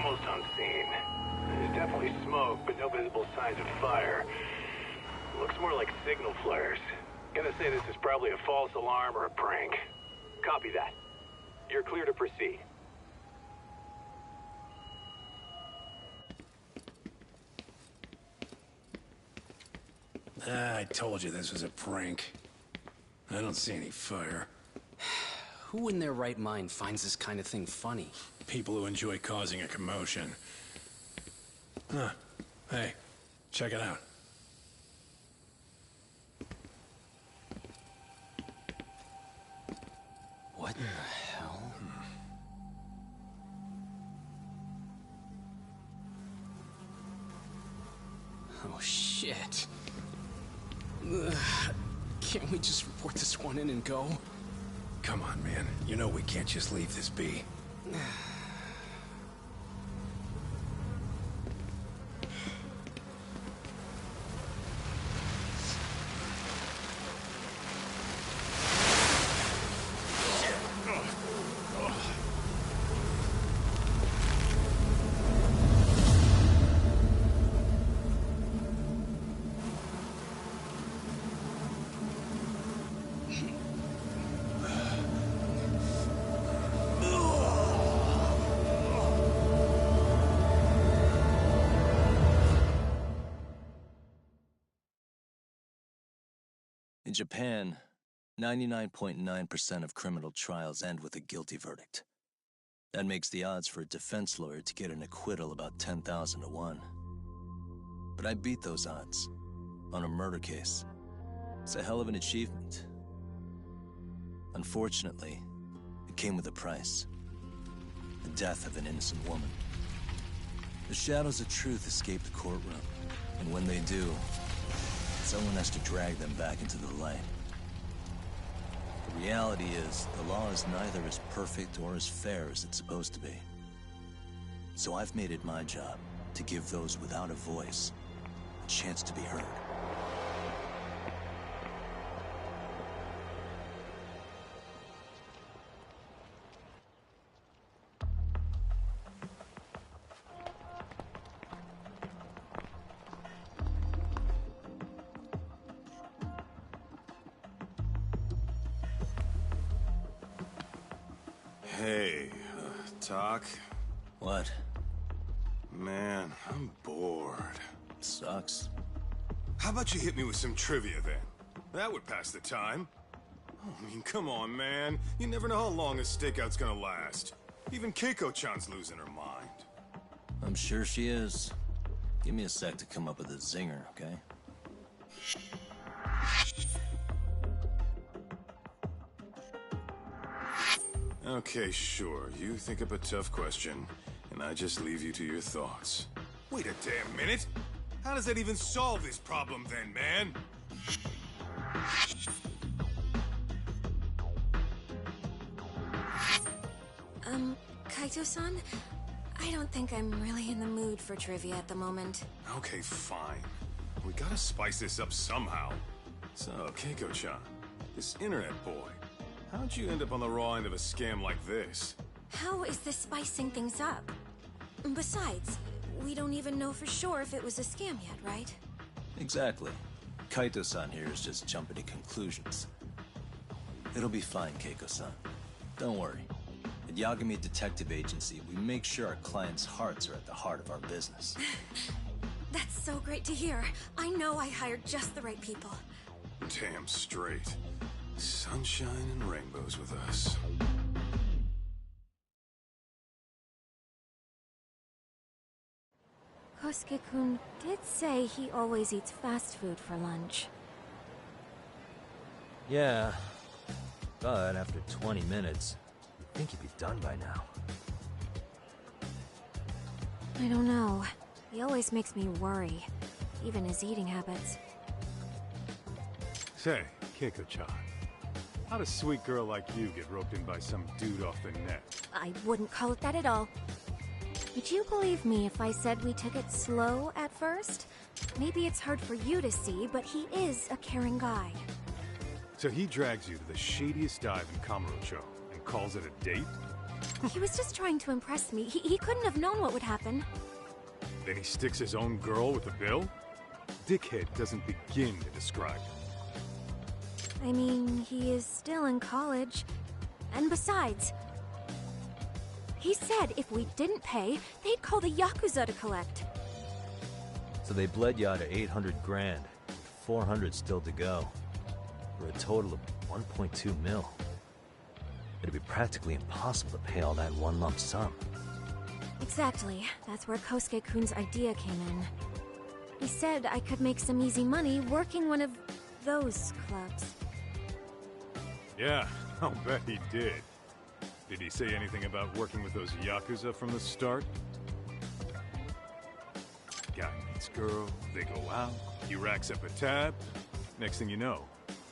almost on scene. There's definitely smoke, but no visible signs of fire. Looks more like signal flares. Gonna say this is probably a false alarm or a prank. Copy that. You're clear to proceed. I told you this was a prank. I don't see any fire. Who in their right mind finds this kind of thing funny? People who enjoy causing a commotion. Huh. Hey, check it out. What in the hell? Oh, shit. Ugh. Can't we just report this one in and go? Come on, man. You know we can't just leave this be. In Japan, 99.9% of criminal trials end with a guilty verdict. That makes the odds for a defense lawyer to get an acquittal about 10,000 to 1. But I beat those odds on a murder case. It's a hell of an achievement. Unfortunately, it came with a price. The death of an innocent woman. The shadows of truth escape the courtroom, and when they do, someone has to drag them back into the light. The reality is, the law is neither as perfect or as fair as it's supposed to be. So I've made it my job to give those without a voice a chance to be heard. Hey, Doc? What? Man, I'm bored. Sucks. How about you hit me with some trivia then? That would pass the time. I mean, come on, man. You never know how long a stakeout's gonna last. Even Keiko-chan's losing her mind. I'm sure she is. Give me a sec to come up with a zinger, okay? Okay, sure. You think up a tough question, and I just leave you to your thoughts. Wait a damn minute! How does that even solve this problem then, man? Kaito-san? I don't think I'm really in the mood for trivia at the moment. Okay, fine. We gotta spice this up somehow. So, Keiko-chan, this internet boy, how'd you end up on the raw end of a scam like this? How is this spicing things up? Besides, we don't even know for sure if it was a scam yet, right? Exactly. Kaito-san here is just jumping to conclusions. It'll be fine, Keiko-san. Don't worry. At Yagami Detective Agency, we make sure our clients' hearts are at the heart of our business. That's so great to hear. I know I hired just the right people. Damn straight. Sunshine and rainbows with us. Kosuke-kun did say he always eats fast food for lunch. Yeah, but after 20 minutes, you'd think he'd be done by now. I don't know. He always makes me worry, even his eating habits. Say, Keiko-chan, how'd a sweet girl like you get roped in by some dude off the net? I wouldn't call it that at all. Would you believe me if I said we took it slow at first? Maybe it's hard for you to see, but he is a caring guy. So he drags you to the shadiest dive in Kamurocho and calls it a date? He was just trying to impress me. He couldn't have known what would happen. Then he sticks his own girl with the bill? Dickhead doesn't begin to describe him. I mean, he is still in college. And besides, he said if we didn't pay, they'd call the Yakuza to collect. So they bled you out of 800 grand, with 400 still to go, for a total of 1.2 mil. It'd be practically impossible to pay all that in one lump sum. Exactly. That's where Kosuke-kun's idea came in. He said I could make some easy money working one of those clubs. Yeah, I'll bet he did. Did he say anything about working with those Yakuza from the start? Guy meets girl, they go out, he racks up a tab. Next thing you know,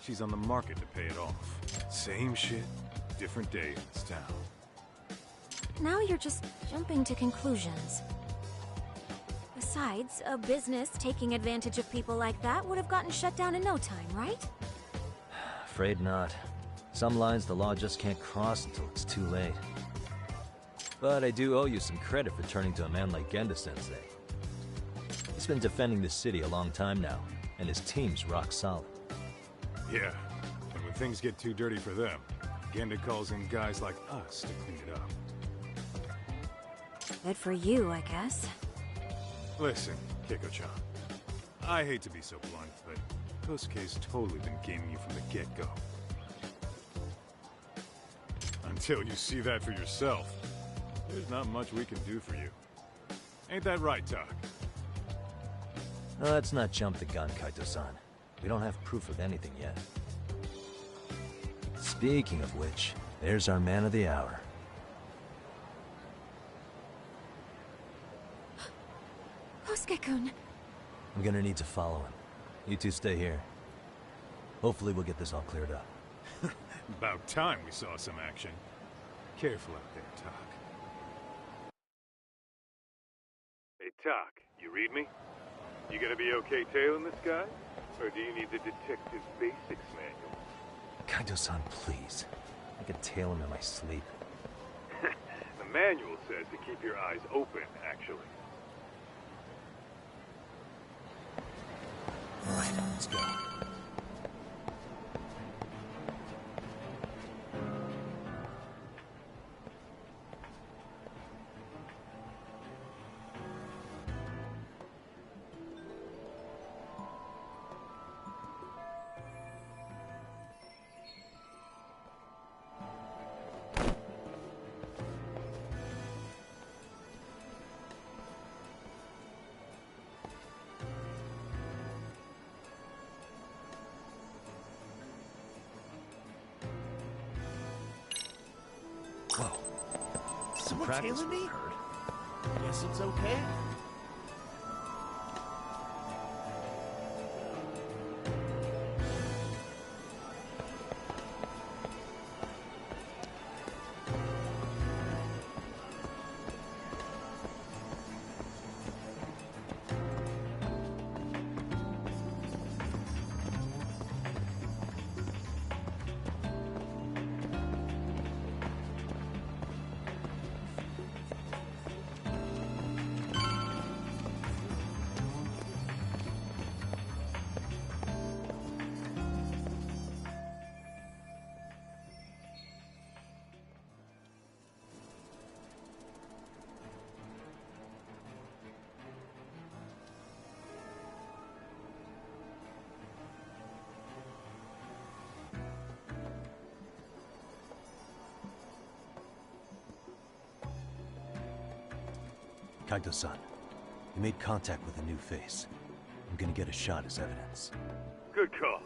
she's on the market to pay it off. Same shit, different day in this town. Now you're just jumping to conclusions. Besides, a business taking advantage of people like that would have gotten shut down in no time, right? Afraid not. Some lines the law just can't cross until it's too late. But I do owe you some credit for turning to a man like Genda-sensei. He's been defending this city a long time now, and his team's rock solid. Yeah, and when things get too dirty for them, Genda calls in guys like us to clean it up. Good for you, I guess. Listen, Keiko-chan. I hate to be so blunt, but Kosuke's totally been gaming you from the get-go. Until you see that for yourself, there's not much we can do for you. Ain't that right, Tak? Let's not jump the gun, Kaito-san. We don't have proof of anything yet. Speaking of which, there's our man of the hour. Kosuke-kun. I'm gonna need to follow him. You two stay here. Hopefully we'll get this all cleared up. About time we saw some action. Careful out there, Tak. Hey, Tak, you read me? You gonna be okay tailing this guy? Or do you need the detective basics manual? Kaito-san, please. I could tail him in my sleep. The manual says to keep your eyes open, actually. All right, let's go. Whoa. Someone Practice tailing me? heard. Guess it's okay. Kaito-san, you made contact with a new face. I'm gonna get a shot as evidence. Good call.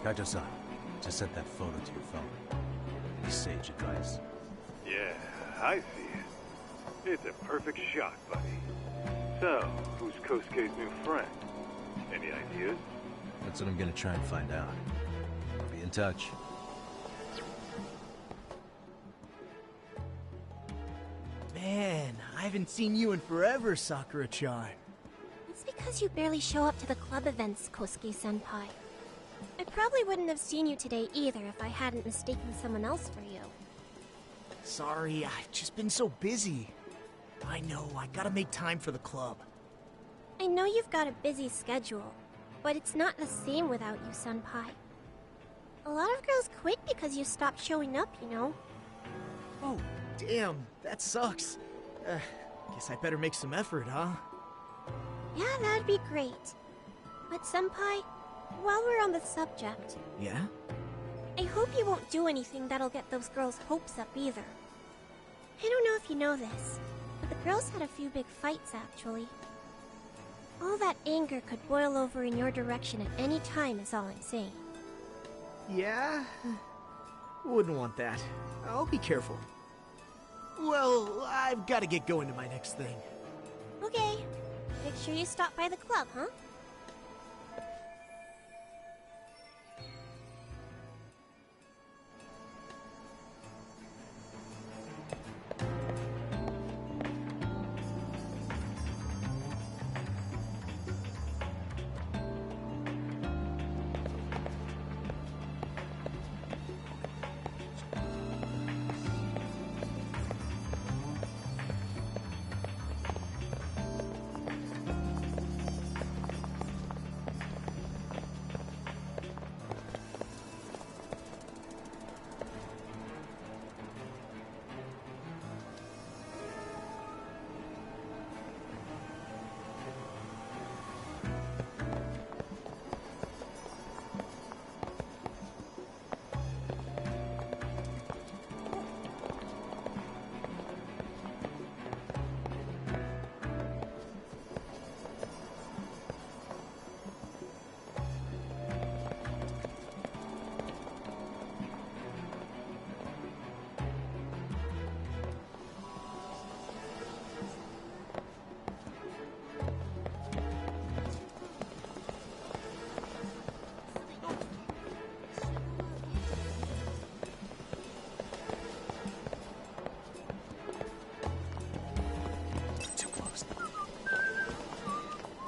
Kaito-san, just sent that photo to your phone. Any sage advice? Yeah, I see it. It's a perfect shot, buddy. So, who's Kosuke's new friend? Any ideas? That's what I'm gonna try and find out. I'll be in touch. Man, I haven't seen you in forever, Sakura-chan. It's because you barely show up to the club events, Kosuke-senpai. I probably wouldn't have seen you today either if I hadn't mistaken someone else for you. Sorry, I've just been so busy. I know, I gotta make time for the club. I know you've got a busy schedule, but it's not the same without you, senpai. A lot of girls quit because you stopped showing up, you know. Oh, damn, that sucks. Guess I better make some effort, huh? Yeah, that'd be great. But senpai, while we're on the subject, Yeah? I hope you won't do anything that'll get those girls' hopes up either. I don't know if you know this, but the girls had a few big fights actually. All that anger could boil over in your direction at any time is all I'm saying. Yeah? Wouldn't want that. I'll be careful. Well, I've gotta get going to my next thing. Okay. Make sure you stop by the club, huh?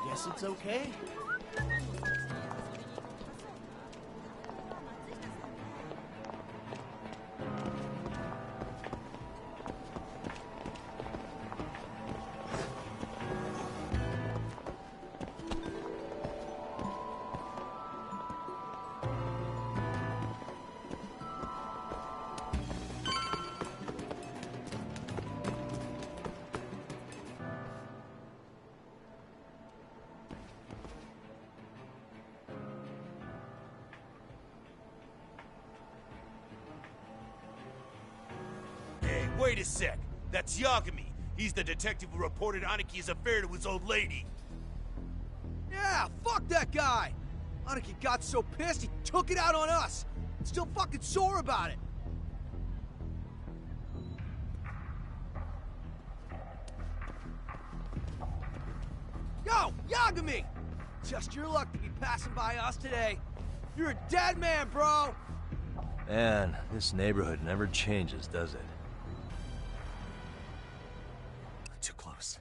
Guess it's okay. Hey, wait a sec. That's Yagami. He's the detective who reported Aniki's affair to his old lady. Yeah, fuck that guy! Aniki got so pissed he took it out on us! Still fucking sore about it! Yo, Yagami! Just your luck to be passing by us today. You're a dead man, bro! Man, this neighborhood never changes, does it? Too close.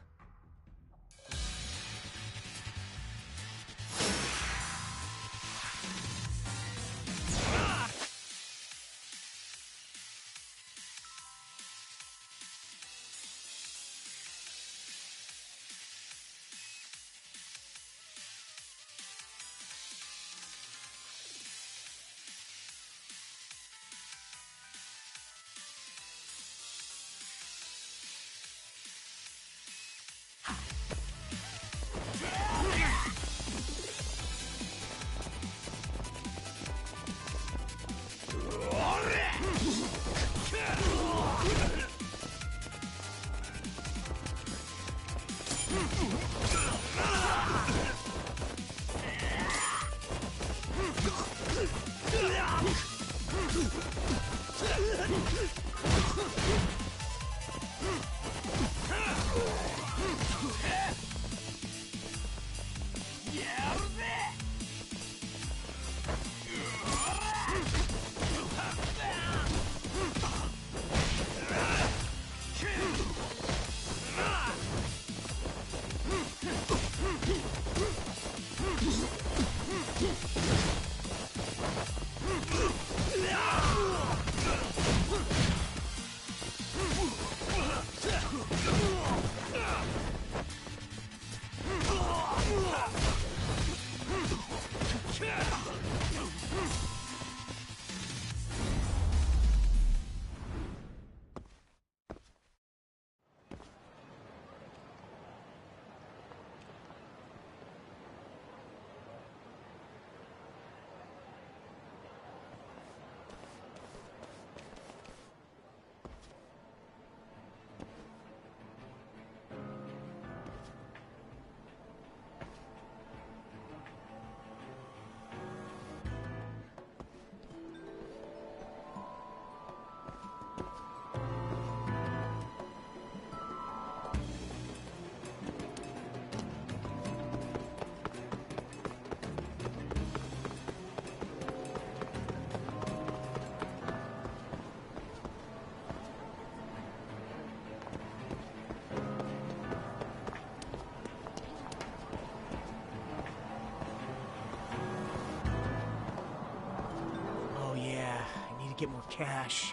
Get more cash.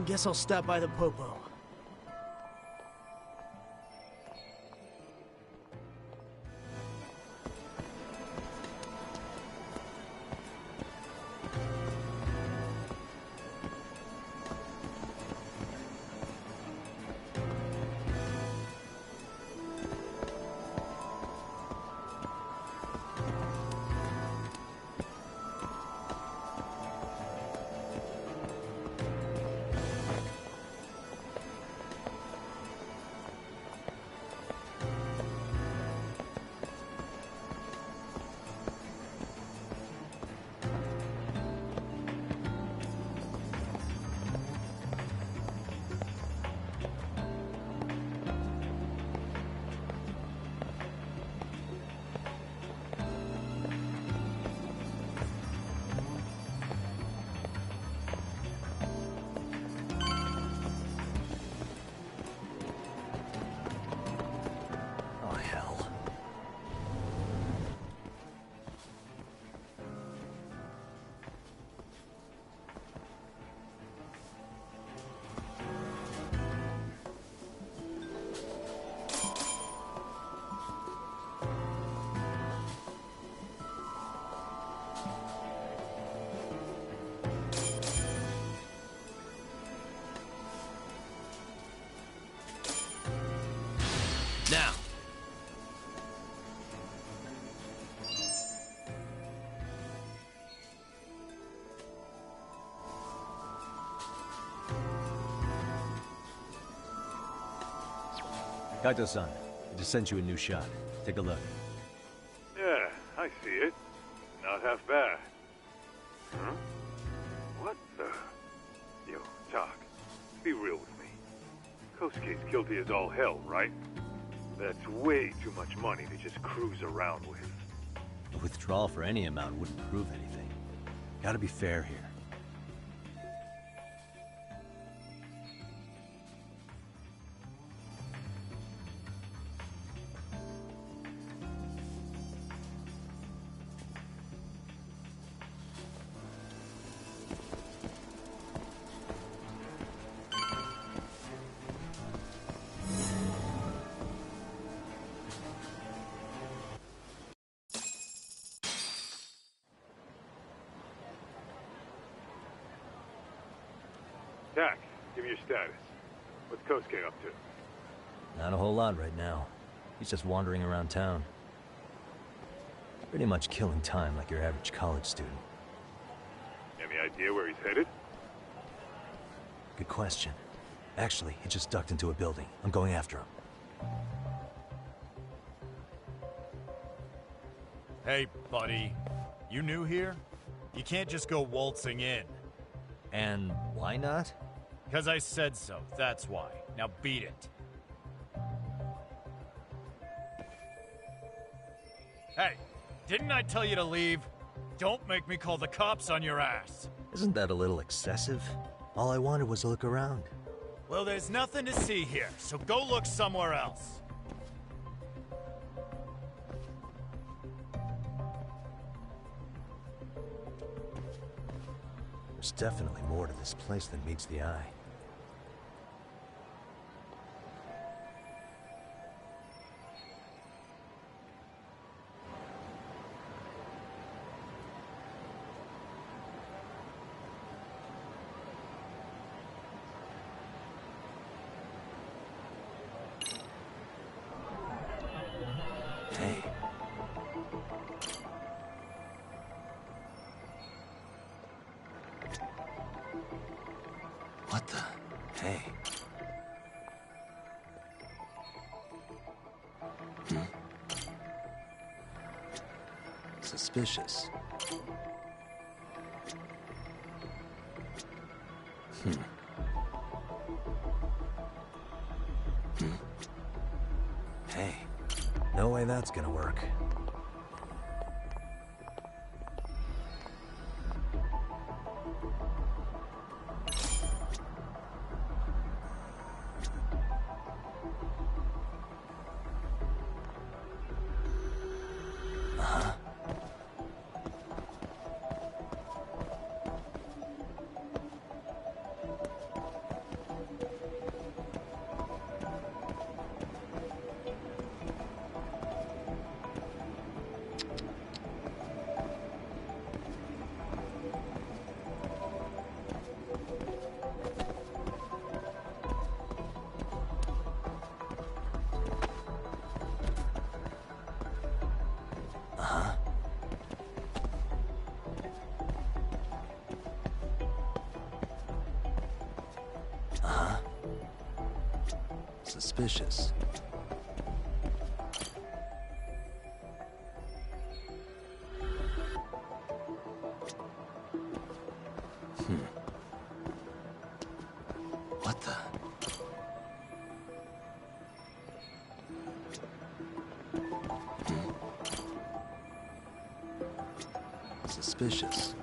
Guess I'll stop by the Popo. Now. Kaito-san, I just sent you a new shot. Take a look. Yeah, I see it. Not half bad. Huh? What the... Yo, Talk. Be real with me. Kosuke's guilty as all hell, right? That's way too much money to just cruise around with. A withdrawal for any amount wouldn't prove anything. Gotta be fair here. Tak, give me your status. What's Kosuke up to? Not a whole lot right now. He's just wandering around town. Pretty much killing time like your average college student. Any idea where he's headed? Good question. Actually, he just ducked into a building. I'm going after him. Hey, buddy. You new here? You can't just go waltzing in. And why not? Because I said so, that's why. Now beat it. Hey, didn't I tell you to leave? Don't make me call the cops on your ass. Isn't that a little excessive? All I wanted was to look around. Well, there's nothing to see here, so go look somewhere else. There's definitely more to this place than meets the eye. Hey. What the? Hey. Suspicious. Hey. No way that's gonna work. Suspicious. What the? Suspicious.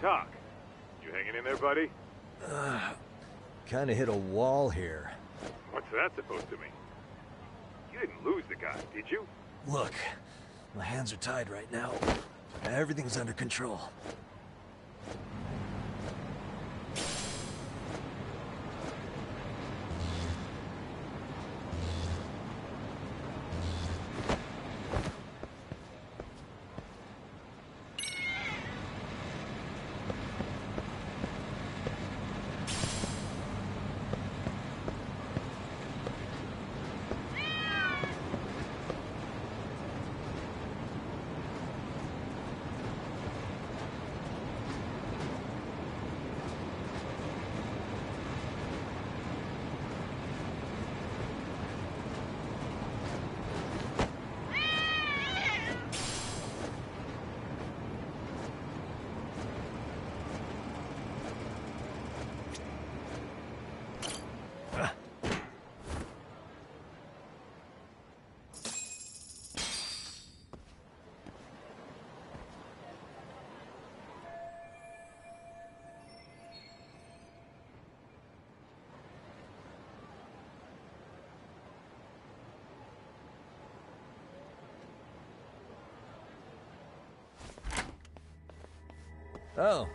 Talk. You hanging in there, buddy? Kinda hit a wall here. What's that supposed to mean? You didn't lose the guy, did you? Look, my hands are tied right now. Everything's under control. Oh,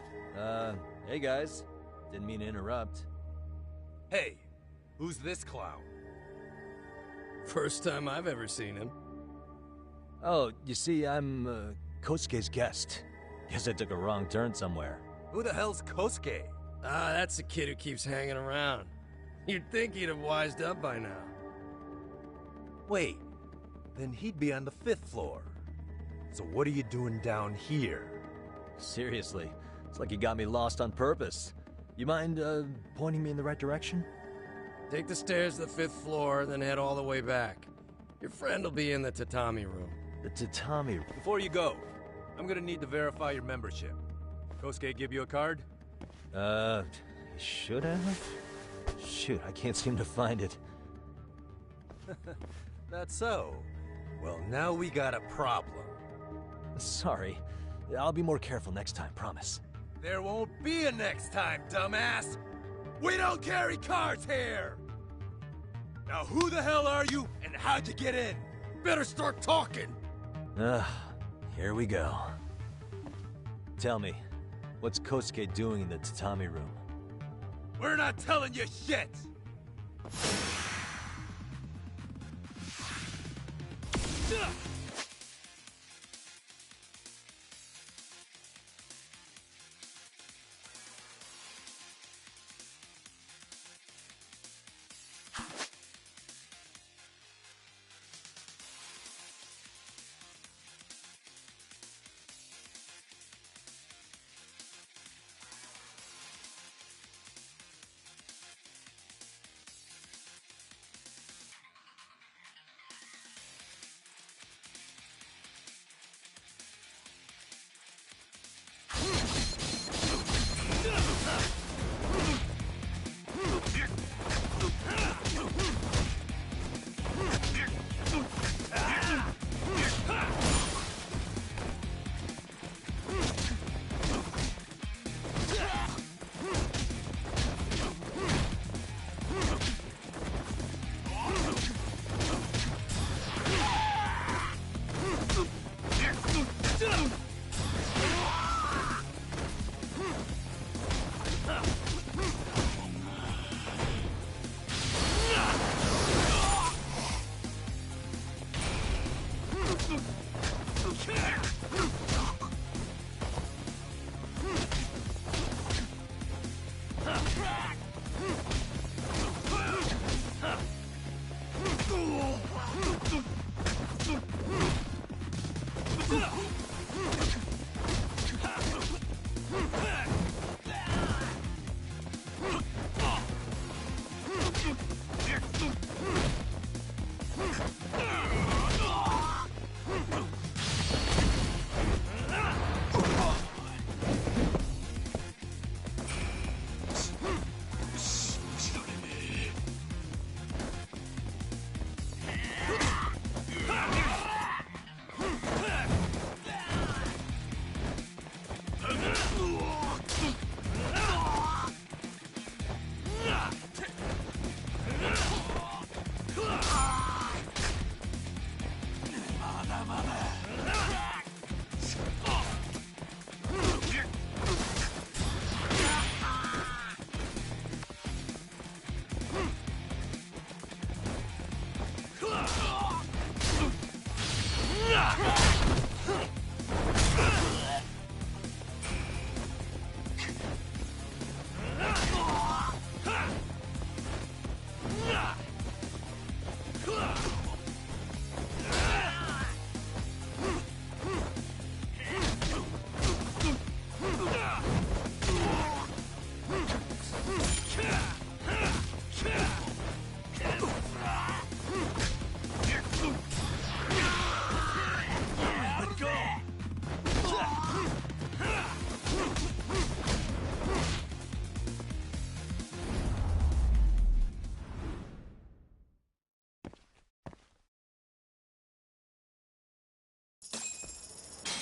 hey guys. Didn't mean to interrupt. Hey, who's this clown? First time I've ever seen him. Oh, you see, I'm, Kosuke's guest. Guess I took a wrong turn somewhere. Who the hell's Kosuke? Ah, that's the kid who keeps hanging around. You'd think he'd have wised up by now. Wait, then he'd be on the 5th floor. So what are you doing down here? Seriously, it's like you got me lost on purpose. You mind, pointing me in the right direction? Take the stairs to the 5th floor, then head all the way back. Your friend will be in the tatami room. The tatami room? Before you go, I'm gonna need to verify your membership. Kosuke give you a card? He should have? Shoot, I can't seem to find it. That's so. Well, now we got a problem. Sorry. I'll be more careful next time, promise. There won't be a next time, dumbass! We don't carry cards here! Now who the hell are you, and how'd you get in? Better start talking! Here we go. Tell me, what's Kosuke doing in the tatami room? We're not telling you shit!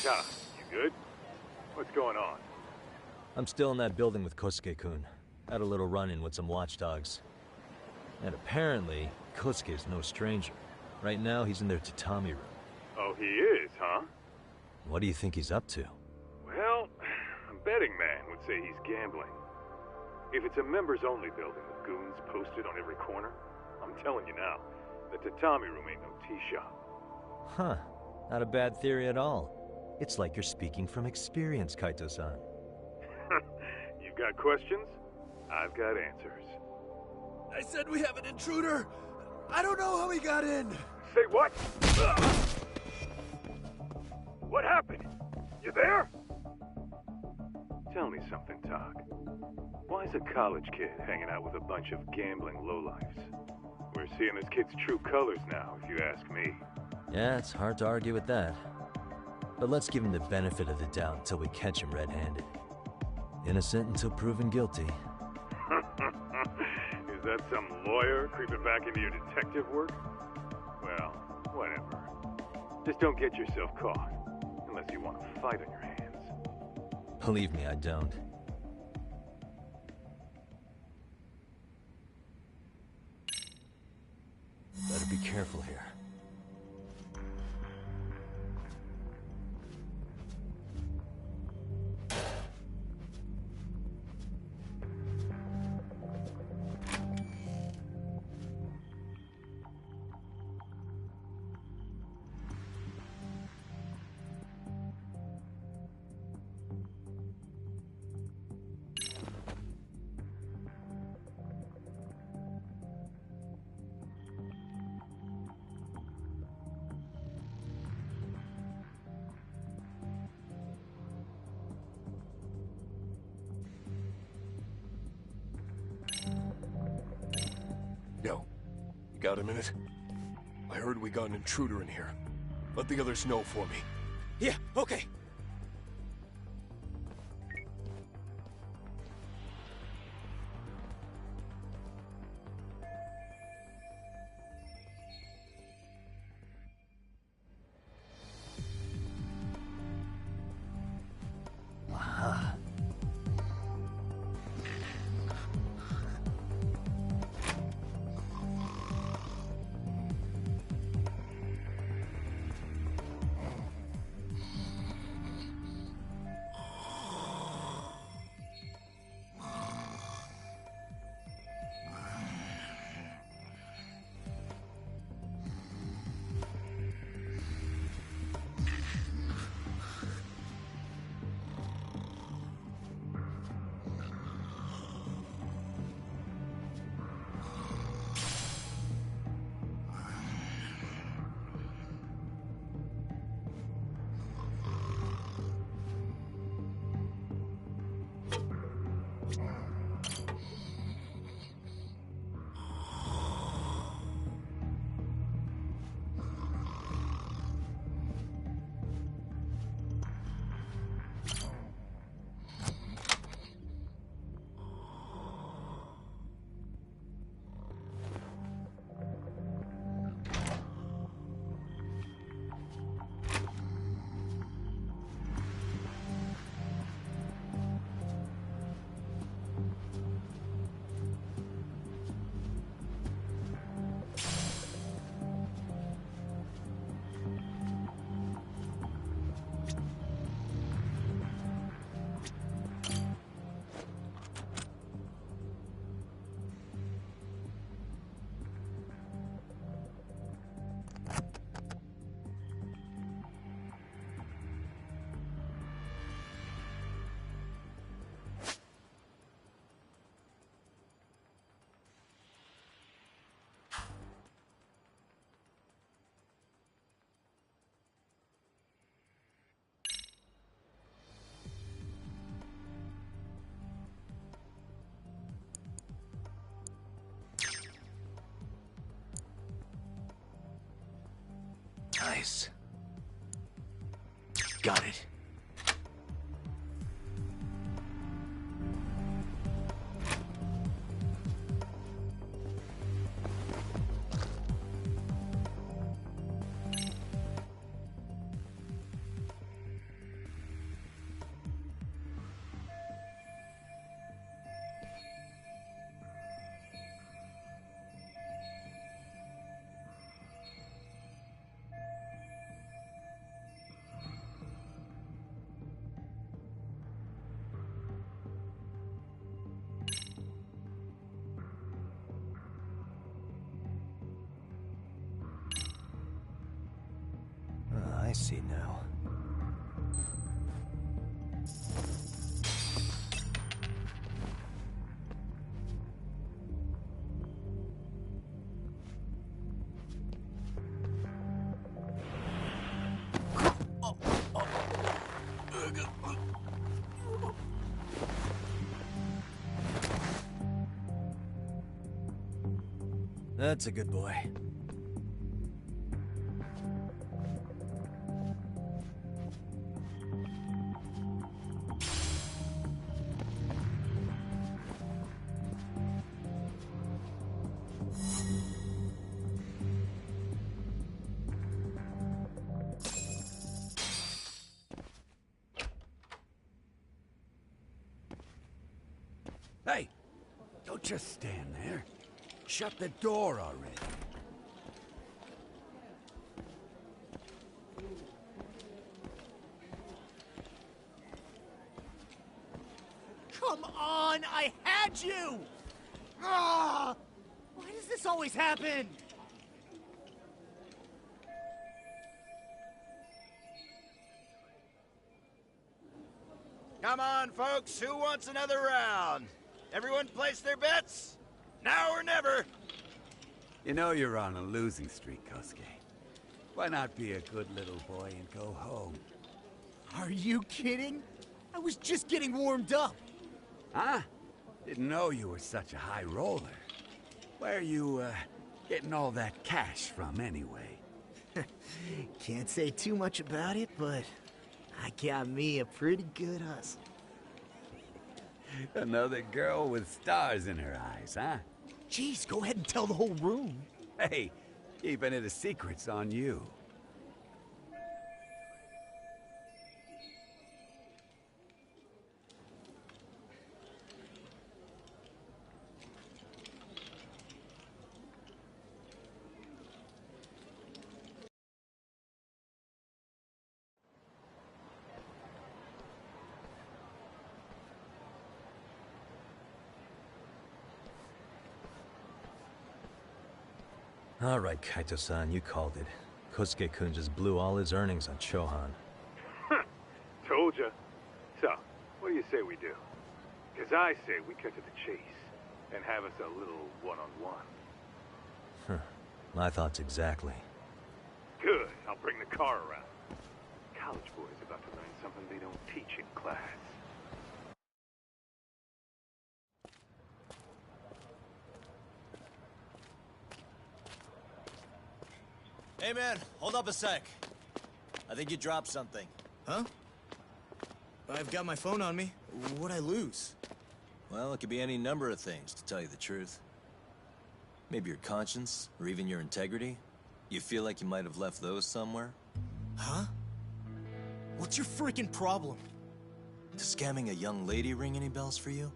Ja, you good? What's going on? I'm still in that building with Kosuke-kun. Had a little run-in with some watchdogs. And apparently, Kosuke's no stranger. Right now, he's in their tatami room. Oh, he is, huh? What do you think he's up to? Well, A betting man would say he's gambling. If it's a members-only building with goons posted on every corner, I'm telling you now, the tatami room ain't no tea shop. Huh. Not a bad theory at all. It's like you're speaking from experience, Kaito-san. You've got questions? I've got answers. I said we have an intruder. I don't know how he got in. Say what? What happened? You there? Tell me something, Talk. Why is a college kid hanging out with a bunch of gambling lowlifes? We're seeing this kid's true colors now, if you ask me. Yeah, it's hard to argue with that. But let's give him the benefit of the doubt until we catch him red-handed. Innocent until proven guilty. Is that some lawyer creeping back into your detective work? Well, whatever. Just don't get yourself caught. Unless you want a fight on your hands. Believe me, I don't. Better be careful here. Yo, you got a minute? I heard we got an intruder in here. Let the others know for me. Yeah, okay. Aha. Nice. Got it. I see now. That's a good boy. Hey! Don't just stand there. Shut the door already. Come on! I had you! Ah! Why does this always happen? Come on, folks. Who wants another round? Everyone place their bets? Now or never. You know you're on a losing streak, Kosuke. Why not be a good little boy and go home? Are you kidding? I was just getting warmed up. Huh? Didn't know you were such a high roller. Where are you, getting all that cash from, anyway? Can't say too much about it, but I got me a pretty good hustle. Another girl with stars in her eyes, huh? Jeez, go ahead and tell the whole room. Hey, keeping it a secret's on you. All right, Kaito-san, you called it. Kosuke-kun just blew all his earnings on Chohan. Told ya. So, what do you say we do? Because I say we cut to the chase and have us a little one-on-one. My thoughts exactly. Good. I'll bring the car around. College boys about to learn something they don't teach in class. Hey, man, hold up a sec. I think you dropped something. Huh? I've got my phone on me. What'd I lose? Well, it could be any number of things, to tell you the truth. Maybe your conscience, or even your integrity. You feel like you might have left those somewhere? Huh? What's your freaking problem? Does scamming a young lady ring any bells for you?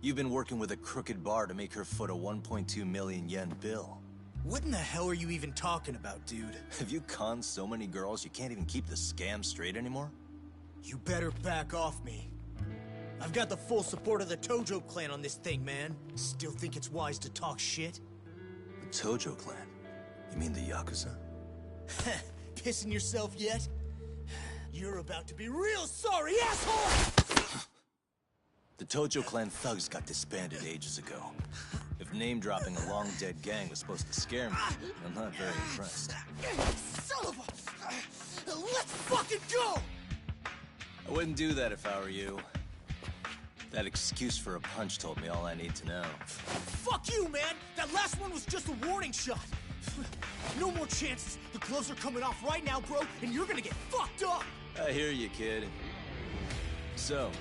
You've been working with a crooked bar to make her foot a 1.2 million yen bill. What in the hell are you even talking about, dude? Have you conned so many girls you can't even keep the scam straight anymore? You better back off me. I've got the full support of the Tojo clan on this thing, man. Still think it's wise to talk shit? The Tojo clan? You mean the Yakuza? Pissing yourself yet? You're about to be real sorry, asshole! The Tojo clan thugs got disbanded ages ago. If name-dropping a long-dead gang was supposed to scare me, I'm not very impressed. Son of a... Let's fucking go! I wouldn't do that if I were you. That excuse for a punch told me all I need to know. Fuck you, man! That last one was just a warning shot! No more chances. The gloves are coming off right now, bro, and you're gonna get fucked up! I hear you, kid. So,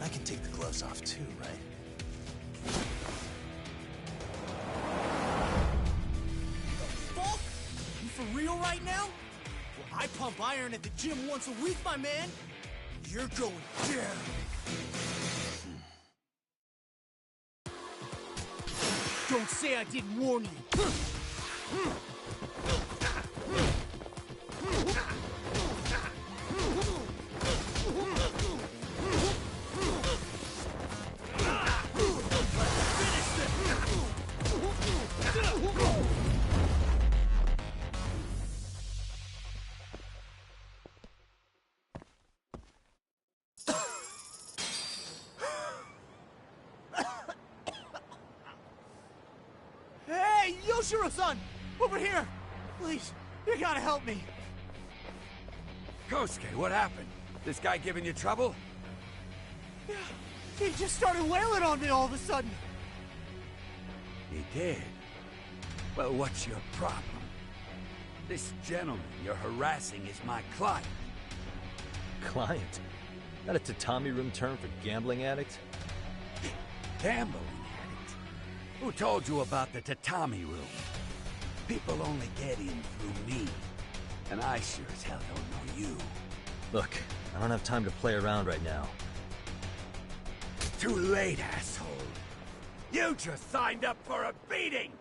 I can take the gloves off too, right? Fuck? You for real right now? Well, I pump iron at the gym once a week, my man. You're going down. Don't say I didn't warn you. Shiro-san! Over here! Please, you gotta help me! Kosuke, what happened? This guy giving you trouble? Yeah, he just started wailing on me all of a sudden! He did? Well, what's your problem? This gentleman you're harassing is my client. Client? That a tatami room term for gambling addict? Gambling addict? Who told you about the tatami room? People only get in through me. And I sure as hell don't know you. Look, I don't have time to play around right now. Too late, asshole. You just signed up for a beating!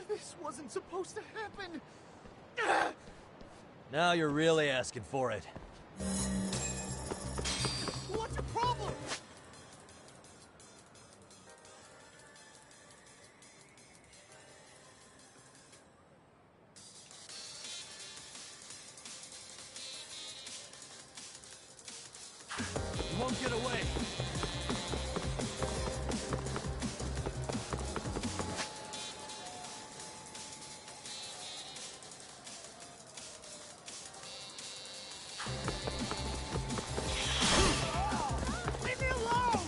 This wasn't supposed to happen! Now you're really asking for it. What's your problem? You won't get away. Leave me alone!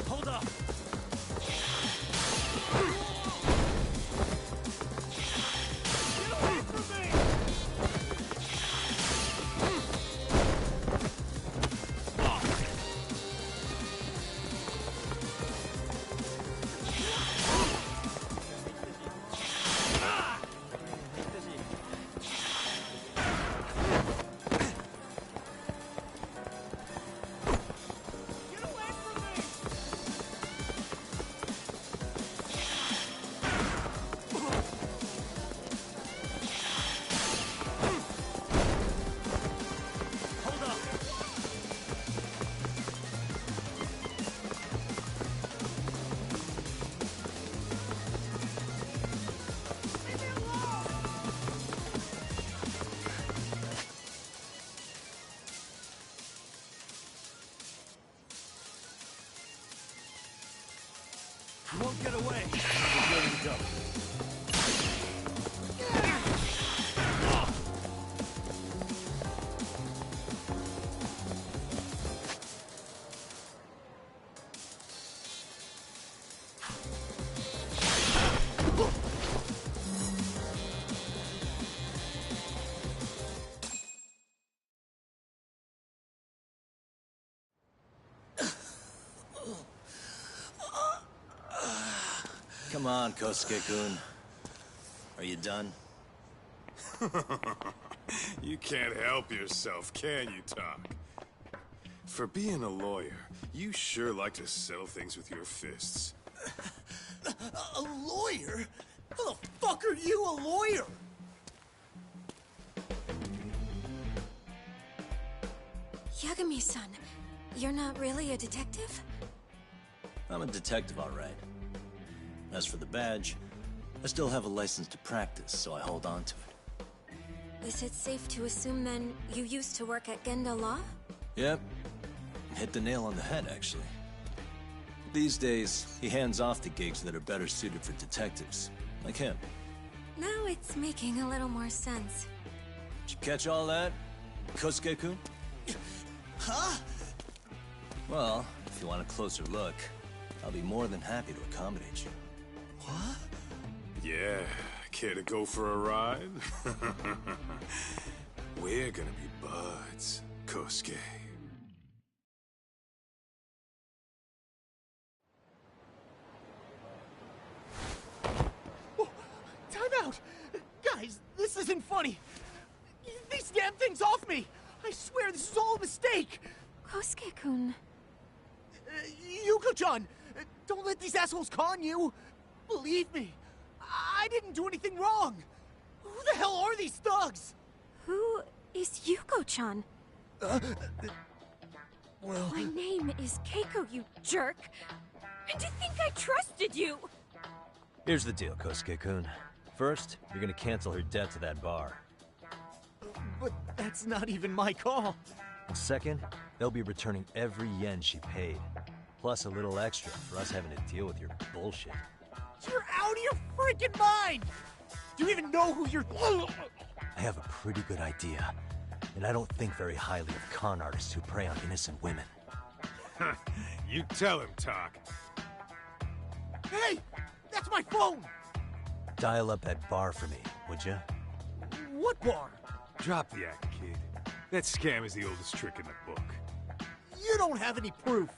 Hold up. Get away from me! Get away from me! Hold up. Leave me alone! You won't get away. We're good to go. Come on, Kosuke-kun. Are you done? You can't help yourself, can you, Talk? For being a lawyer, you sure like to settle things with your fists. A lawyer? How the fuck are you a lawyer? Yagami-san, you're not really a detective? I'm a detective, all right. As for the badge, I still have a license to practice, so I hold on to it. Is it safe to assume then you used to work at Genda Law? Yep. Hit the nail on the head, actually. These days, he hands off to gigs that are better suited for detectives, like him. Now it's making a little more sense. Did you catch all that, Kosuke-kun? Huh? Well, if you want a closer look, I'll be more than happy to accommodate you. What? Yeah, care to go for a ride? We're gonna be buds, Kosuke. Time out! Guys, this isn't funny! These damn things off me! I swear this is all a mistake! Kosuke-kun... Yuko-chan! Don't let these assholes con you! Believe me, I didn't do anything wrong! Who the hell are these thugs? Who is Yuko-chan? Well... My name is Keiko, you jerk! And to think I trusted you! Here's the deal, Kosuke-kun. First, you're gonna cancel her debt to that bar. But that's not even my call. And second, they'll be returning every yen she paid. Plus a little extra for us having to deal with your bullshit. You're out of your freaking mind! Do you even know who you're... I have a pretty good idea. And I don't think very highly of con artists who prey on innocent women. You tell him, Talk. Hey! That's my phone! Dial up that bar for me, would you? What bar? Drop the act, kid. That scam is the oldest trick in the book. You don't have any proof.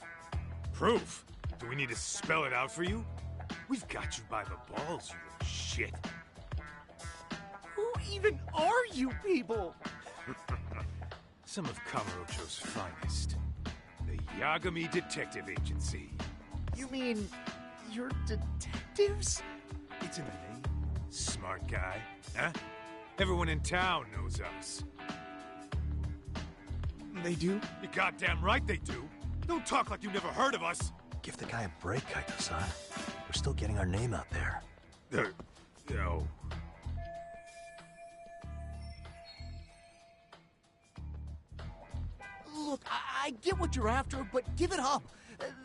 Proof? Do we need to spell it out for you? We've got you by the balls, you little shit. Who even are you people? Some of Kamurocho's finest. The Yagami Detective Agency. You mean... you're detectives? It's in the name. Smart guy, huh? Everyone in town knows us. They do? You're goddamn right they do. Don't talk like you never heard of us. Give the guy a break, Kaito-san. We're still getting our name out there. No. Look, I get what you're after, but give it up.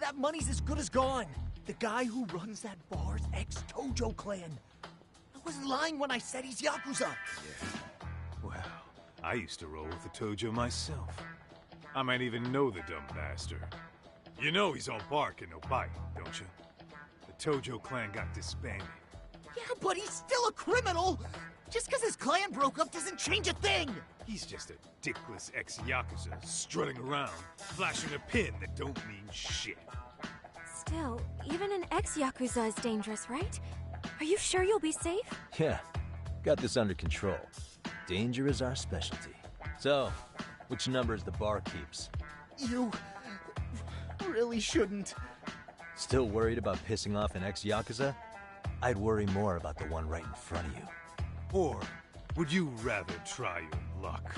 That money's as good as gone. The guy who runs that bar's ex-Tojo clan. I wasn't lying when I said he's Yakuza. Yeah. Well, I used to roll with the Tojo myself. I might even know the dumb bastard. You know he's on bark and no bite, don't you? The Tojo clan got disbanded. Yeah, but he's still a criminal! Just because his clan broke up doesn't change a thing! He's just a dickless ex-Yakuza strutting around, flashing a pin that don't mean shit. Still, even an ex-Yakuza is dangerous, right? Are you sure you'll be safe? Yeah, got this under control. Danger is our specialty. So, which numbers the bar keeps? You... really shouldn't. Still worried about pissing off an ex-Yakuza? I'd worry more about the one right in front of you. Or would you rather try your luck?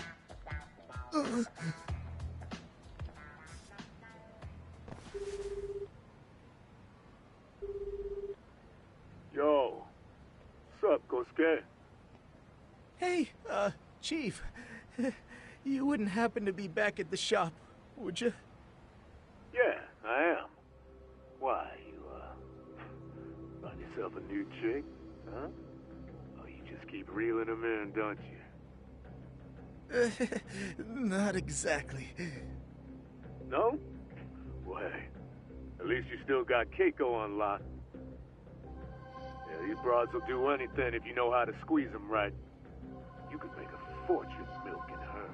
Yo, what's up, Kosuke? Hey, Chief. You wouldn't happen to be back at the shop, would you? Yeah, I am. Why, you, find yourself a new chick, huh? Oh, you just keep reeling them in, don't you? Not exactly. No? Well, hey, at least you still got Keiko on lock. Yeah, these broads will do anything if you know how to squeeze them right. You could make a fortune milking her.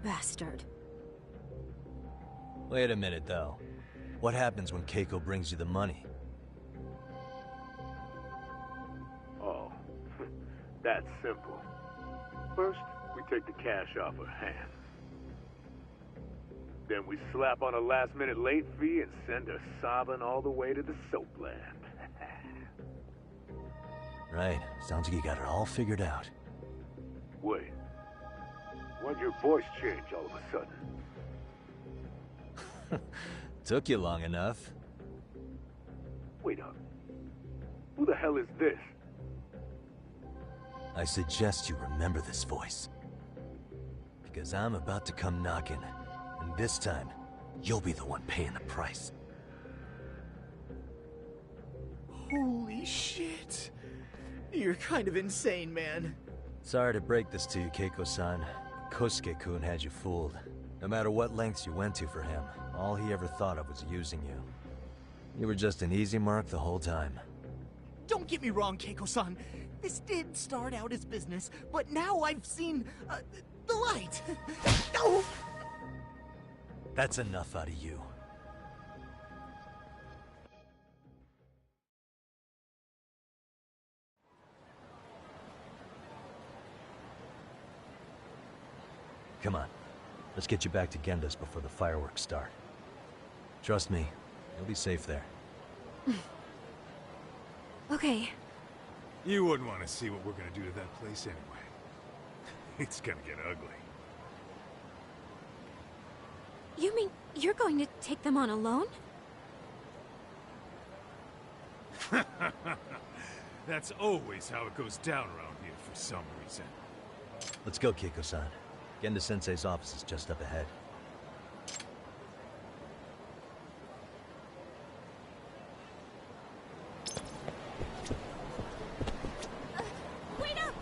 Bastard. Wait a minute, though. What happens when Keiko brings you the money? Oh, that's simple. First, we take the cash off her hands. Then we slap on a last-minute late fee and send her sobbing all the way to the soapland. Right. Sounds like you got it all figured out. Wait. Why'd your voice change all of a sudden? Took you long enough. Wait up. Who the hell is this? I suggest you remember this voice. Because I'm about to come knocking, and this time, you'll be the one paying the price. Holy shit. You're kind of insane, man. Sorry to break this to you, Keiko-san. Kosuke-kun had you fooled. No matter what lengths you went to for him, all he ever thought of was using you. You were just an easy mark the whole time. Don't get me wrong, Keiko-san. This did start out as business, but now I've seen the light. Oh! That's enough out of you. Come on. Let's get you back to Genda's before the fireworks start. Trust me, you'll be safe there. Okay. You wouldn't want to see what we're gonna do to that place anyway. It's gonna get ugly. You mean you're going to take them on alone? That's always how it goes down around here for some reason. Let's go, Keiko-san. Genda-sensei's office is just up ahead. Wait up!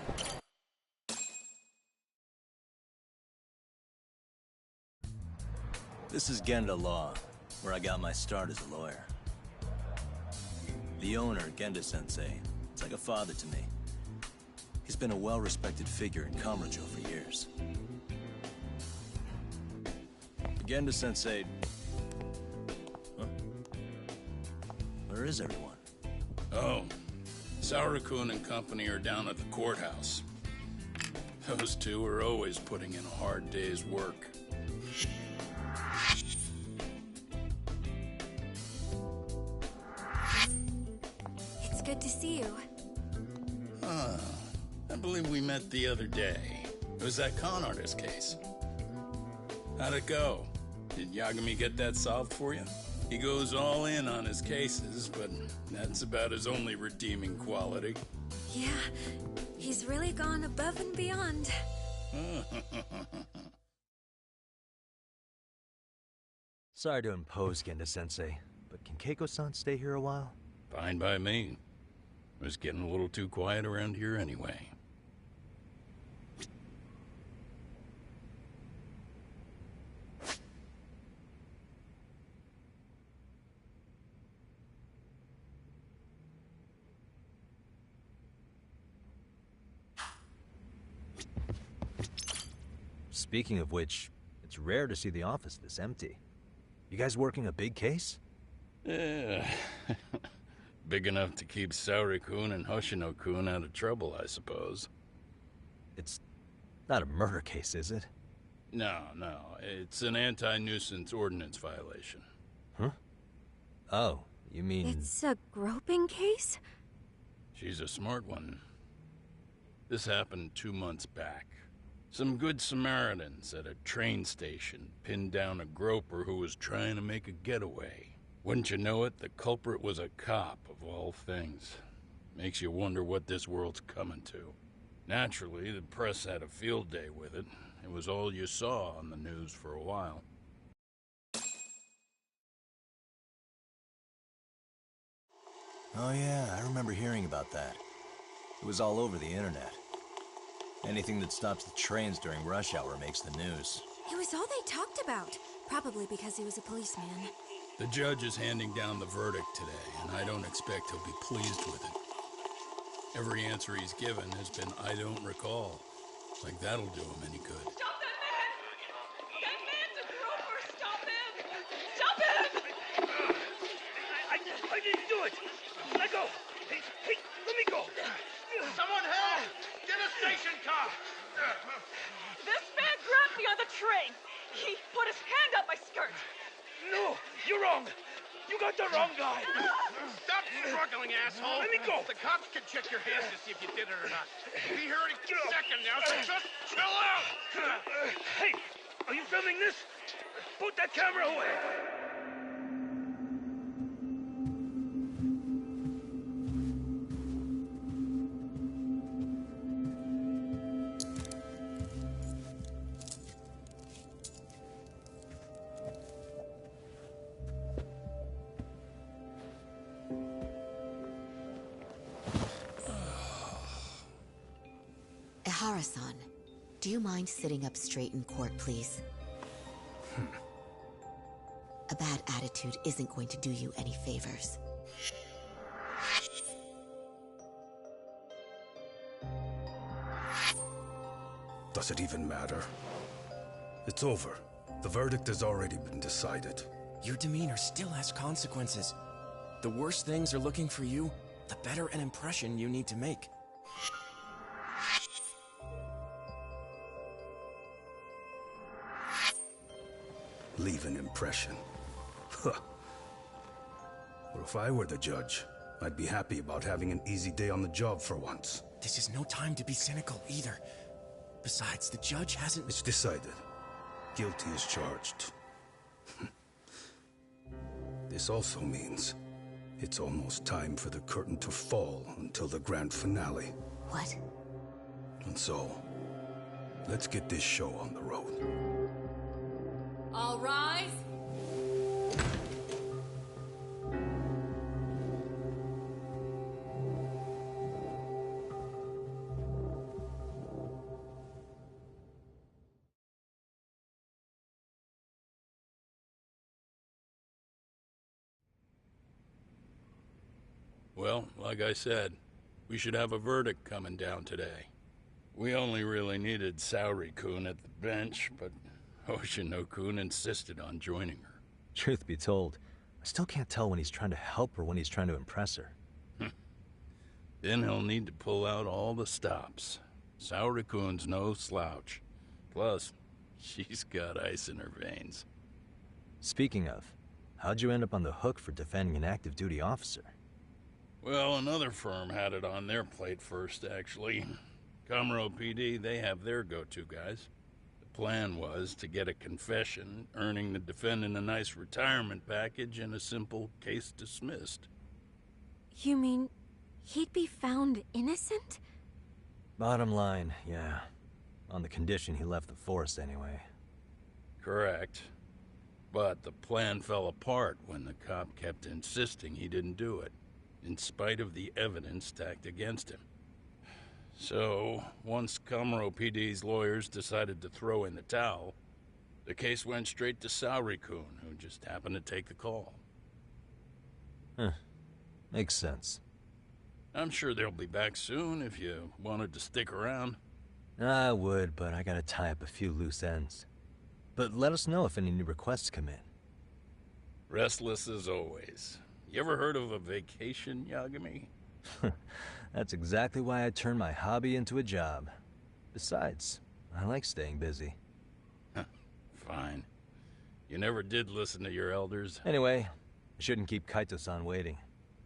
This is Genda Law, where I got my start as a lawyer. The owner, Genda-sensei, is like a father to me. He's been a well-respected figure in Kamurocho for years. Genda-sensei... Huh? Where is everyone? Oh, Saura-kun and company are down at the courthouse. Those two are always putting in a hard day's work. It's good to see you. I believe we met the other day. It was that con artist case. How'd it go? Did Yagami get that solved for you? He goes all in on his cases, but that's about his only redeeming quality. Yeah, he's really gone above and beyond. Sorry to impose, Genda-sensei, but can Keiko-san stay here a while? Fine by me. It was getting a little too quiet around here anyway. Speaking of which, it's rare to see the office this empty. You guys working a big case? Yeah. Big enough to keep Saori-kun and Hoshino-kun out of trouble, I suppose. It's not a murder case, is it? No, it's an anti-nuisance ordinance violation. Huh? Oh, you mean... It's a groping case? She's a smart one. This happened 2 months back. Some good Samaritans at a train station pinned down a groper who was trying to make a getaway. Wouldn't you know it, the culprit was a cop, of all things. Makes you wonder what this world's coming to. Naturally, the press had a field day with it. It was all you saw on the news for a while. Oh yeah, I remember hearing about that. It was all over the internet. Anything that stops the trains during rush hour makes the news. It was all they talked about. Probably because he was a policeman. The judge is handing down the verdict today, and I don't expect he'll be pleased with it. Every answer he's given has been, I don't recall. Like that'll do him any good. Stop that man! That man's a groper! Stop him! Stop him! I didn't do it! Let go! Hey, let me go! Someone help! Get a station car! This man grabbed me on the train! He put his hand up my skirt! No! You're wrong! You got the wrong guy! Stop struggling, asshole! Let me go! The cops can check your hands to see if you did it or not. Be here in a second now, so just chill out! Hey! Are you filming this? Put that camera away! Nara-san, do you mind sitting up straight in court, please? A bad attitude isn't going to do you any favors. Does it even matter? It's over. The verdict has already been decided. Your demeanor still has consequences. The worse things are looking for you, the better an impression you need to make. Leave an impression. Huh. Well, if I were the judge, I'd be happy about having an easy day on the job for once. This is no time to be cynical either. Besides, the judge hasn't... It's decided. Guilty is charged. This also means it's almost time for the curtain to fall until the grand finale. What? And so, let's get this show on the road. All rise. Well, like I said, we should have a verdict coming down today. We only really needed Saori-kun at the bench, but Hoshino-kun insisted on joining her. Truth be told, I still can't tell when he's trying to help her when he's trying to impress her. Then he'll need to pull out all the stops. Saori-kun's no slouch. Plus, she's got ice in her veins. Speaking of, how'd you end up on the hook for defending an active duty officer? Well, another firm had it on their plate first, actually. Comro PD, they have their go-to guys. The plan was to get a confession, earning the defendant a nice retirement package and a simple case dismissed. You mean he'd be found innocent? Bottom line, yeah. On the condition he left the force anyway. Correct. But the plan fell apart when the cop kept insisting he didn't do it, in spite of the evidence stacked against him. So, once Comro PD's lawyers decided to throw in the towel, the case went straight to Saori-kun, who just happened to take the call. Huh. Makes sense. I'm sure they'll be back soon if you wanted to stick around. I would, but I gotta tie up a few loose ends. But let us know if any new requests come in. Restless as always. You ever heard of a vacation, Yagami? That's exactly why I turned my hobby into a job. Besides, I like staying busy. Fine. You never did listen to your elders. Anyway, I shouldn't keep Kaito-san waiting.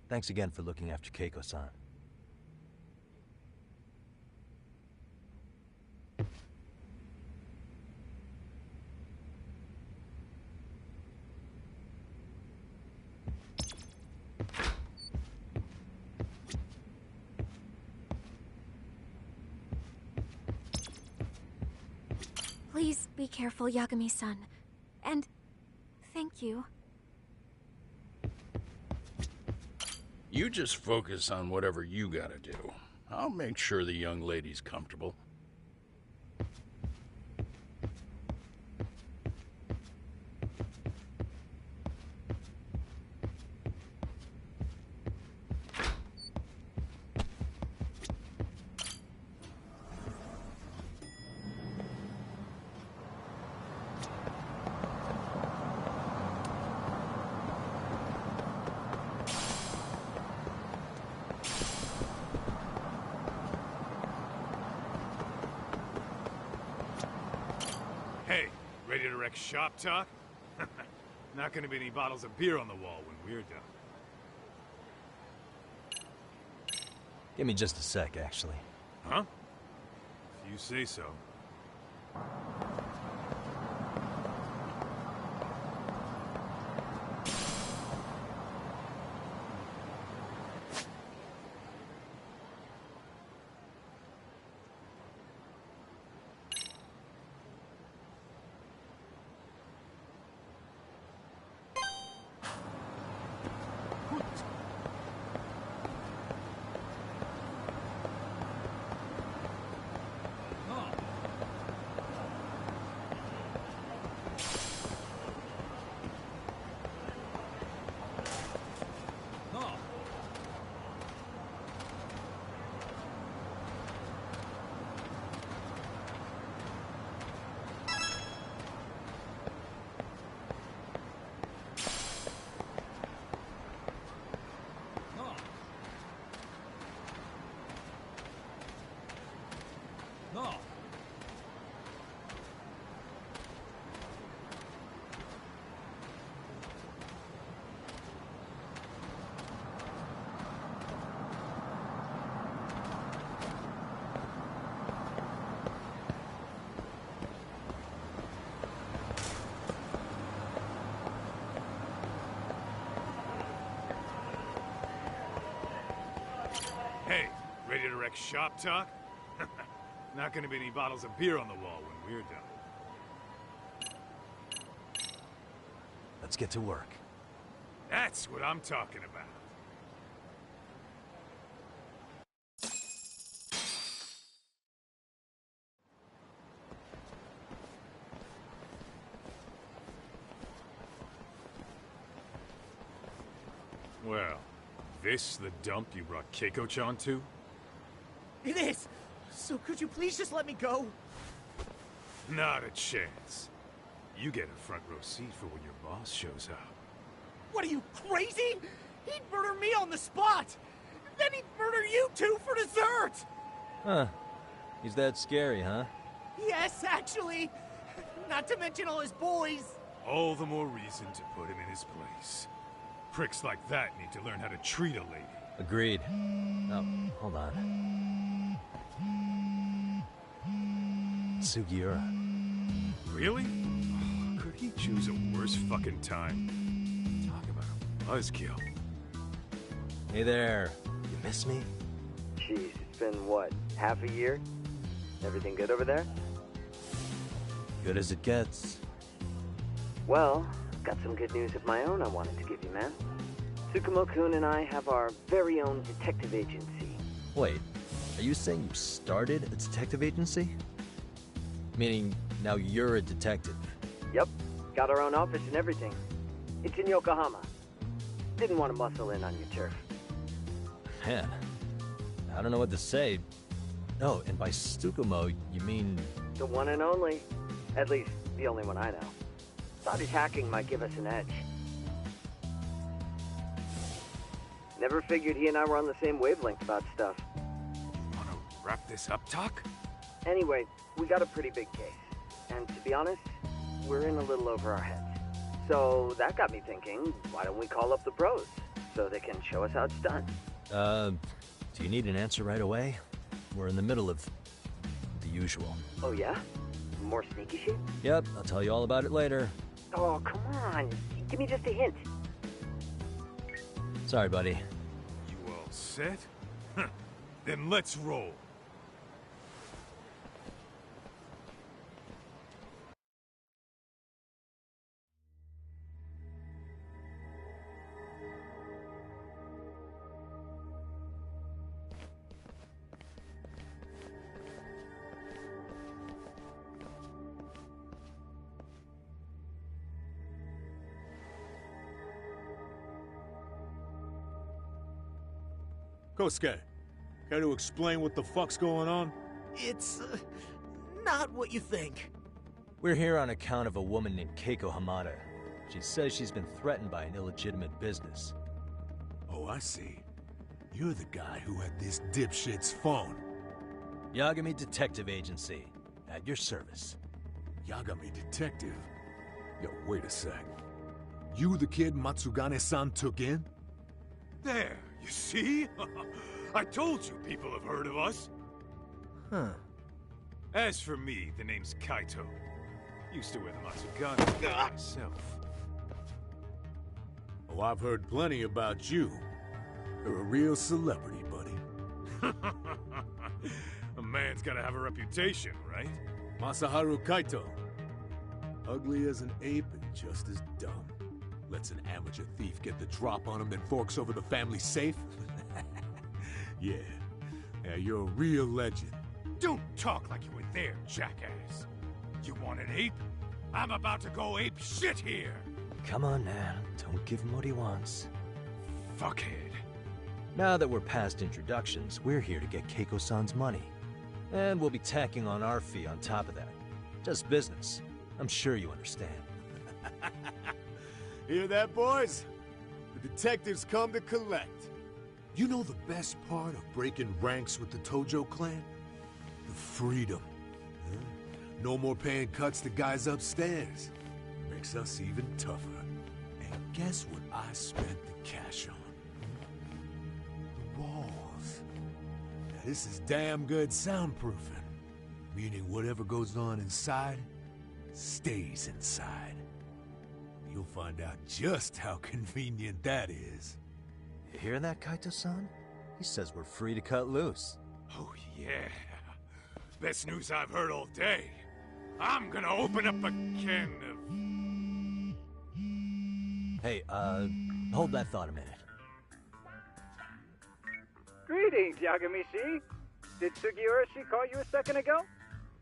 Thanks again for looking after Keiko-san. Please be careful, Yagami-san. And thank you. You just focus on whatever you gotta do. I'll make sure the young lady's comfortable. Hey, ready to wreck shop talk? Not gonna be any bottles of beer on the wall when we're done. Give me just a sec, actually. Huh? If you say so. Hey, ready to wreck shop talk? Not gonna be any bottles of beer on the wall when we're done. Let's get to work. That's what I'm talking about. Well, this the dump you brought Keiko-chan to? It is! So could you please just let me go? Not a chance. You get a front row seat for when your boss shows up. What are you, crazy? He'd murder me on the spot! Then he'd murder you two for dessert! Huh. He's that scary, huh? Yes, actually. Not to mention all his boys. All the more reason to put him in his place. Pricks like that need to learn how to treat a lady. Agreed. Oh, hold on. Sugiura. Really? Could he choose a worse fucking time? Talk about a buzzkill. Hey there. You miss me? Jeez, it's been what, half a year? Everything good over there? Good as it gets. Well, I've got some good news of my own I wanted to give you, man. Tsukumo-kun and I have our very own detective agency. Wait, are you saying you started a detective agency? Meaning, now you're a detective? Yep, got our own office and everything. It's in Yokohama. Didn't want to muscle in on your turf. Man, I don't know what to say. Oh, and by Tsukumo, you mean... The one and only. At least, the only one I know. Thought his hacking might give us an edge. Never figured he and I were on the same wavelength about stuff. Wanna wrap this up, Talk? Anyway, we got a pretty big case. And to be honest, we're in a little over our heads. So that got me thinking, why don't we call up the pros so they can show us how it's done? Do you need an answer right away? We're in the middle of the usual. Oh yeah? More sneaky shit? Yep, I'll tell you all about it later. Oh, come on. Give me just a hint. Sorry, buddy. You all set? Then let's roll. Kosuke, care to explain what the fuck's going on? It's, not what you think. We're here on account of a woman named Keiko Hamada. She says she's been threatened by an illegitimate business. Oh, I see. You're the guy who had this dipshit's phone. Yagami Detective Agency. At your service. Yagami Detective? Yo, wait a sec. You the kid Matsugane-san took in? There, you see? I told you people have heard of us. Huh. As for me, the name's Kaito. Used to wear the Matsugane myself. Oh, I've heard plenty about you. You're a real celebrity, buddy. A man's gotta have a reputation, right? Masaharu Kaito. Ugly as an ape and just as dumb. Lets an amateur thief get the drop on him, then forks over the family safe? Yeah, you're a real legend. Don't talk like you were there, jackass. You want an ape? I'm about to go ape shit here! Come on, man. Don't give him what he wants. Fuckhead. Now that we're past introductions, we're here to get Keiko-san's money. And we'll be tacking on our fee on top of that. Just business. I'm sure you understand. Hear that, boys? The detectives come to collect. You know the best part of breaking ranks with the Tojo clan? The freedom. Huh? No more paying cuts to guys upstairs. Makes us even tougher. And guess what I spent the cash on? The walls. Now, this is damn good soundproofing. Meaning whatever goes on inside, stays inside. You'll find out just how convenient that is. You hear that, Kaito-san? He says we're free to cut loose. Oh, yeah. Best news I've heard all day. I'm gonna open up a can of... Hey, hold that thought a minute. Greetings, Yagami-shi. Did Sugiura-shi call you a second ago?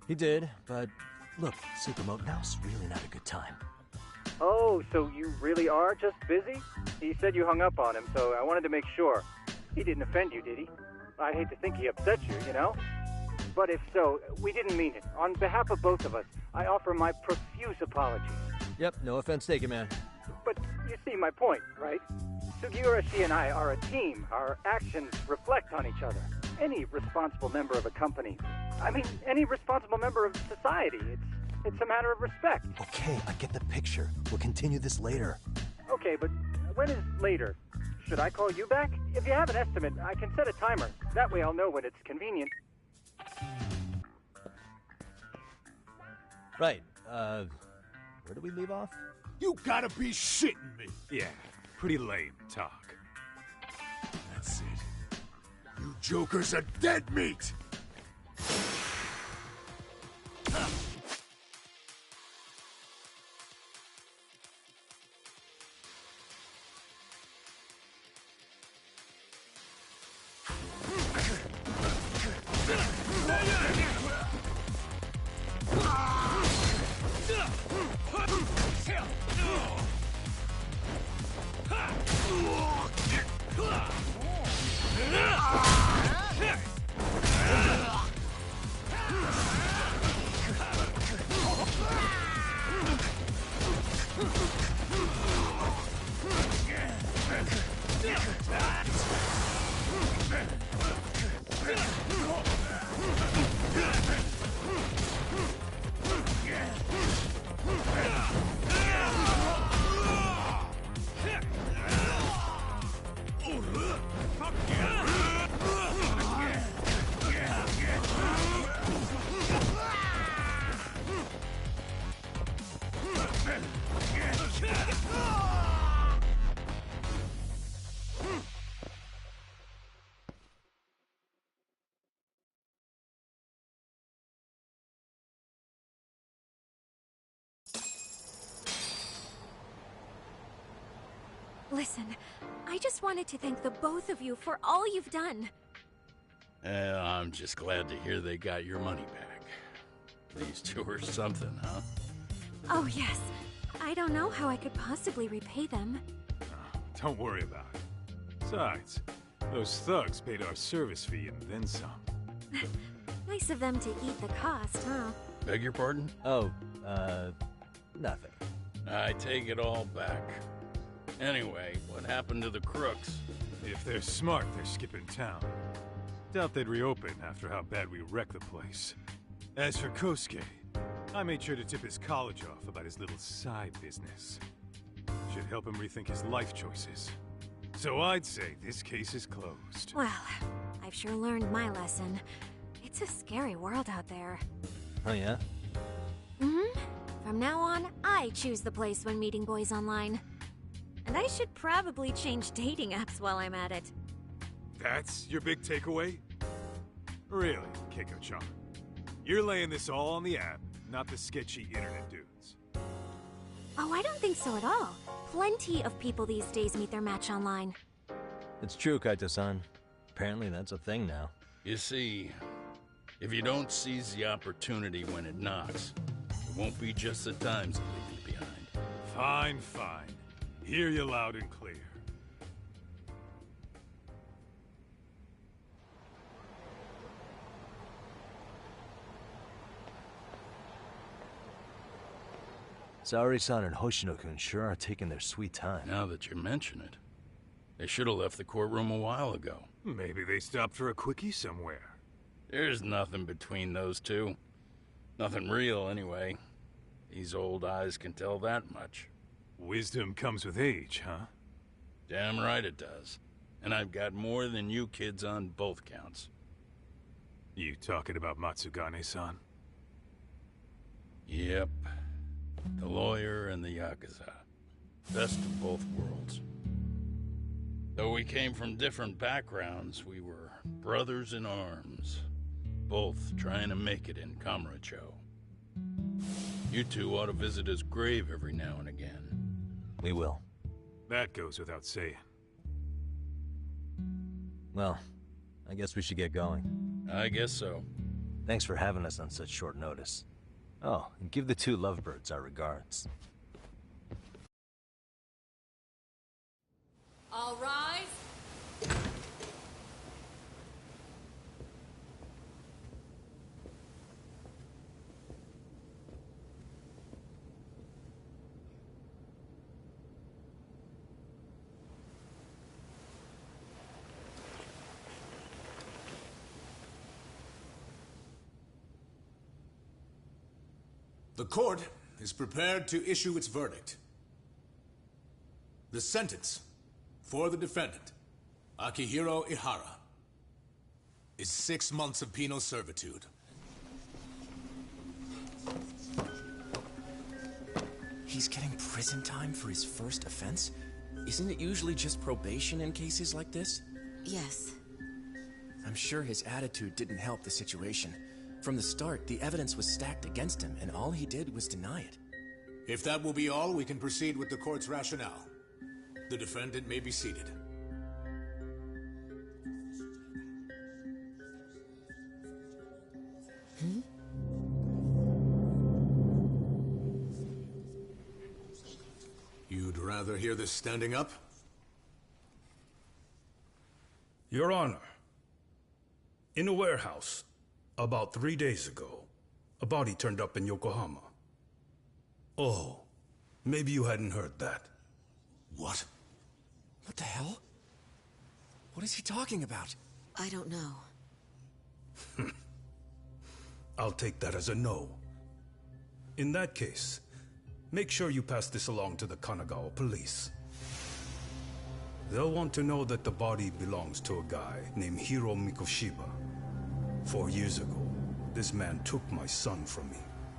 He did, but look, Supermote, now's really not a good time. Oh, so you really are just busy? He said you hung up on him, so I wanted to make sure. He didn't offend you, did he? I'd hate to think he upset you, you know? But if so, we didn't mean it. On behalf of both of us, I offer my profuse apologies. Yep, no offense taken, man. But you see my point, right? Sugiura-shi and I are a team. Our actions reflect on each other. Any responsible member of a company, I mean, any responsible member of society, it's a matter of respect. Okay, I get the picture. We'll continue this later. Okay, but when is later? Should I call you back? If you have an estimate, I can set a timer. That way I'll know when it's convenient. Right, where do we leave off? You gotta be shitting me! Yeah, pretty lame talk. That's it. You jokers are dead meat! Listen, I just wanted to thank the both of you for all you've done. I'm just glad to hear they got your money back. These two are something, huh? Oh, yes. I don't know how I could possibly repay them. Don't worry about it. Besides, those thugs paid our service fee and then some. Nice of them to eat the cost, huh? Beg your pardon? Oh, nothing. I take it all back. Anyway, what happened to the crooks? If they're smart, they're skipping town. Doubt they'd reopen after how bad we wrecked the place. As for Kosuke, I made sure to tip his college off about his little side business. Should help him rethink his life choices. So I'd say this case is closed. Well, I've sure learned my lesson. It's a scary world out there. Oh, yeah? Mm-hmm. From now on, I choose the place when meeting boys online. And I should probably change dating apps while I'm at it. That's your big takeaway? Really, Keiko-chan? You're laying this all on the app, not the sketchy internet dudes. Oh, I don't think so at all. Plenty of people these days meet their match online. It's true, Kaito-san. Apparently that's a thing now. You see, if you don't seize the opportunity when it knocks, it won't be just the times that leave you behind. Fine, fine. Hear you loud and clear. Saori-san and Hoshino-kun sure are taking their sweet time. Now that you mention it, they should have left the courtroom a while ago. Maybe they stopped for a quickie somewhere. There's nothing between those two. Nothing real, anyway. These old eyes can tell that much. Wisdom comes with age, huh? Damn right it does. And I've got more than you kids on both counts. You talking about Matsugane-san? Yep. The lawyer and the Yakuza. Best of both worlds. Though we came from different backgrounds, we were brothers in arms, both trying to make it in Kamurocho. You two ought to visit his grave every now and again. We will. That goes without saying. Well, I guess we should get going. I guess so. Thanks for having us on such short notice. Oh, and give the two lovebirds our regards. All rise. The court is prepared to issue its verdict. The sentence for the defendant, Akihiro Ihara, is 6 months of penal servitude. He's getting prison time for his first offense? Isn't it usually just probation in cases like this? Yes. I'm sure his attitude didn't help the situation. From the start, the evidence was stacked against him, and all he did was deny it. If that will be all, we can proceed with the court's rationale. The defendant may be seated. You'd rather hear this standing up? Your Honor, in a warehouse, about 3 days ago, a body turned up in Yokohama. Oh, maybe you hadn't heard that. What? What the hell? What is he talking about? I don't know. I'll take that as a no. In that case, make sure you pass this along to the Kanagawa police. They'll want to know that the body belongs to a guy named Hiro Mikoshiba. 4 years ago, this man took my son from me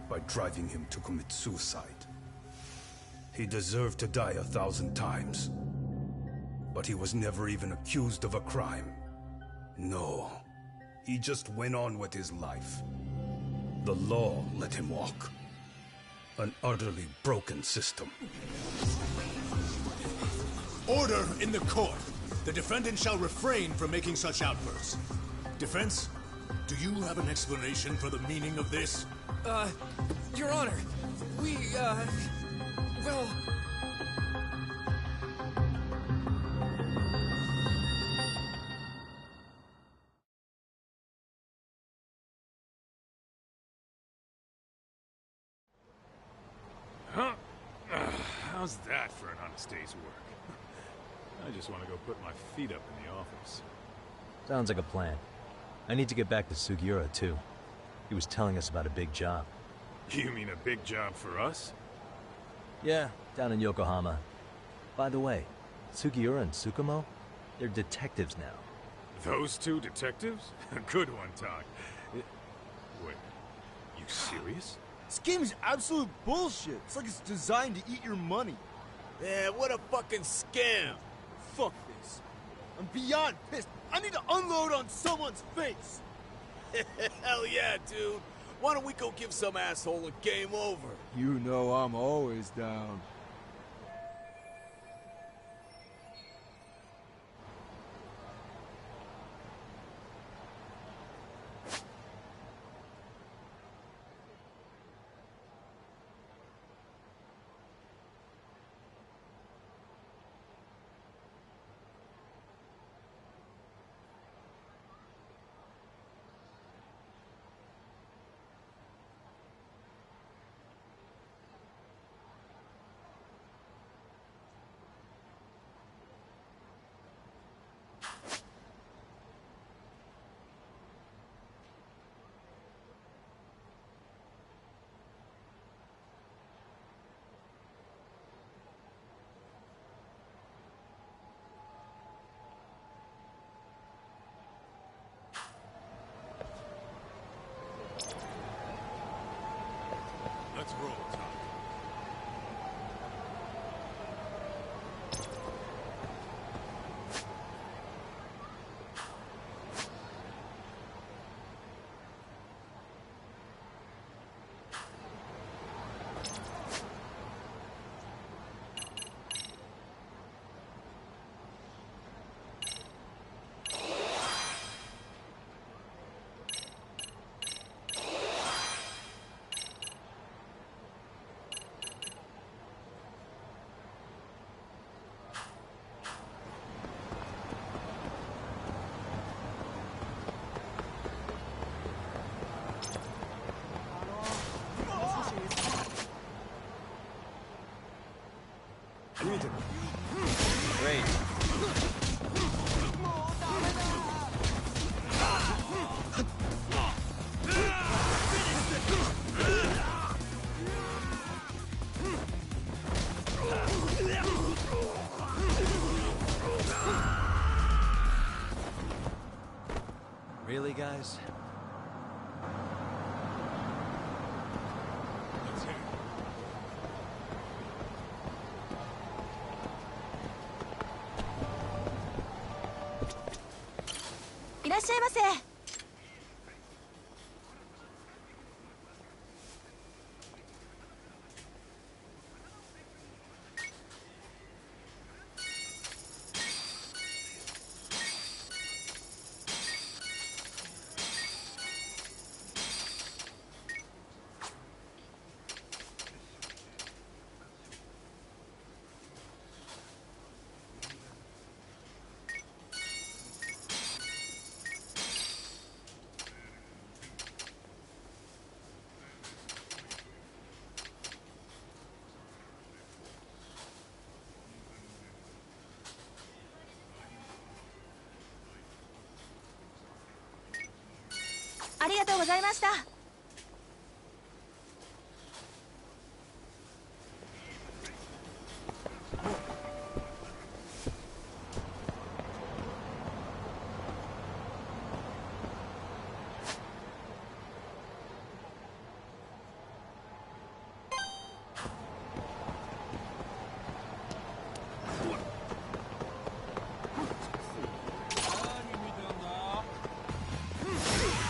by driving him to commit suicide. He deserved to die 1,000 times, but he was never even accused of a crime. No, he just went on with his life. The law let him walk. An utterly broken system. Order in the court. The defendant shall refrain from making such outbursts. Defense, do you have an explanation for the meaning of this? Your Honor, well... Huh? How's that for an honest day's work? I just want to go put my feet up in the office. Sounds like a plan. I need to get back to Sugiura, too. He was telling us about a big job. You mean a big job for us? Yeah, down in Yokohama. By the way, Sugiura and Tsukumo, they're detectives now. Those two detectives? Good one, Todd. Wait, you serious? This game is absolute bullshit. It's like it's designed to eat your money. Yeah, what a fucking scam. Fuck this. I'm beyond pissed. I need to unload on someone's face. Hell yeah, dude. Why don't we go give some asshole a game over? You know I'm always down. Let's roll, Tom. Great. Really, guys?いらっしゃいませ。ありがとうございました。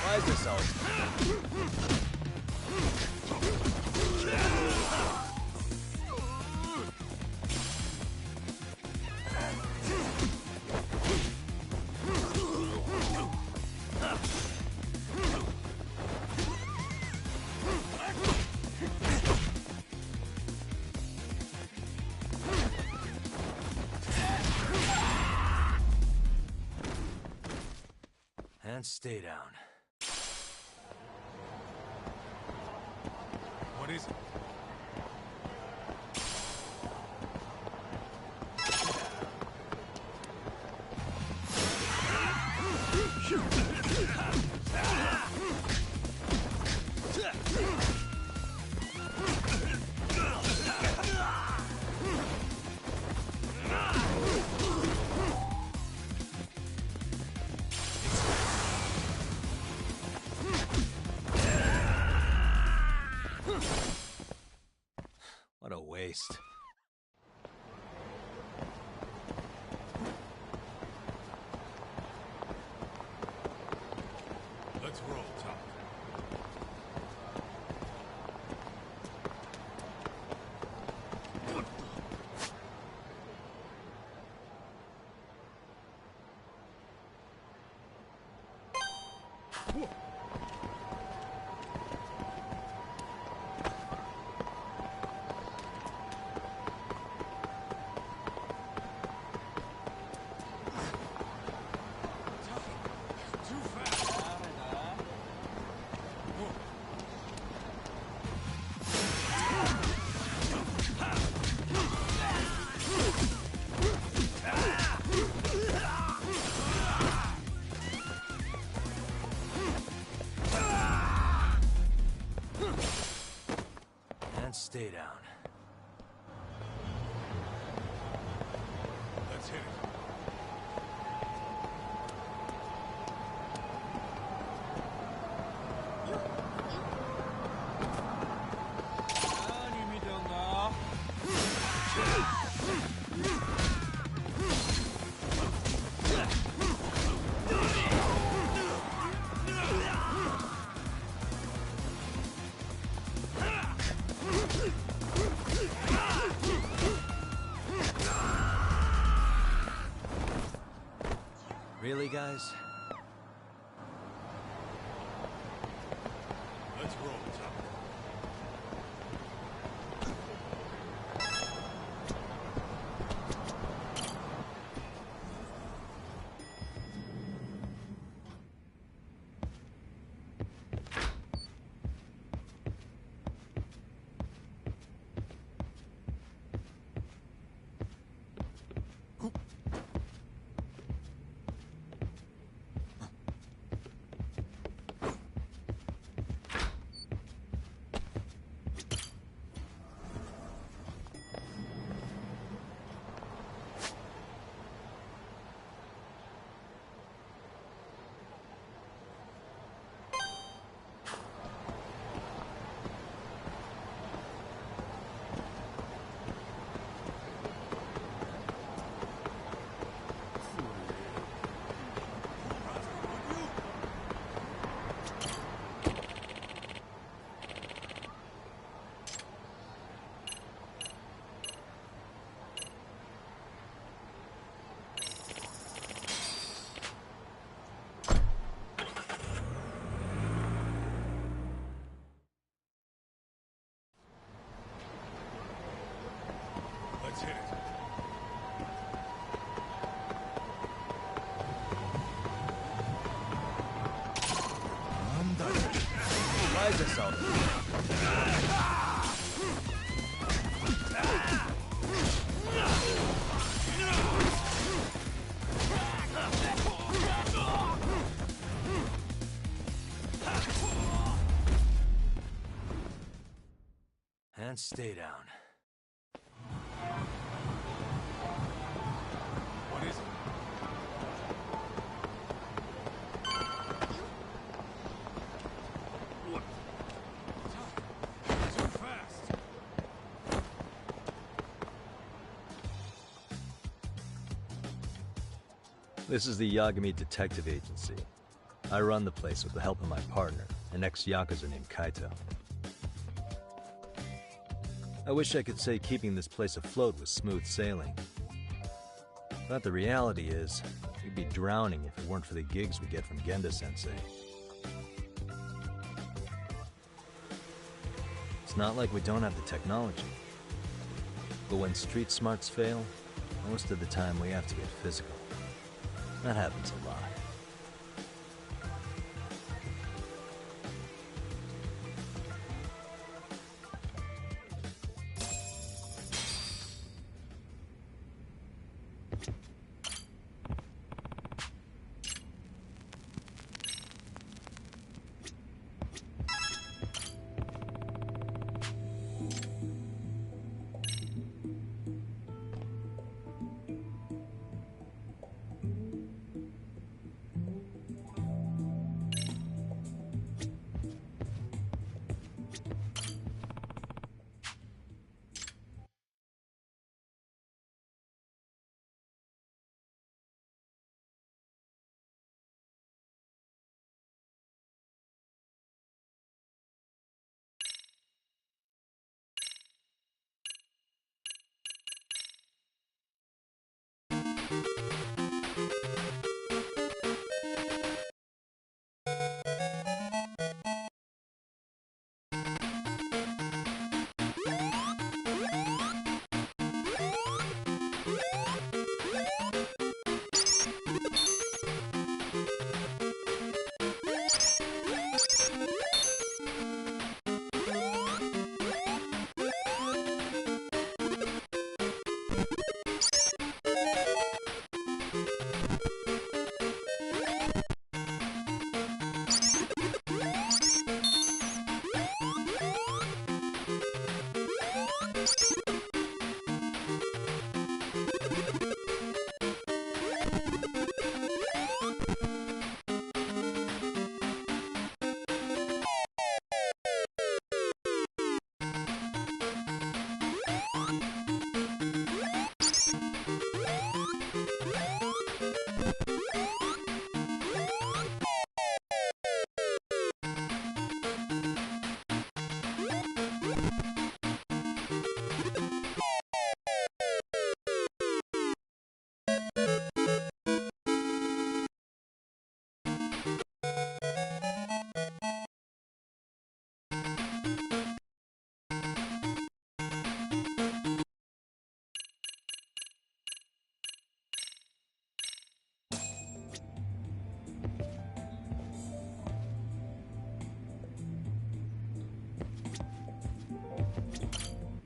Why is this always... And stay down. What is it? What a waste. Let's roll, Tom. And stay down. Let's hit it. Really, guys? Let's roll, Tom. this out. And stay down. What is it? What? Too fast. This is the Yagami Detective Agency. I run the place with the help of my partner, an ex-Yakuza named Kaito. I wish I could say keeping this place afloat was smooth sailing. But the reality is, we'd be drowning if it weren't for the gigs we get from Genda-sensei. It's not like we don't have the technology. But when street smarts fail, most of the time we have to get physical. That happens a lot.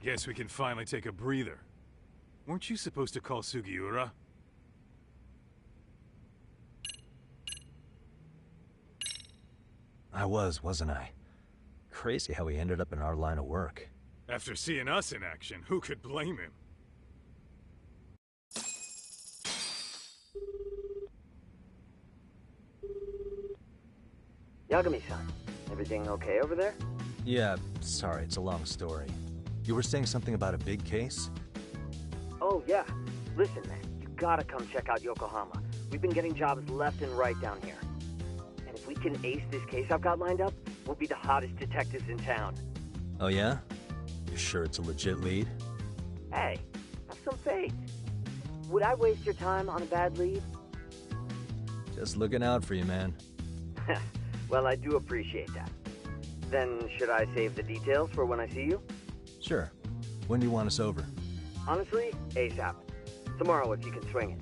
Guess we can finally take a breather. Weren't you supposed to call Sugiura? I was, wasn't I? Crazy how he ended up in our line of work. After seeing us in action, who could blame him? Yagami-san, everything okay over there? Yeah, sorry, it's a long story. You were saying something about a big case? Oh, yeah. Listen, man, you gotta come check out Yokohama. We've been getting jobs left and right down here. And if we can ace this case I've got lined up, we'll be the hottest detectives in town. Oh yeah? You sure it's a legit lead? Hey, have some faith. Would I waste your time on a bad lead? Just looking out for you, man. Well, I do appreciate that. Then, should I save the details for when I see you? Sure. When do you want us over? Honestly, ASAP. Tomorrow if you can swing it.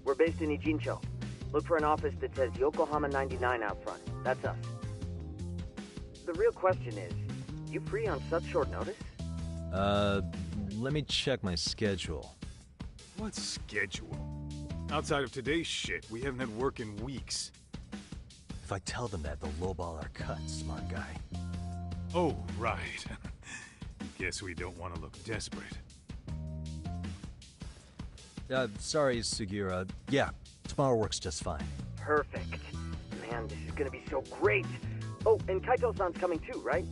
We're based in Ijincho. Look for an office that says Yokohama 99 out front. That's us. the real question is, you free on such short notice? Let me check my schedule. What schedule? Outside of today's shit, we haven't had work in weeks. If I tell them that, they'll lowball our cut, smart guy. Oh, right. Guess we don't want to look desperate. Sorry, Sugiura. Yeah, tomorrow works just fine. Perfect. Man, this is gonna be so great. Oh, and Kaito-san's coming too, right?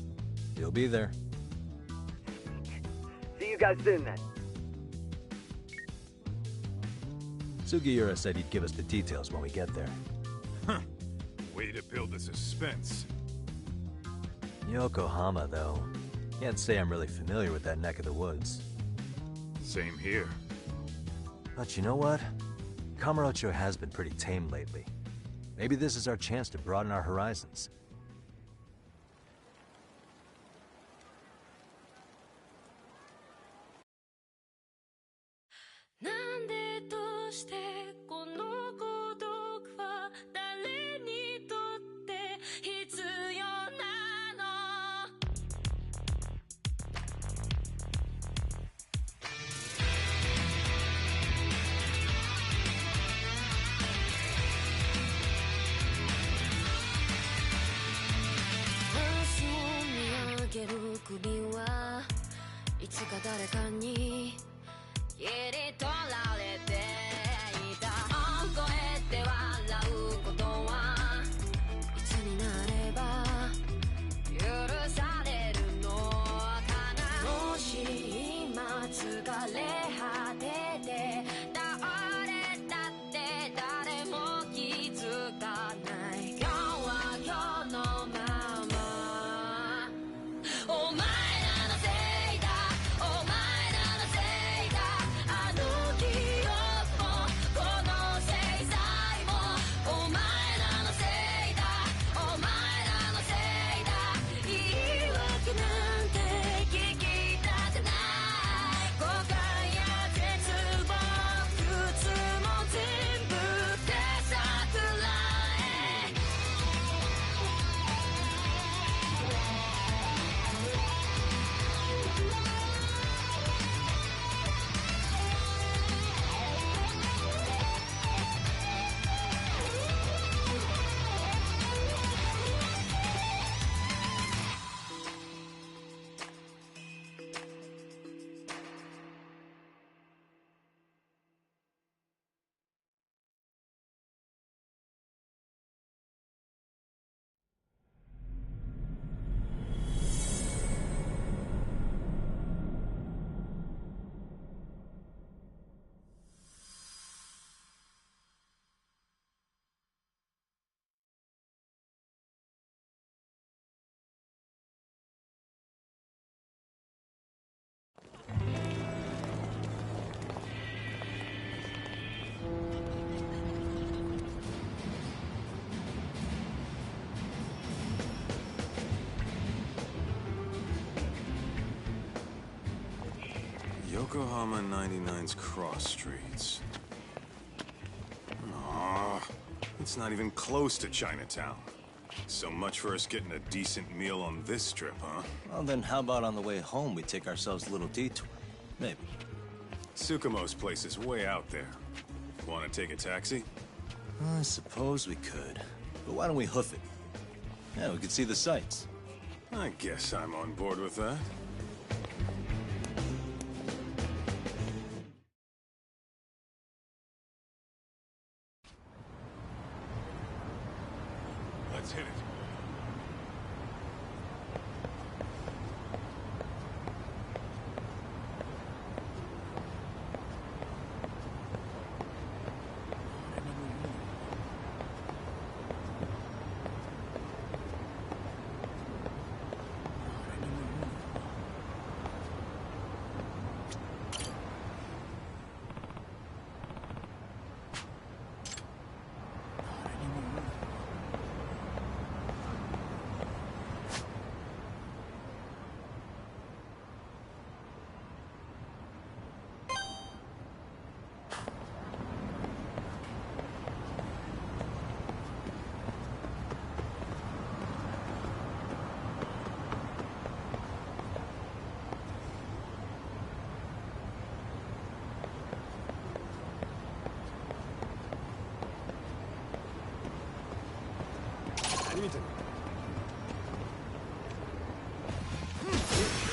He'll be there. See you guys soon, then. Sugiura said he'd give us the details when we get there. Huh. Way to build the suspense. Yokohama, though. Can't say I'm really familiar with that neck of the woods. Same here. But you know what? Kamurocho has been pretty tame lately. Maybe this is our chance to broaden our horizons. Yokohama 99's cross streets. Aw, it's not even close to Chinatown. So much for us getting a decent meal on this trip, huh? Well, then how about on the way home we take ourselves a little detour? Maybe. Tsukumo's place is way out there. Want to take a taxi? I suppose we could. But why don't we hoof it? Yeah, we could see the sights. I guess I'm on board with that. Let's hit it.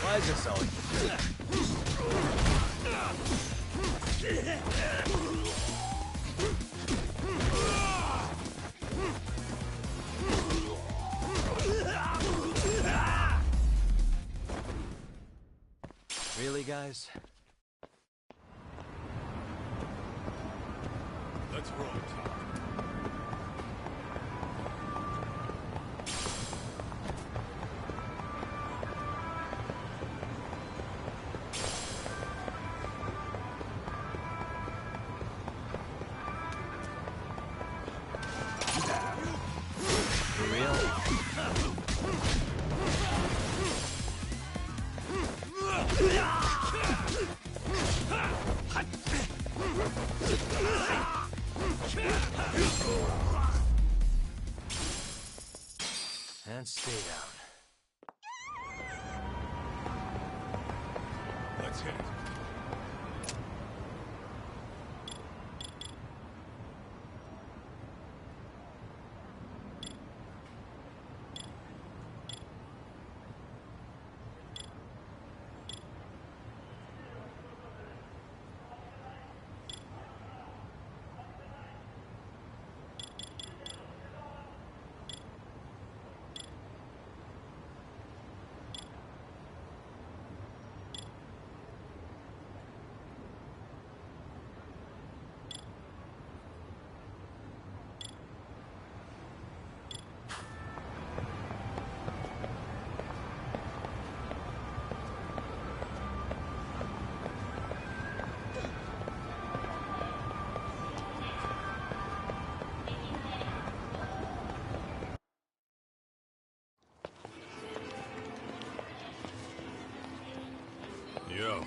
Why is this all? Really, guys? Let's roll, Tom. For real? And stay down. Let's hit it. Yo,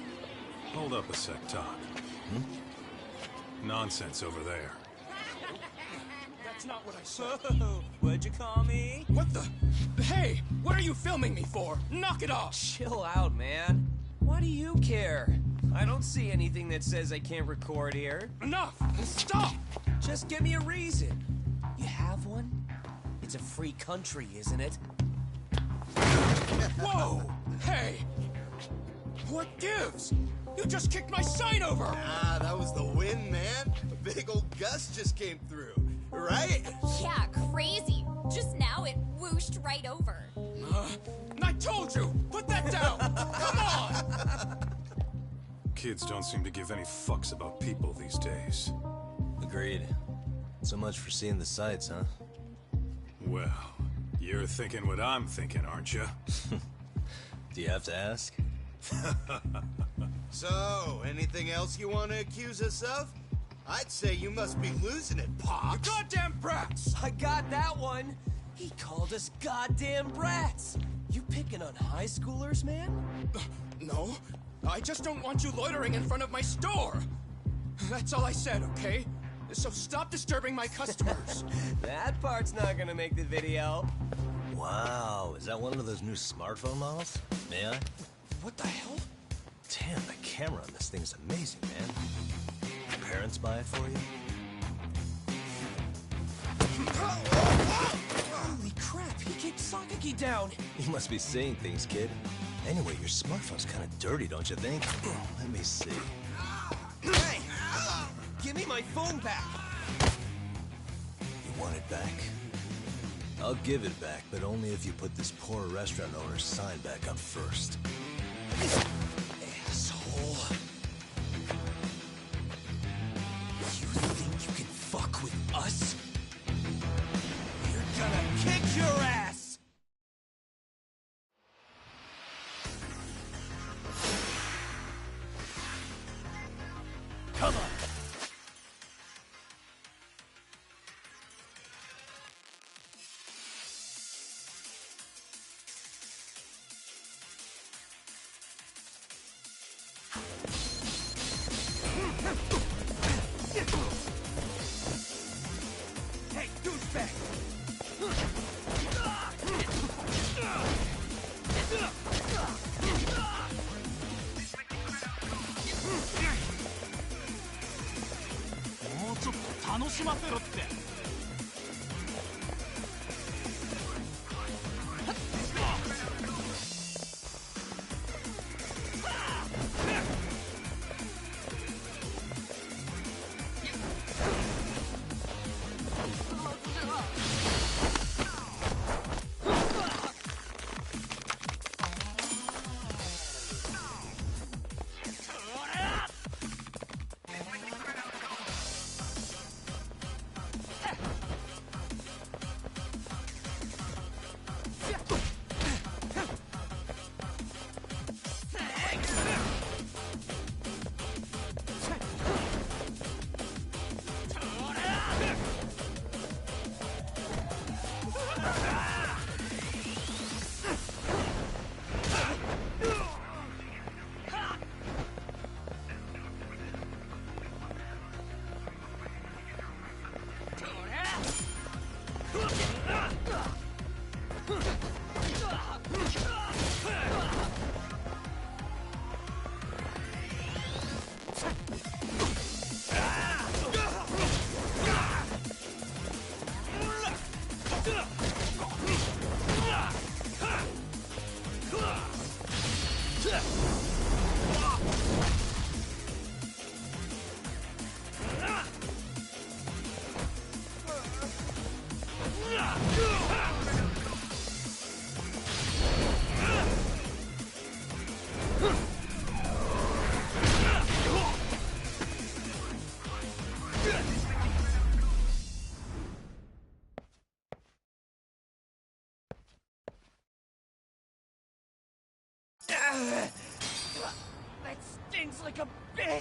hold up a sec, Talk. Nonsense over there. That's not what I said. What'd you call me? What the? Hey, what are you filming me for? Knock it off! Chill out, man. Why do you care? I don't see anything that says I can't record here. Enough! Stop! Just give me a reason. You have one? It's a free country, isn't it? Whoa! Hey! What gives? You just kicked my sign over! Ah, that was the wind, man. A big old gust just came through, right? Yeah, crazy. Just now it whooshed right over. I told you! Put that down! Come on! Kids don't seem to give any fucks about people these days. Agreed. So much for seeing the sights, huh? Well, you're thinking what I'm thinking, aren't you? Do you have to ask? So, anything else you want to accuse us of? I'd say you must be losing it, Pops. You goddamn brats! I got that one! He called us goddamn brats! You picking on high schoolers, man? No, I just don't want you loitering in front of my store! That's all I said, okay? So stop disturbing my customers! That part's not gonna make the video. Wow, is that one of those new smartphone models? May I? What the hell? Damn, the camera on this thing's amazing, man. Your parents buy it for you? Holy crap, he kicked Sakaki down! You must be seeing things, kid. Anyway, your smartphone's kind of dirty, don't you think? Let me see. Hey! Give me my phone back! You want it back? I'll give it back, but only if you put this poor restaurant owner's sign back up first. Asshole. You think you can fuck with us? We're gonna kick your ass! Come on! Hey, douchebag!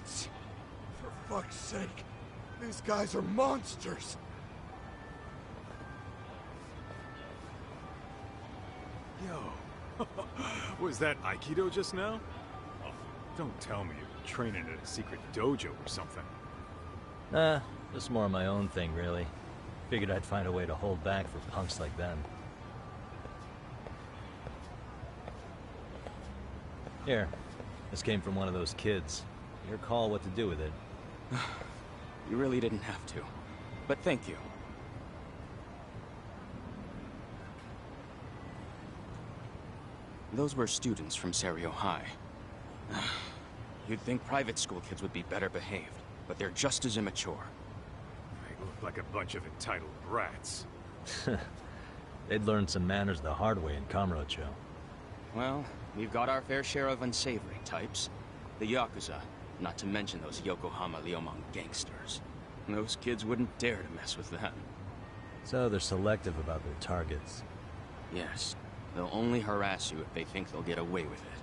nuts! For fuck's sake, these guys are monsters! Yo, was that Aikido just now? Oh, don't tell me you're training at a secret dojo or something. Nah, just more of my own thing, really. Figured I'd find a way to hold back for punks like them. Here, this came from one of those kids. Your call what to do with it. You really didn't have to, but thank you. Those were students from Serio High. You'd think private school kids would be better behaved, but they're just as immature. They look like a bunch of entitled brats. They'd learned some manners the hard way in Kamurocho. Well, we've got our fair share of unsavory types. The Yakuza, not to mention those Yokohama Liumang gangsters. Those kids wouldn't dare to mess with them. So they're selective about their targets. Yes. They'll only harass you if they think they'll get away with it.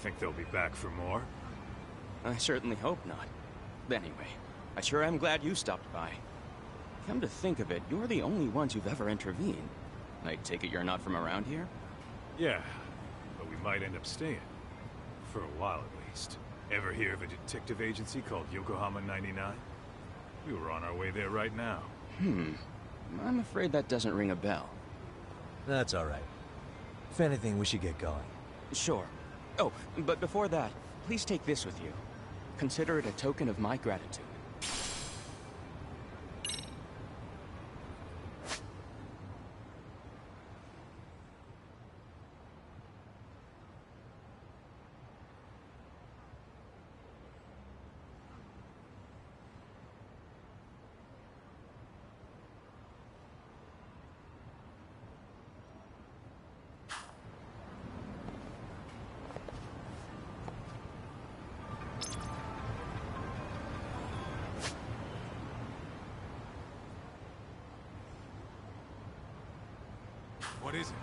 Think they'll be back for more? I certainly hope not. Anyway, I sure am glad you stopped by. Come to think of it, you're the only ones who've ever intervened. I take it you're not from around here? Yeah, but we might end up staying. For a while at least. Ever hear of a detective agency called Yokohama 99? We were on our way there right now. I'm afraid that doesn't ring a bell. That's alright. If anything, we should get going. Sure. Oh, but before that, please take this with you. Consider it a token of my gratitude. What is it?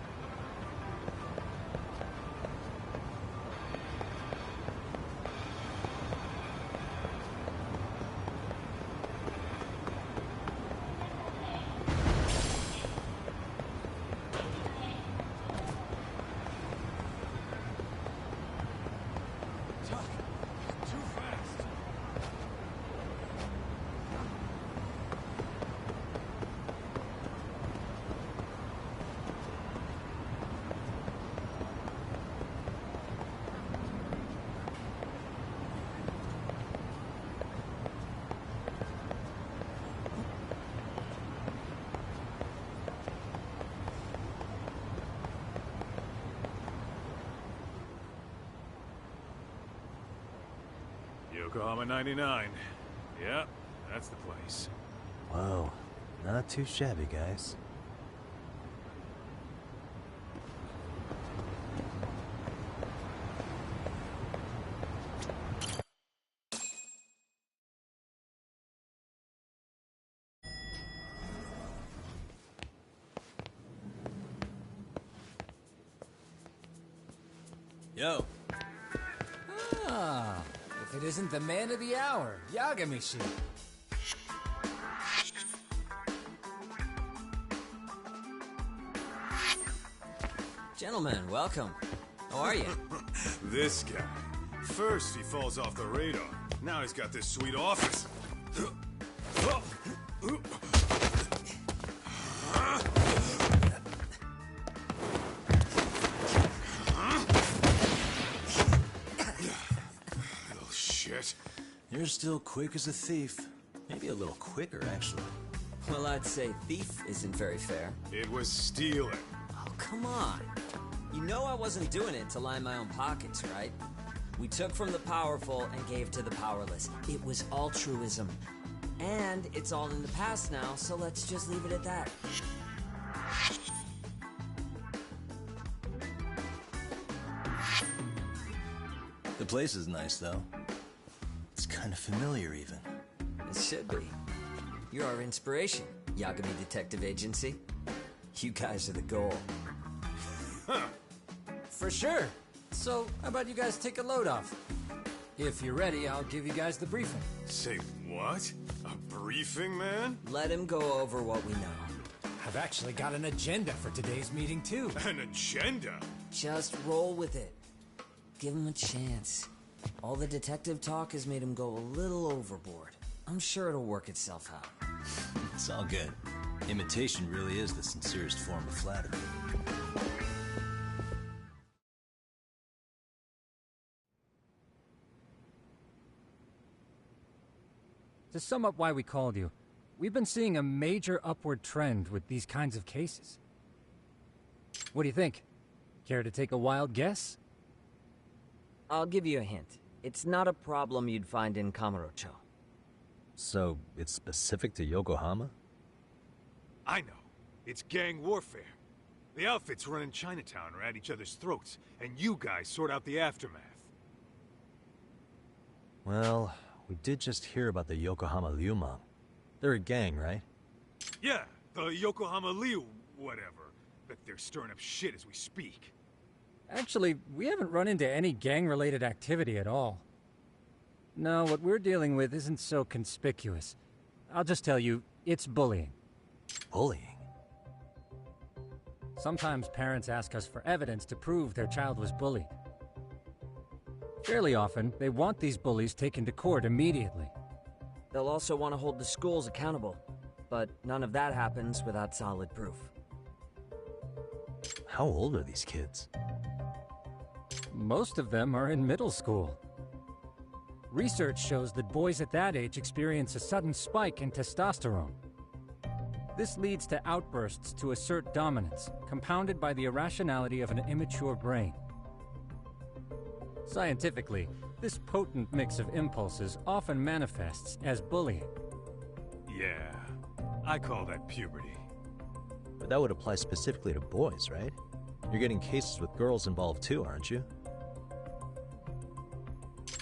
Yokohama 99. Yeah, that's the place. Whoa, not too shabby, guys. Yo. Ah, if it isn't the man of the hour, Yagami-shi. Gentlemen, welcome. How are you? This guy. First he falls off the radar. Now he's got this sweet office. Little shit. You're still quick as a thief. Maybe a little quicker, actually. Well, I'd say thief isn't very fair. It was stealing. Oh, come on. You know I wasn't doing it to line my own pockets, right? We took from the powerful and gave to the powerless. It was altruism. And it's all in the past now, so let's just leave it at that. The place is nice, though. It's kind of familiar, even. It should be. You're our inspiration, Yagami Detective Agency. You guys are the goal. For sure. So, how about you guys take a load off? If you're ready, I'll give you guys the briefing. Say what? A briefing, man? Let him go over what we know. I've actually got an agenda for today's meeting, too. An agenda? Just roll with it. Give him a chance. All the detective talk has made him go a little overboard. I'm sure it'll work itself out. It's all good. Imitation really is the sincerest form of flattery. To sum up why we called you, we've been seeing a major upward trend with these kinds of cases. What do you think? Care to take a wild guess? I'll give you a hint. It's not a problem you'd find in Kamurocho. So, it's specific to Yokohama? I know. It's gang warfare. The outfits running Chinatown are at each other's throats, and you guys sort out the aftermath. Well, we did just hear about the Yokohama Liumang. They're a gang, right? Yeah, the Yokohama Liu whatever. But they're stirring up shit as we speak. Actually, we haven't run into any gang-related activity at all. No, what we're dealing with isn't so conspicuous. I'll just tell you, it's bullying. Bullying? Sometimes parents ask us for evidence to prove their child was bullied. Fairly often, they want these bullies taken to court immediately. They'll also want to hold the schools accountable, but none of that happens without solid proof. How old are these kids? Most of them are in middle school. Research shows that boys at that age experience a sudden spike in testosterone. This leads to outbursts to assert dominance, compounded by the irrationality of an immature brain. Scientifically, this potent mix of impulses often manifests as bullying. Yeah, I call that puberty. But that would apply specifically to boys, right? You're getting cases with girls involved too, aren't you?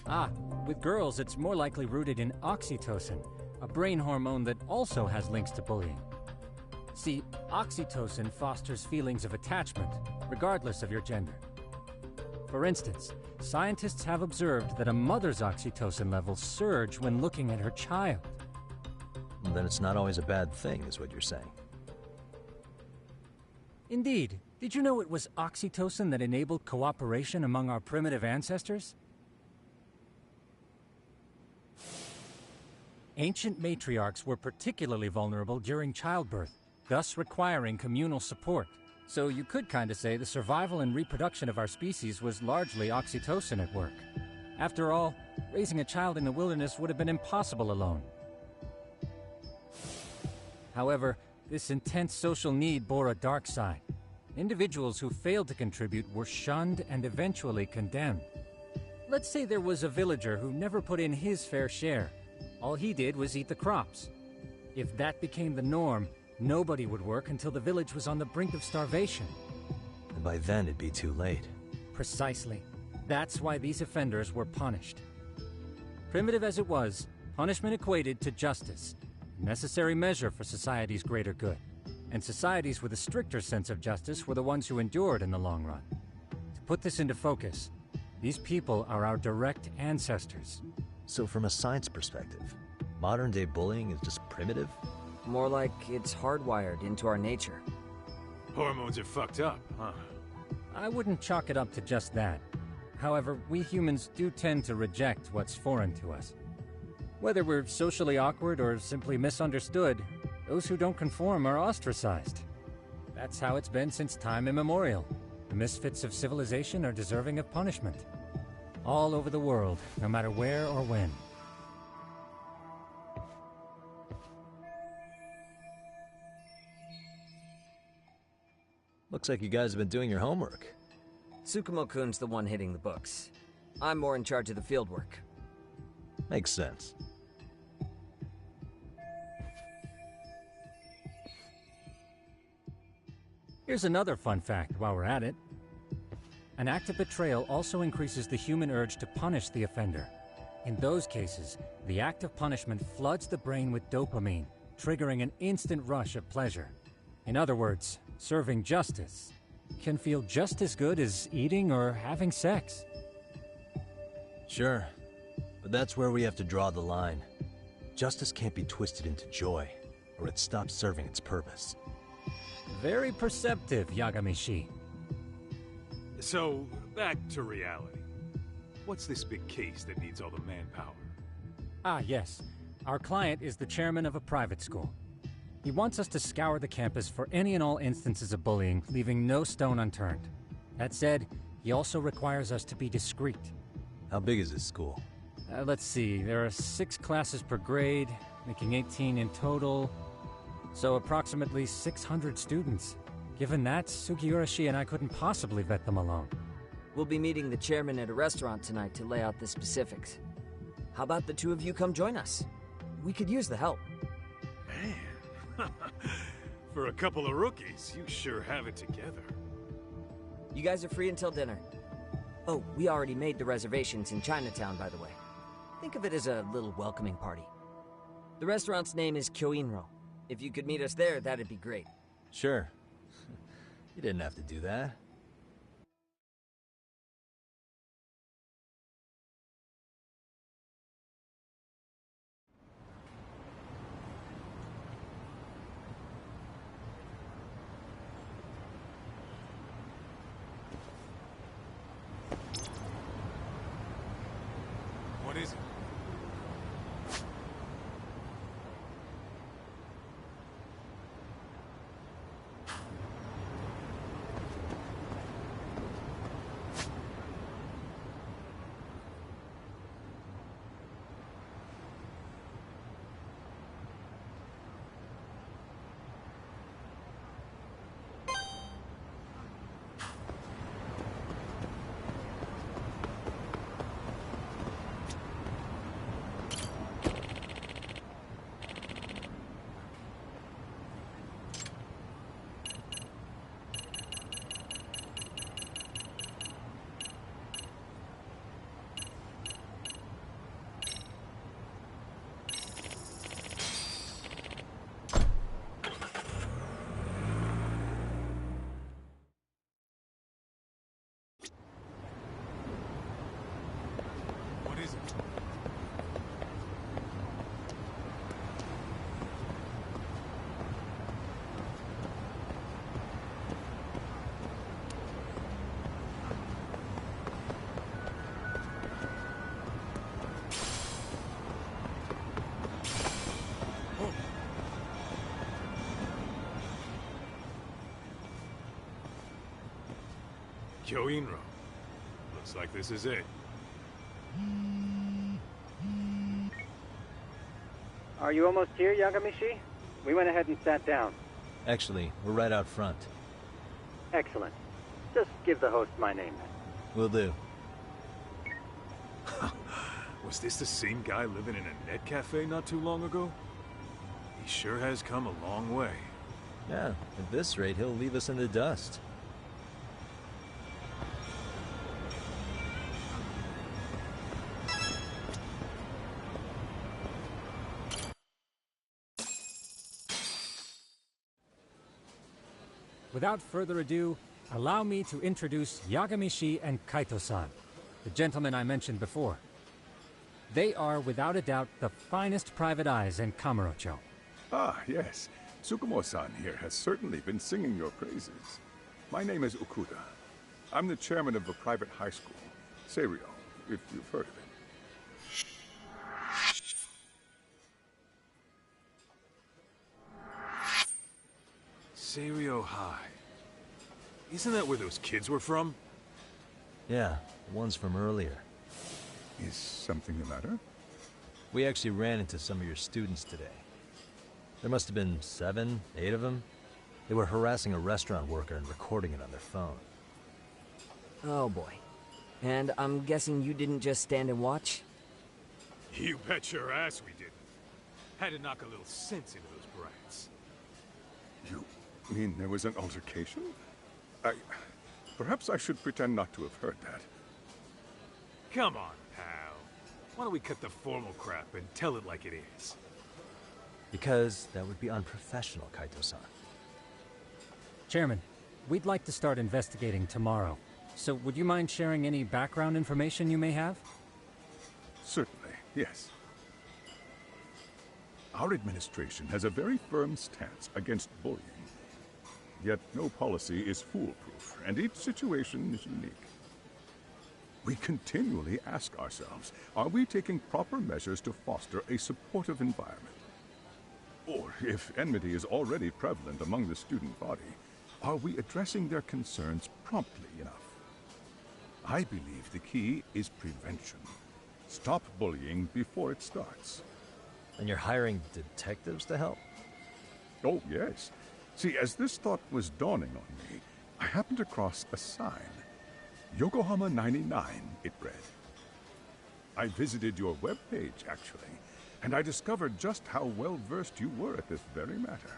Ah, with girls it's more likely rooted in oxytocin, a brain hormone that also has links to bullying. See, oxytocin fosters feelings of attachment, regardless of your gender. For instance, scientists have observed that a mother's oxytocin levels surge when looking at her child. Well, then it's not always a bad thing, is what you're saying. Indeed. Did you know it was oxytocin that enabled cooperation among our primitive ancestors? Ancient matriarchs were particularly vulnerable during childbirth, thus requiring communal support. So you could kinda say the survival and reproduction of our species was largely oxytocin at work. After all, raising a child in the wilderness would have been impossible alone. However, this intense social need bore a dark side. Individuals who failed to contribute were shunned and eventually condemned. Let's say there was a villager who never put in his fair share. All he did was eat the crops. If that became the norm, nobody would work until the village was on the brink of starvation. And by then it'd be too late. Precisely. That's why these offenders were punished. Primitive as it was, punishment equated to justice, a necessary measure for society's greater good. And societies with a stricter sense of justice were the ones who endured in the long run. To put this into focus, these people are our direct ancestors. So from a science perspective, modern-day bullying is just primitive? More like it's hardwired into our nature. Hormones are fucked up, huh? I wouldn't chalk it up to just that. However, we humans do tend to reject what's foreign to us. Whether we're socially awkward or simply misunderstood, those who don't conform are ostracized. That's how it's been since time immemorial. The misfits of civilization are deserving of punishment. All over the world, no matter where or when. Looks like you guys have been doing your homework. Tsukumo-kun's the one hitting the books. I'm more in charge of the fieldwork. Makes sense. Here's another fun fact while we're at it. An act of betrayal also increases the human urge to punish the offender. In those cases, the act of punishment floods the brain with dopamine, triggering an instant rush of pleasure. In other words, serving justice can feel just as good as eating or having sex. Sure. But that's where we have to draw the line. Justice can't be twisted into joy, or it stops serving its purpose. Very perceptive, Yagamishi. So, back to reality. What's this big case that needs all the manpower? Ah, yes. Our client is the chairman of a private school. He wants us to scour the campus for any and all instances of bullying, leaving no stone unturned. That said, he also requires us to be discreet. How big is this school? Let's see, there are 6 classes per grade, making 18 in total. So approximately 600 students. Given that, Sugiurashi and I couldn't possibly vet them alone. We'll be meeting the chairman at a restaurant tonight to lay out the specifics. How about the two of you come join us? We could use the help. Man, for a couple of rookies, you sure have it together. You guys are free until dinner. Oh, we already made the reservations in Chinatown, by the way. Think of it as a little welcoming party. The restaurant's name is Kyoinro. If you could meet us there, that'd be great. Sure. You didn't have to do that. What is it? What is it? Kyoinro. Looks like this is it. Are you almost here, Yagamishi? We went ahead and sat down. Actually, we're right out front. Excellent. Just give the host my name then. Will do. Was this the same guy living in a net cafe not too long ago? He sure has come a long way. Yeah, at this rate, he'll leave us in the dust. Without further ado, allow me to introduce Yagamishi and Kaito-san, the gentlemen I mentioned before. They are, without a doubt, the finest private eyes in Kamurocho. Ah, yes. Tsukumo-san here has certainly been singing your praises. My name is Okuda. I'm the chairman of a private high school, Seiryo, if you've heard of it. Seiryo High. Isn't that where those kids were from? Yeah, the ones from earlier. Is something the matter? We actually ran into some of your students today. There must have been 7, 8 of them. They were harassing a restaurant worker and recording it on their phone. Oh boy. And I'm guessing you didn't just stand and watch? You bet your ass we didn't. Had to knock a little sense into those brats. You mean there was an altercation? Perhaps I should pretend not to have heard that. Come on, pal. Why don't we cut the formal crap and tell it like it is? Because that would be unprofessional, Kaito-san. Chairman, we'd like to start investigating tomorrow. So would you mind sharing any background information you may have? Certainly. Yes. Our administration has a very firm stance against bullying. Yet no policy is foolproof, and each situation is unique. We continually ask ourselves, are we taking proper measures to foster a supportive environment? Or, if enmity is already prevalent among the student body, are we addressing their concerns promptly enough? I believe the key is prevention. Stop bullying before it starts. And you're hiring detectives to help? Oh, yes. See, as this thought was dawning on me, I happened across a sign. Yokohama 99, it read. I visited your webpage, actually, and I discovered just how well-versed you were at this very matter.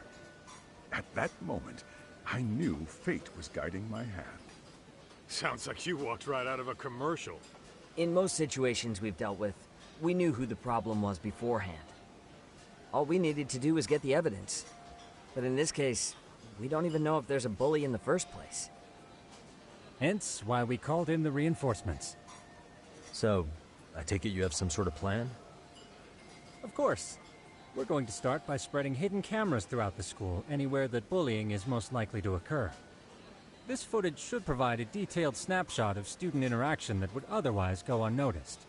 At that moment, I knew fate was guiding my hand. Sounds like you walked right out of a commercial. In most situations we've dealt with, we knew who the problem was beforehand. All we needed to do was get the evidence. But in this case, we don't even know if there's a bully in the first place. Hence why we called in the reinforcements. So, I take it you have some sort of plan? Of course. We're going to start by spreading hidden cameras throughout the school, anywhere that bullying is most likely to occur. This footage should provide a detailed snapshot of student interaction that would otherwise go unnoticed.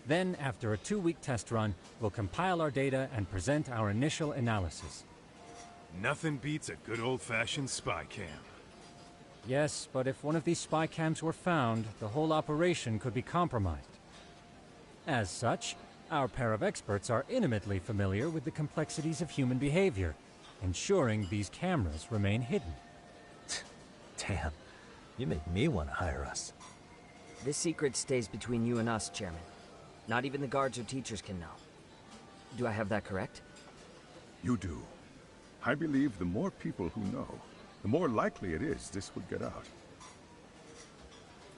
Then, after a 2-week test run, we'll compile our data and present our initial analysis. Nothing beats a good old-fashioned spy cam. Yes, but if one of these spy cams were found, the whole operation could be compromised. As such, our pair of experts are intimately familiar with the complexities of human behavior, ensuring these cameras remain hidden. Damn, you make me want to hire us. This secret stays between you and us, Chairman. Not even the guards or teachers can know. Do I have that correct? You do. I believe the more people who know, the more likely it is this would get out.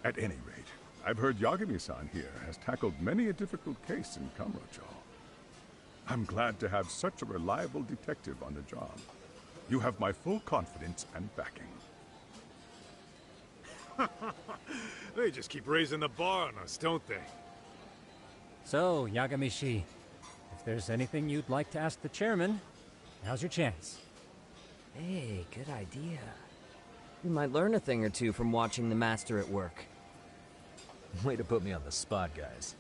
At any rate, I've heard Yagami-san here has tackled many a difficult case in Kamurocho. I'm glad to have such a reliable detective on the job. You have my full confidence and backing. They just keep raising the bar on us, don't they? So, Yagami-shi, if there's anything you'd like to ask the chairman, now's your chance. Hey, good idea. We might learn a thing or two from watching the master at work. Way to put me on the spot, guys.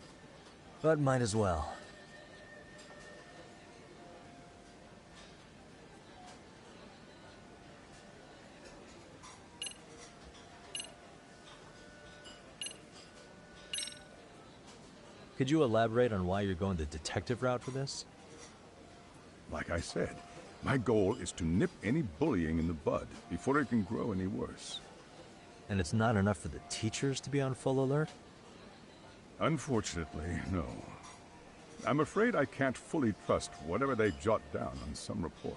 But might as well. Could you elaborate on why you're going the detective route for this? Like I said, my goal is to nip any bullying in the bud before it can grow any worse. And it's not enough for the teachers to be on full alert? Unfortunately, no. I'm afraid I can't fully trust whatever they jot down on some report.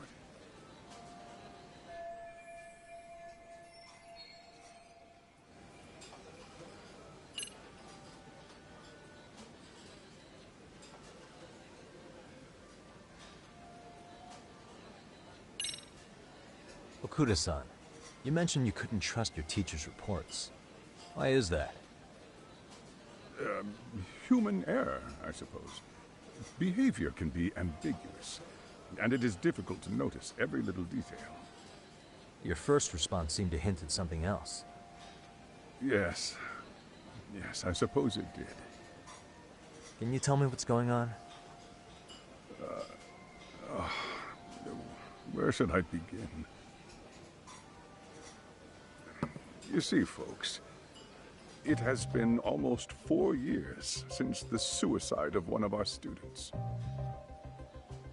Okuda-san, you mentioned you couldn't trust your teacher's reports. Why is that? Human error, I suppose. Behavior can be ambiguous, and it is difficult to notice every little detail. Your first response seemed to hint at something else. Yes. Yes, I suppose it did. Can you tell me what's going on? Where should I begin? You see, folks, it has been almost 4 years since the suicide of one of our students.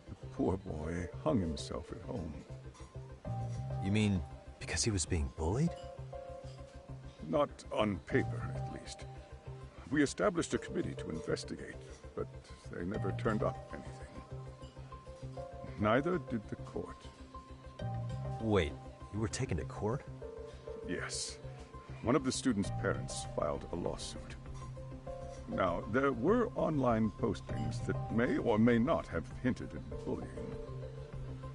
The poor boy hung himself at home. You mean because he was being bullied? Not on paper, at least. We established a committee to investigate, but they never turned up anything. Neither did the court. Wait, you were taken to court? Yes. One of the students' parents filed a lawsuit. Now, there were online postings that may or may not have hinted at bullying.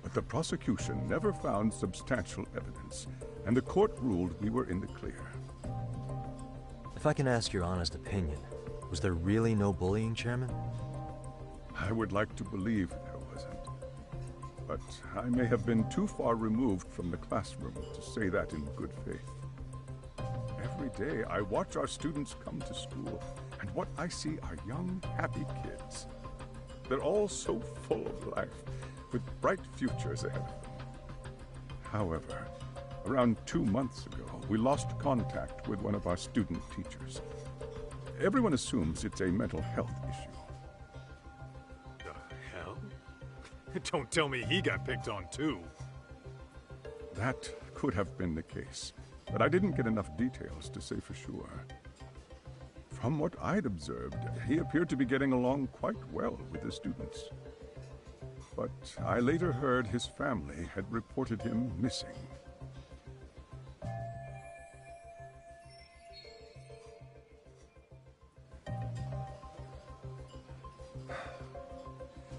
But the prosecution never found substantial evidence, and the court ruled we were in the clear. If I can ask your honest opinion, was there really no bullying, Chairman? I would like to believe there wasn't. But I may have been too far removed from the classroom to say that in good faith. Every day I watch our students come to school, and what I see are young, happy kids. They're all so full of life, with bright futures ahead of them. However, around 2 months ago, we lost contact with one of our student teachers. Everyone assumes it's a mental health issue. The hell? Don't tell me he got picked on too. That could have been the case, but I didn't get enough details to say for sure. From what I'd observed, he appeared to be getting along quite well with the students. But I later heard his family had reported him missing.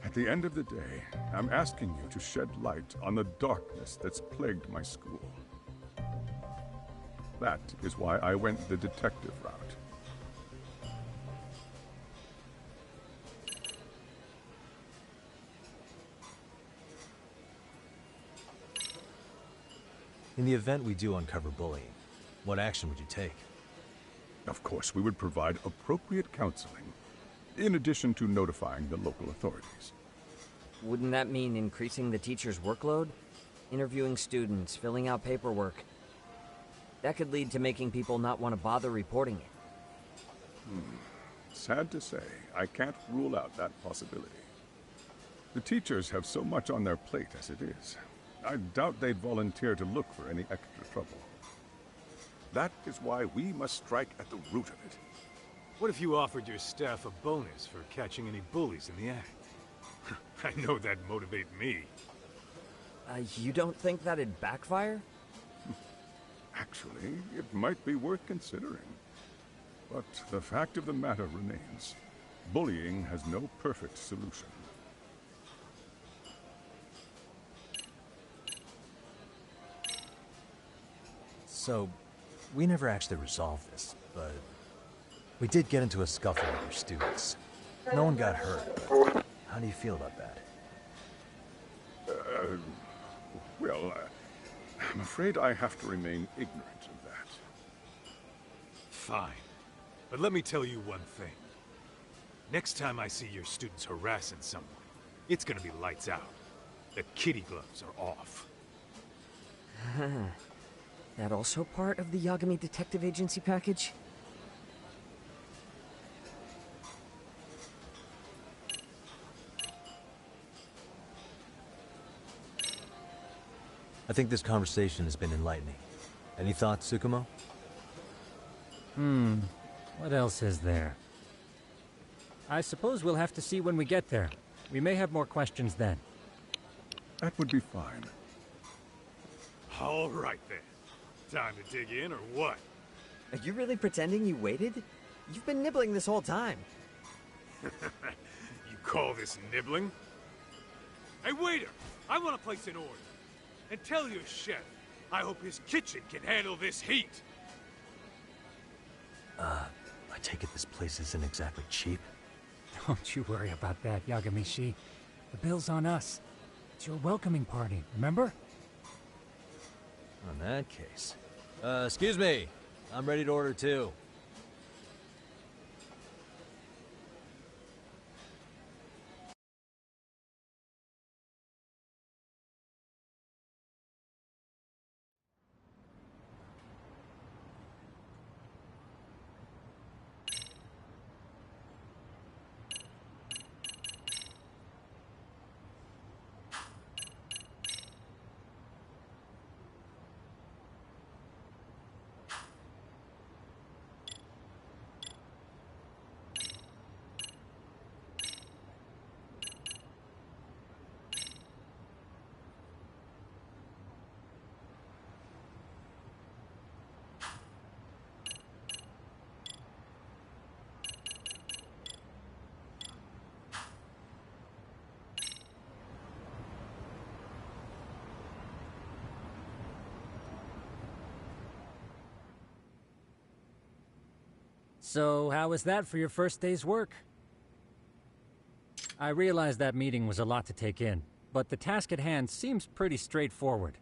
At the end of the day, I'm asking you to shed light on the darkness that's plagued my school. That is why I went the detective route. In the event we do uncover bullying, what action would you take? Of course, we would provide appropriate counseling, in addition to notifying the local authorities. Wouldn't that mean increasing the teacher's workload? Interviewing students, filling out paperwork. That could lead to making people not want to bother reporting it. Sad to say, I can't rule out that possibility. The teachers have so much on their plate as it is. I doubt they'd volunteer to look for any extra trouble. That is why we must strike at the root of it. What if you offered your staff a bonus for catching any bullies in the act? I know that'd motivate me. You don't think that'd backfire? Actually, it might be worth considering. But the fact of the matter remains, bullying has no perfect solution. So, we never actually resolved this, but we did get into a scuffle with your students. No one got hurt, but how do you feel about that? I'm afraid I have to remain ignorant of that. Fine. But let me tell you one thing. Next time I see your students harassing someone, it's gonna be lights out. The kitty gloves are off. That also part of the Yagami Detective Agency package? I think this conversation has been enlightening. Any thoughts, Tsukumo? What else is there? I suppose we'll have to see when we get there. We may have more questions then. That would be fine. All right then. Time to dig in, or what? Are you really pretending you waited? You've been nibbling this whole time. You call this nibbling? Hey, waiter! I want to place an order. And tell your chef, I hope his kitchen can handle this heat. I take it this place isn't exactly cheap? Don't you worry about that, Yagami-shi. The bill's on us. It's your welcoming party, remember? In that case. Excuse me. I'm ready to order too. So, how was that for your first day's work? I realize that meeting was a lot to take in, but the task at hand seems pretty straightforward.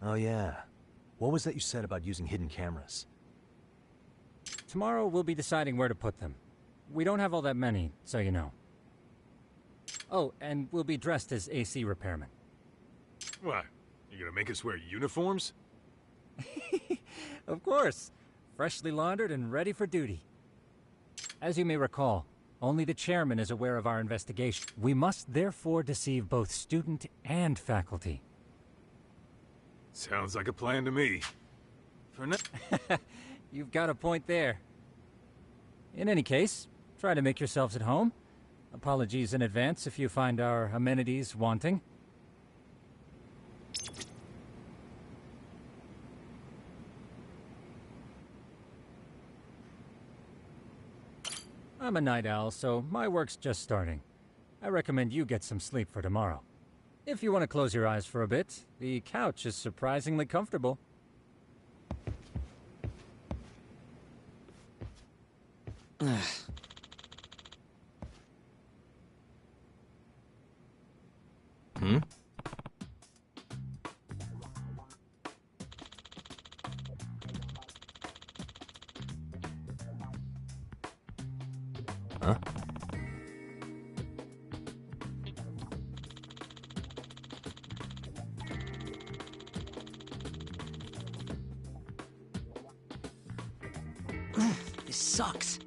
Oh yeah. What was that you said about using hidden cameras? Tomorrow we'll be deciding where to put them. We don't have all that many, so you know. Oh, and we'll be dressed as AC repairmen. What? You gonna make us wear uniforms? Of course. Freshly laundered and ready for duty. As you may recall, only the chairman is aware of our investigation. We must therefore deceive both student and faculty. Sounds like a plan to me. For now... You've got a point there. In any case, try to make yourselves at home. Apologies in advance if you find our amenities wanting. I'm a night owl, so my work's just starting. I recommend you get some sleep for tomorrow. If you want to close your eyes for a bit, the couch is surprisingly comfortable. Hmm? Huh? This sucks.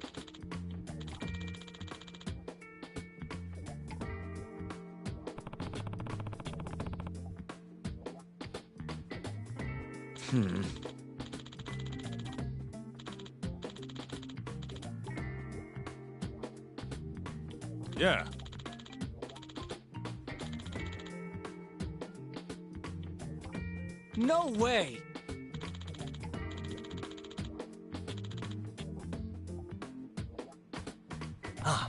Yeah. No way! Ah.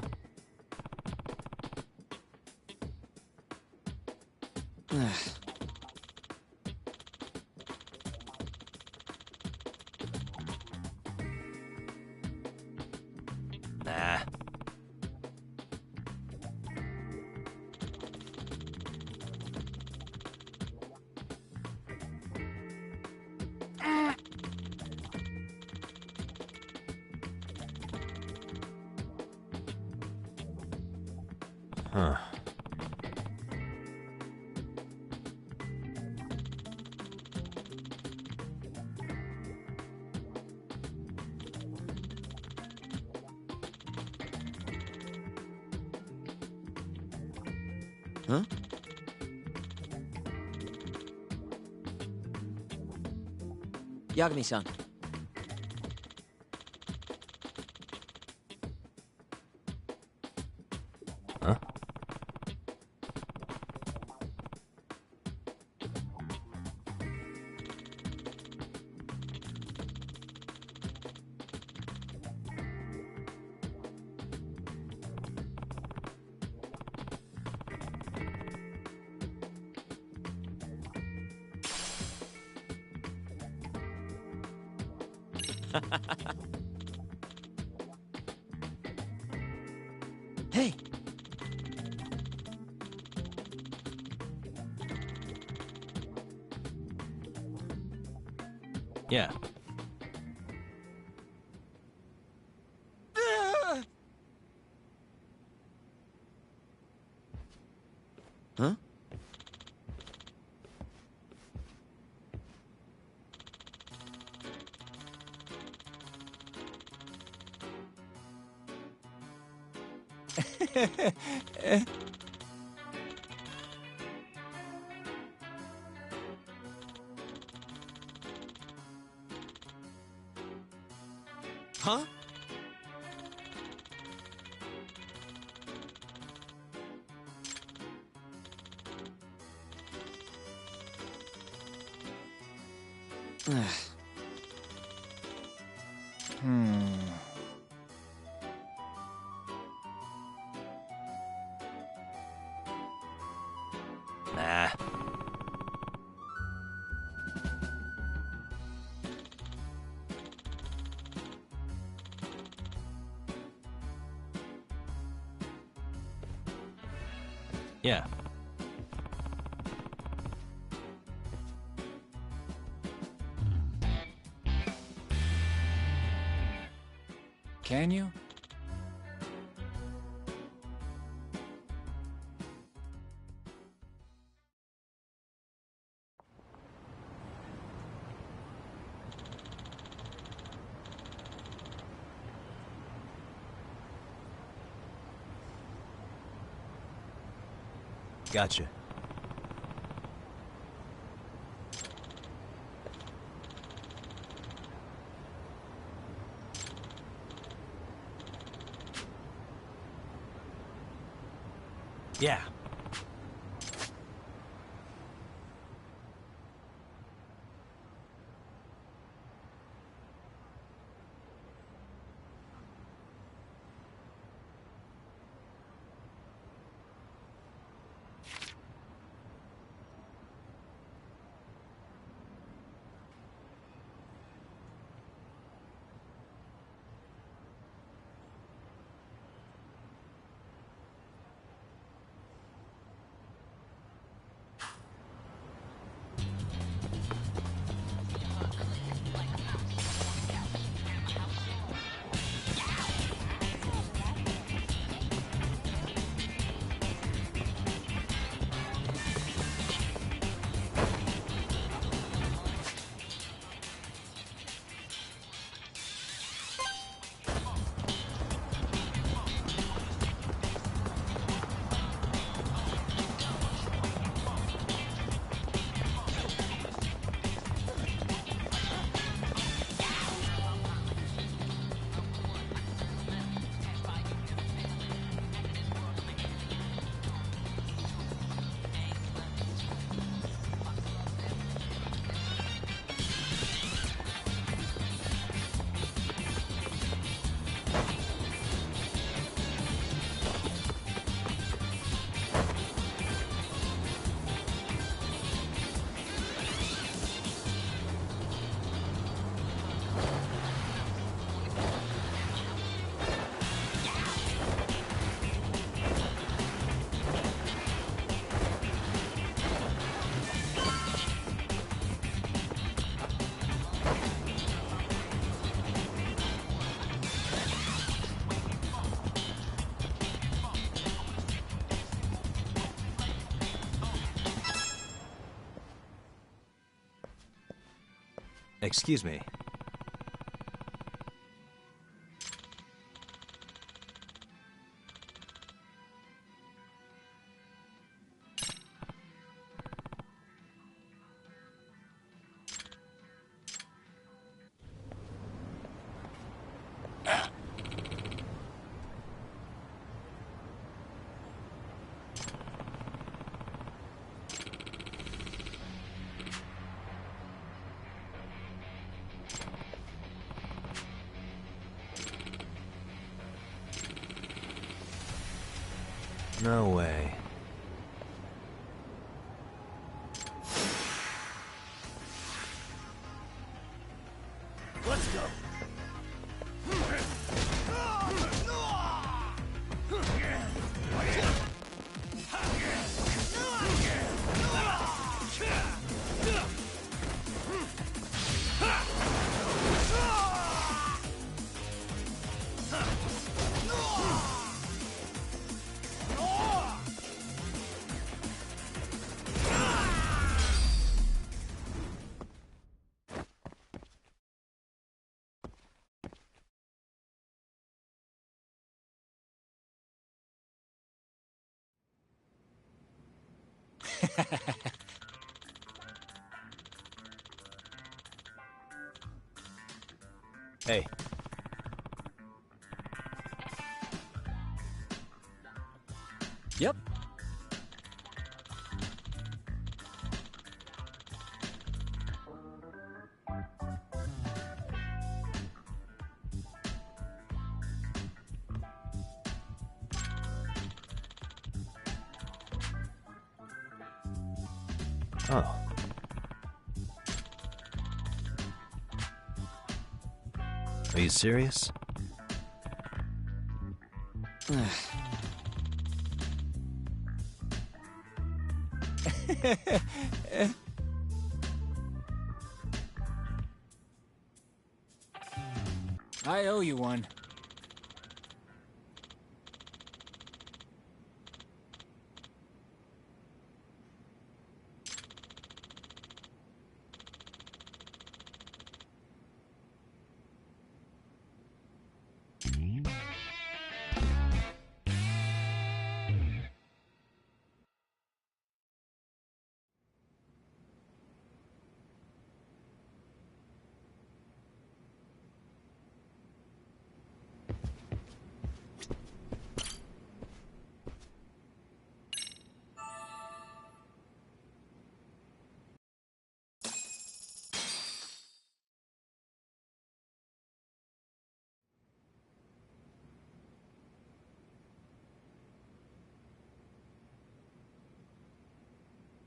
Nah. Huh. Huh? Yagami-san. Huh? Hey! Yeah. Huh? Huh? Nah. Yeah. Can you? Gotcha. Yeah. Excuse me. No way. Let's go. Hey. Yep. Oh. Are you serious? I owe you one.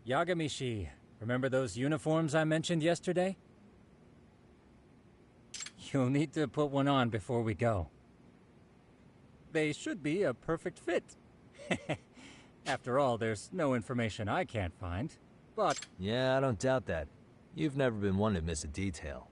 Yagamishi, remember those uniforms I mentioned yesterday? You'll need to put one on before we go. They should be a perfect fit. After all, there's no information I can't find, but... Yeah, I don't doubt that. You've never been one to miss a detail.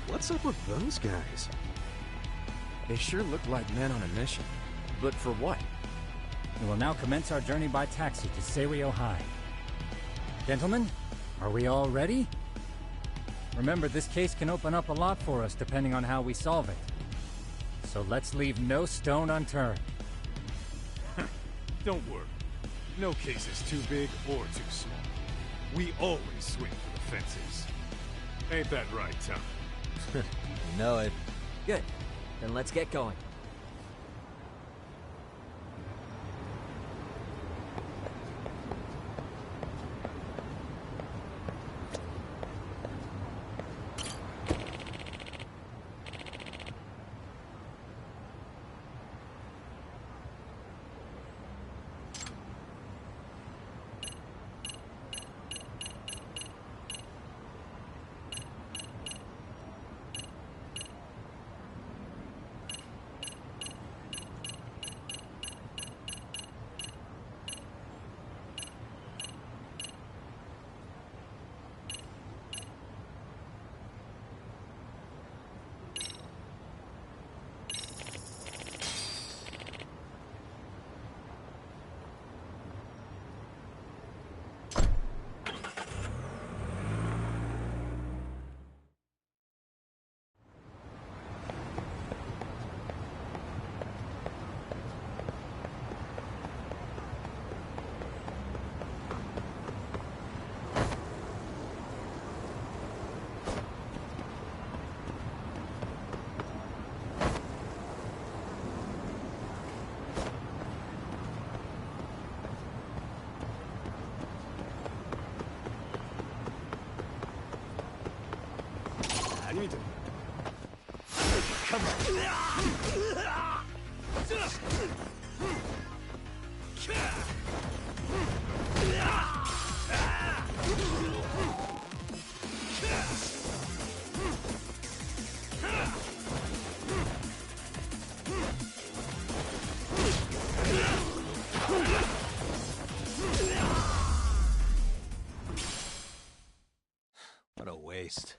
What's up with those guys? They sure look like men on a mission. But for what? We will now commence our journey by taxi to Seiryo High. Gentlemen, are we all ready? Remember, this case can open up a lot for us depending on how we solve it. So let's leave no stone unturned. Don't worry. No case is too big or too small. We always swing for the fences. Ain't that right, Tom? You know it. Good. Then let's get going. Come on. What a waste.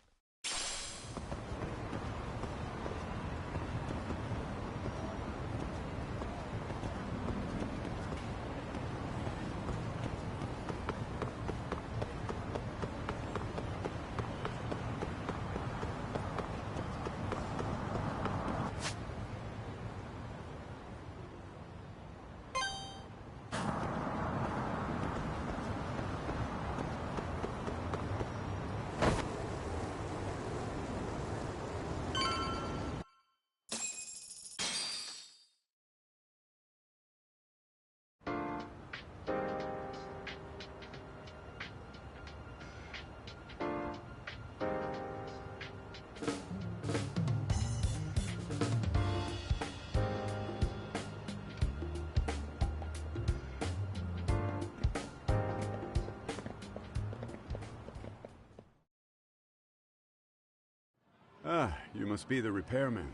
Ah, you must be the repairman.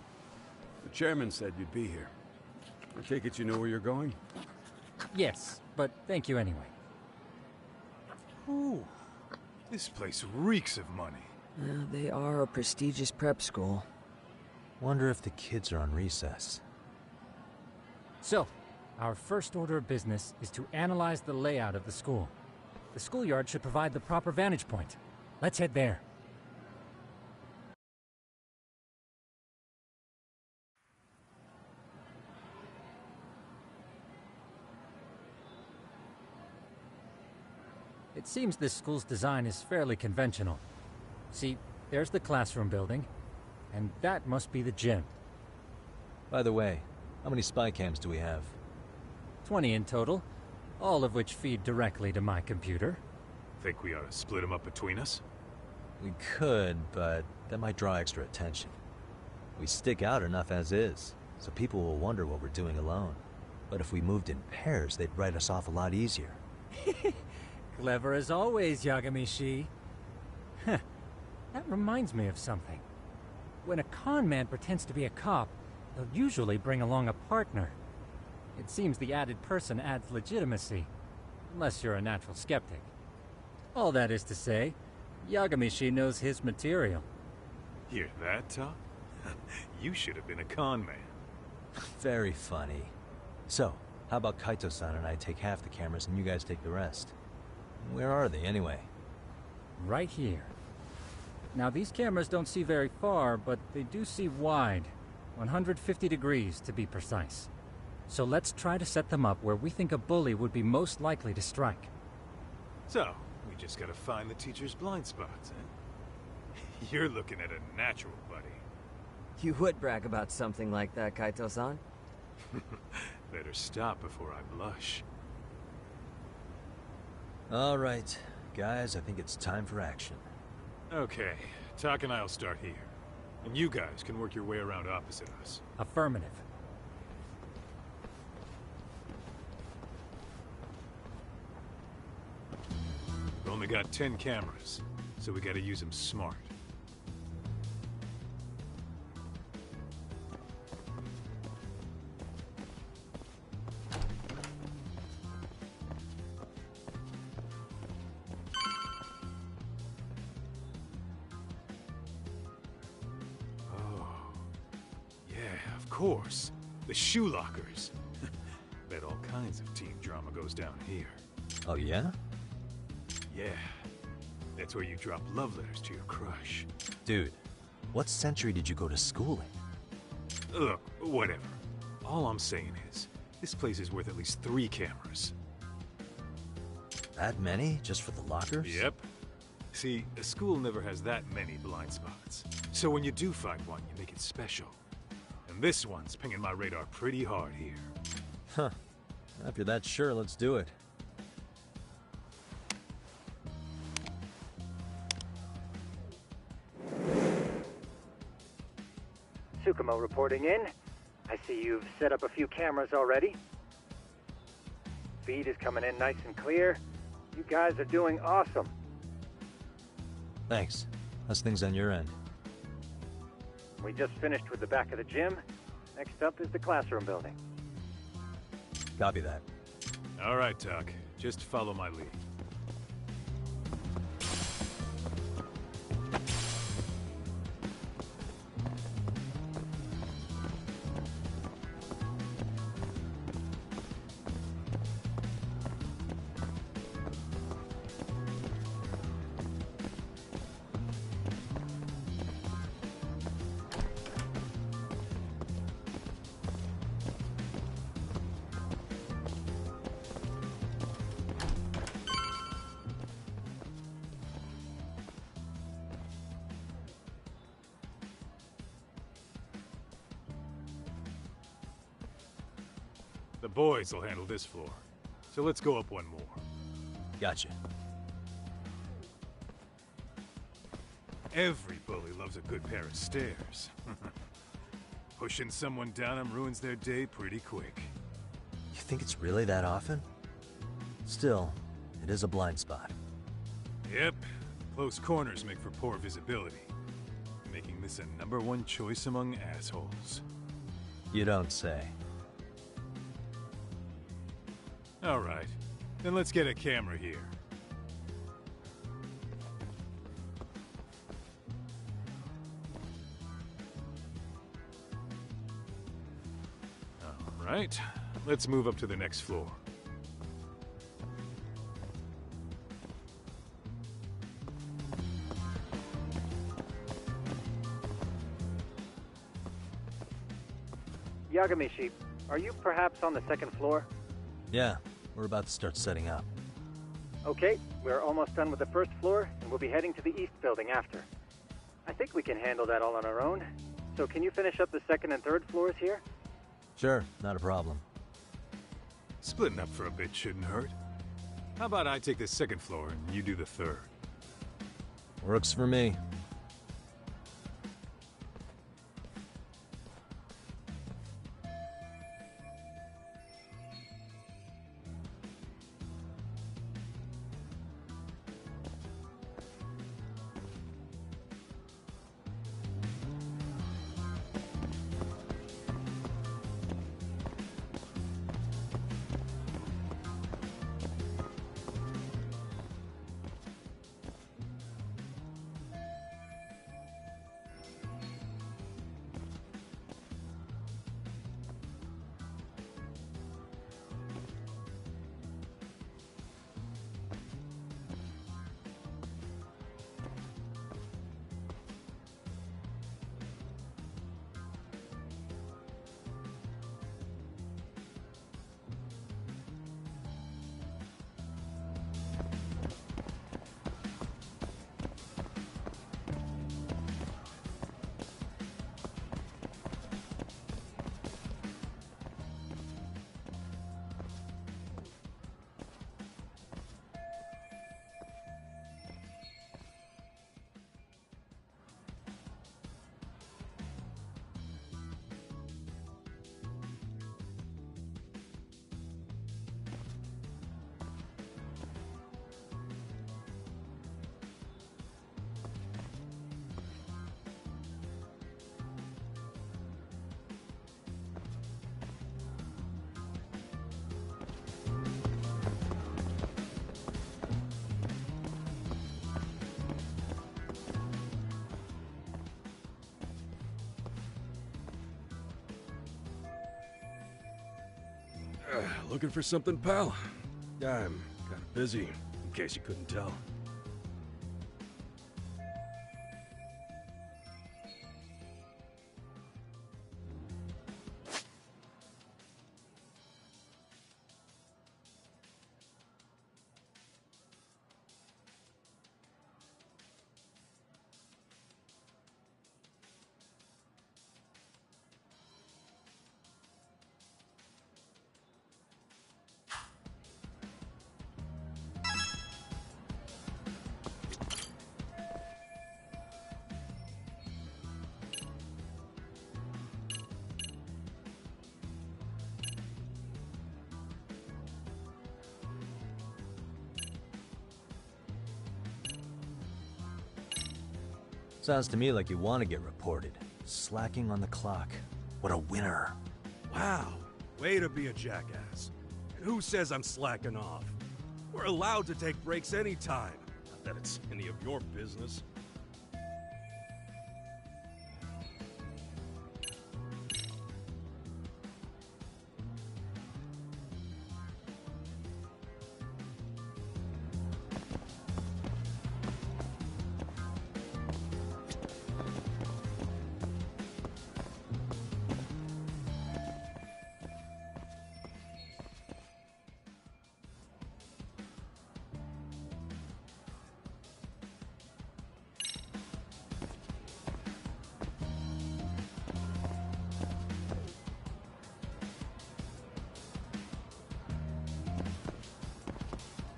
The chairman said you'd be here. I take it you know where you're going? Yes, but thank you anyway. Ooh, this place reeks of money. They are a prestigious prep school. Wonder if the kids are on recess. So, our first order of business is to analyze the layout of the school. The schoolyard should provide the proper vantage point. Let's head there. It seems this school's design is fairly conventional. See, there's the classroom building, and that must be the gym. By the way, how many spy cams do we have? 20 in total, all of which feed directly to my computer. Think we ought to split them up between us? We could, but that might draw extra attention. We stick out enough as is, so people will wonder what we're doing alone. But if we moved in pairs, they'd write us off a lot easier. Clever as always, Yagami-shi. That reminds me of something. When a con man pretends to be a cop, they'll usually bring along a partner. It seems the added person adds legitimacy, unless you're a natural skeptic. All that is to say, Yagami-shi knows his material. Hear that, Tom? You should have been a con man. Very funny. So, how about Kaito-san and I take half the cameras and you guys take the rest? Where are they, anyway? Right here. Now, these cameras don't see very far, but they do see wide. 150 degrees, to be precise. So let's try to set them up where we think a bully would be most likely to strike. So, we just gotta find the teacher's blind spots, eh? You're looking at a natural, buddy. You would brag about something like that, Kaito-san. Better stop before I blush. All right, guys, I think it's time for action. Okay, Tak and I'll start here. And you guys can work your way around opposite us. Affirmative. We've only got 10 cameras, so we gotta use them smart. Of course. The shoe lockers. Bet all kinds of teen drama goes down here. Oh, yeah? Yeah. That's where you drop love letters to your crush. Dude, what century did you go to school in? Look, whatever. All I'm saying is, this place is worth at least 3 cameras. That many? Just for the lockers? Yep. See, a school never has that many blind spots. So when you do find one, you make it special. And this one's pinging my radar pretty hard here. Huh. If you're that sure, let's do it. Tsukumo reporting in. I see you've set up a few cameras already. Feed is coming in nice and clear. You guys are doing awesome. Thanks. How's things on your end? We just finished with the back of the gym. Next up is the classroom building. Copy that. All right, Tak. Just follow my lead. The boys will handle this floor. So let's go up one more. Gotcha. Every bully loves a good pair of stairs. Pushing someone down them ruins their day pretty quick. You think it's really that often? Still, it is a blind spot. Yep. Close corners make for poor visibility. making this a #1 choice among assholes. You don't say. Alright, then let's get a camera here. Alright, let's move up to the next floor. Yagamishi, are you perhaps on the second floor? Yeah, we're about to start setting up. Okay, we're almost done with the first floor, and we'll be heading to the east building after. I think we can handle that all on our own. So can you finish up the second and third floors here? Sure, not a problem. Splitting up for a bit shouldn't hurt. How about I take the second floor and you do the third? Works for me. Looking for something, pal? I'm kinda busy, in case you couldn't tell. Sounds to me like you want to get reported. Slacking on the clock. What a winner. Wow, way to be a jackass. And who says I'm slacking off? We're allowed to take breaks anytime. Not that it's any of your business.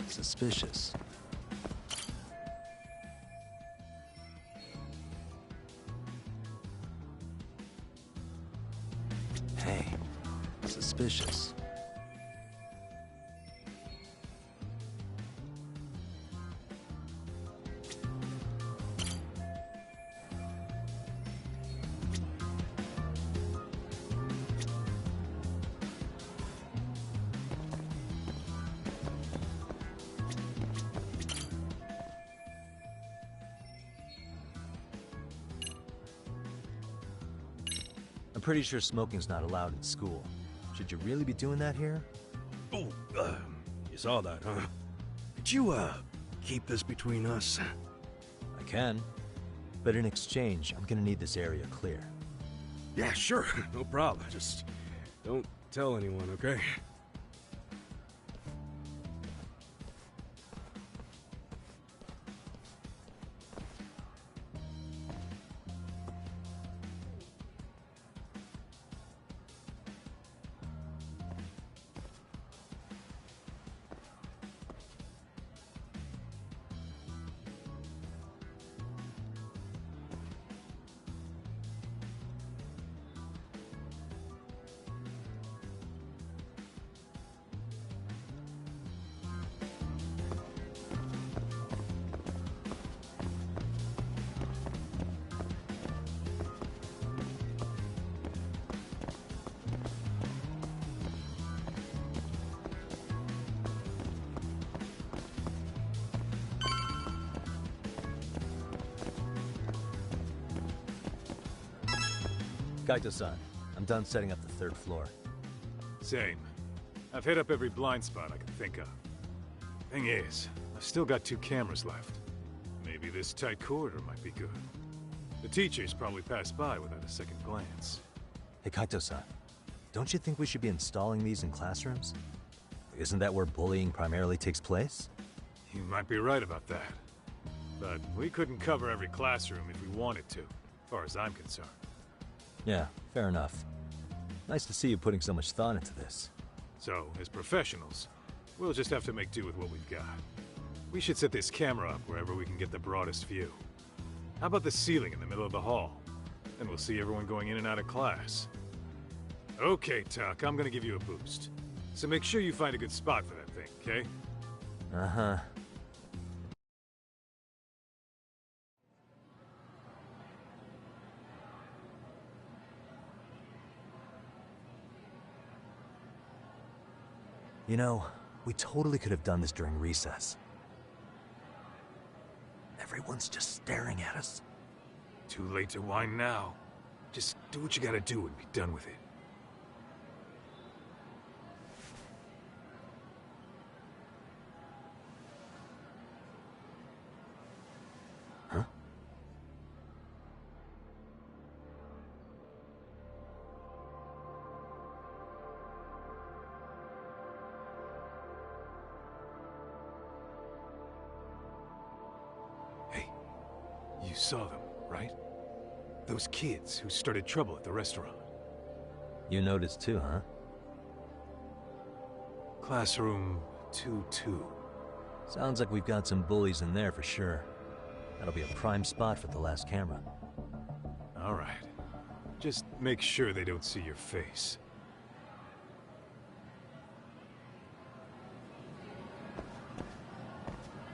Suspicious. Hey, suspicious. I'm pretty sure smoking's not allowed in school. Should you really be doing that here? Oh, you saw that, huh? Could you, keep this between us? I can. But in exchange, I'm gonna need this area clear. Yeah, sure. No problem. Just don't tell anyone, okay? Kaito-san, I'm done setting up the 3rd floor. Same. I've hit up every blind spot I can think of. Thing is, I've still got 2 cameras left. Maybe this tight corridor might be good. The teachers probably passed by without a second glance. Hey Kaito-san, don't you think we should be installing these in classrooms? Isn't that where bullying primarily takes place? You might be right about that. But we couldn't cover every classroom if we wanted to, as far as I'm concerned. Yeah, fair enough. Nice to see you putting so much thought into this. So, as professionals, we'll just have to make do with what we've got. We should set this camera up wherever we can get the broadest view. How about the ceiling in the middle of the hall? Then we'll see everyone going in and out of class. Okay, Tuck, I'm gonna give you a boost. So make sure you find a good spot for that thing, okay? Uh-huh. You know, we totally could have done this during recess. Everyone's just staring at us. Too late to whine now. Just do what you gotta do and be done with it. Huh? You saw them, right? Those kids who started trouble at the restaurant. You noticed too, huh? Classroom 2-2. Sounds like we've got some bullies in there for sure. That'll be a prime spot for the last camera. All right. Just make sure they don't see your face.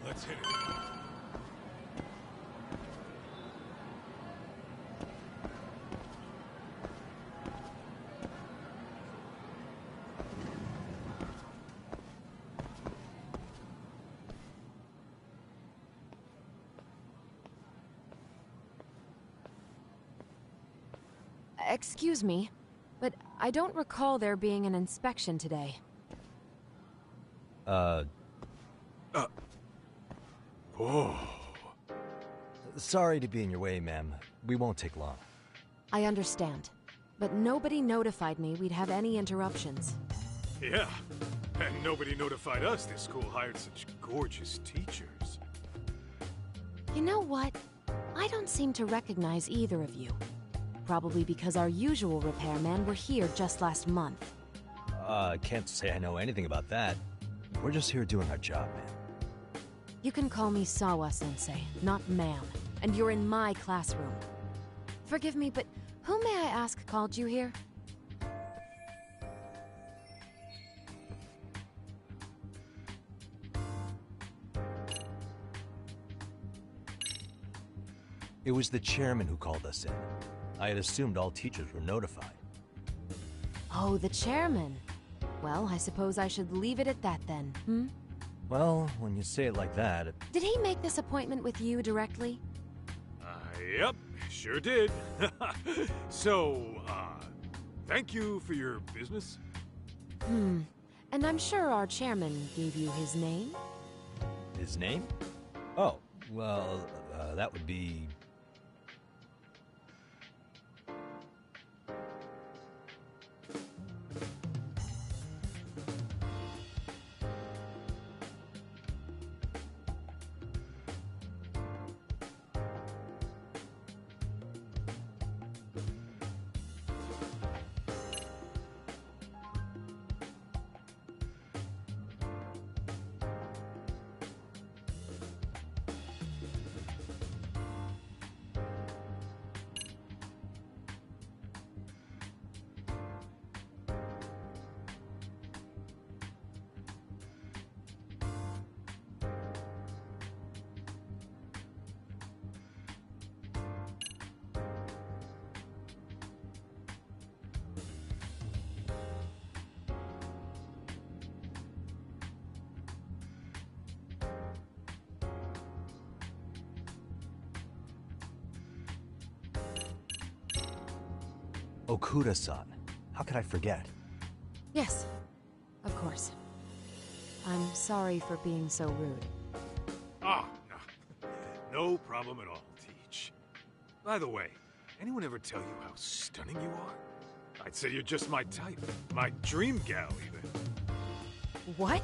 Let's hit it. Excuse me, but I don't recall there being an inspection today. Whoa. Sorry to be in your way, ma'am. We won't take long. I understand, but nobody notified me we'd have any interruptions. Yeah, and nobody notified us this school hired such gorgeous teachers. You know what? I don't seem to recognize either of you. Probably because our usual repairmen were here just last month. Can't say I know anything about that. We're just here doing our job, man. You can call me Sawa-sensei, not ma'am, and you're in my classroom. Forgive me, but who may I ask called you here? It was the chairman who called us in. I had assumed all teachers were notified. Oh, the chairman. Well, I suppose I should leave it at that then, hmm? Well, when you say it like that... Did he make this appointment with you directly? Yep, sure did. So, Thank you for your business. And I'm sure our chairman gave you his name? His name? Oh, well, that would be... Okuda-san. How could I forget? Yes, of course. I'm sorry for being so rude. Ah, no problem at all, Teach. By the way, anyone ever tell you how stunning you are? I'd say you're just my type. My dream gal, even. What?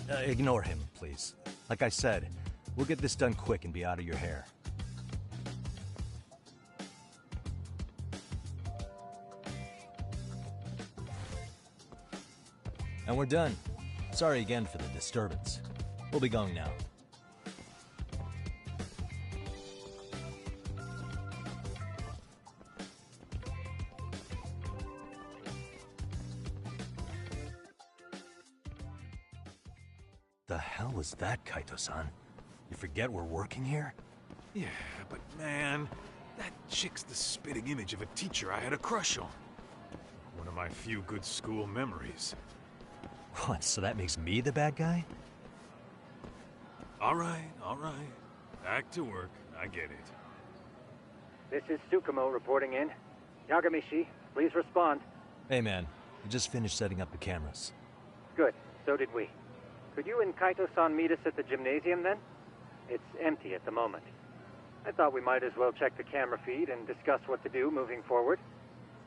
Ignore him, please. Like I said, we'll get this done quick and be out of your hair. And we're done. Sorry again for the disturbance. We'll be going now. The hell was that, Kaito-san? You forget we're working here? Yeah, but man, that chick's the spitting image of a teacher I had a crush on. One of my few good school memories. What, so that makes me the bad guy? All right. Back to work. I get it. This is Tsukumo reporting in. Yagamishi, please respond. Hey man, we just finished setting up the cameras. Good, so did we. Could you and Kaito-san meet us at the gymnasium then? It's empty at the moment. I thought we might as well check the camera feed and discuss what to do moving forward.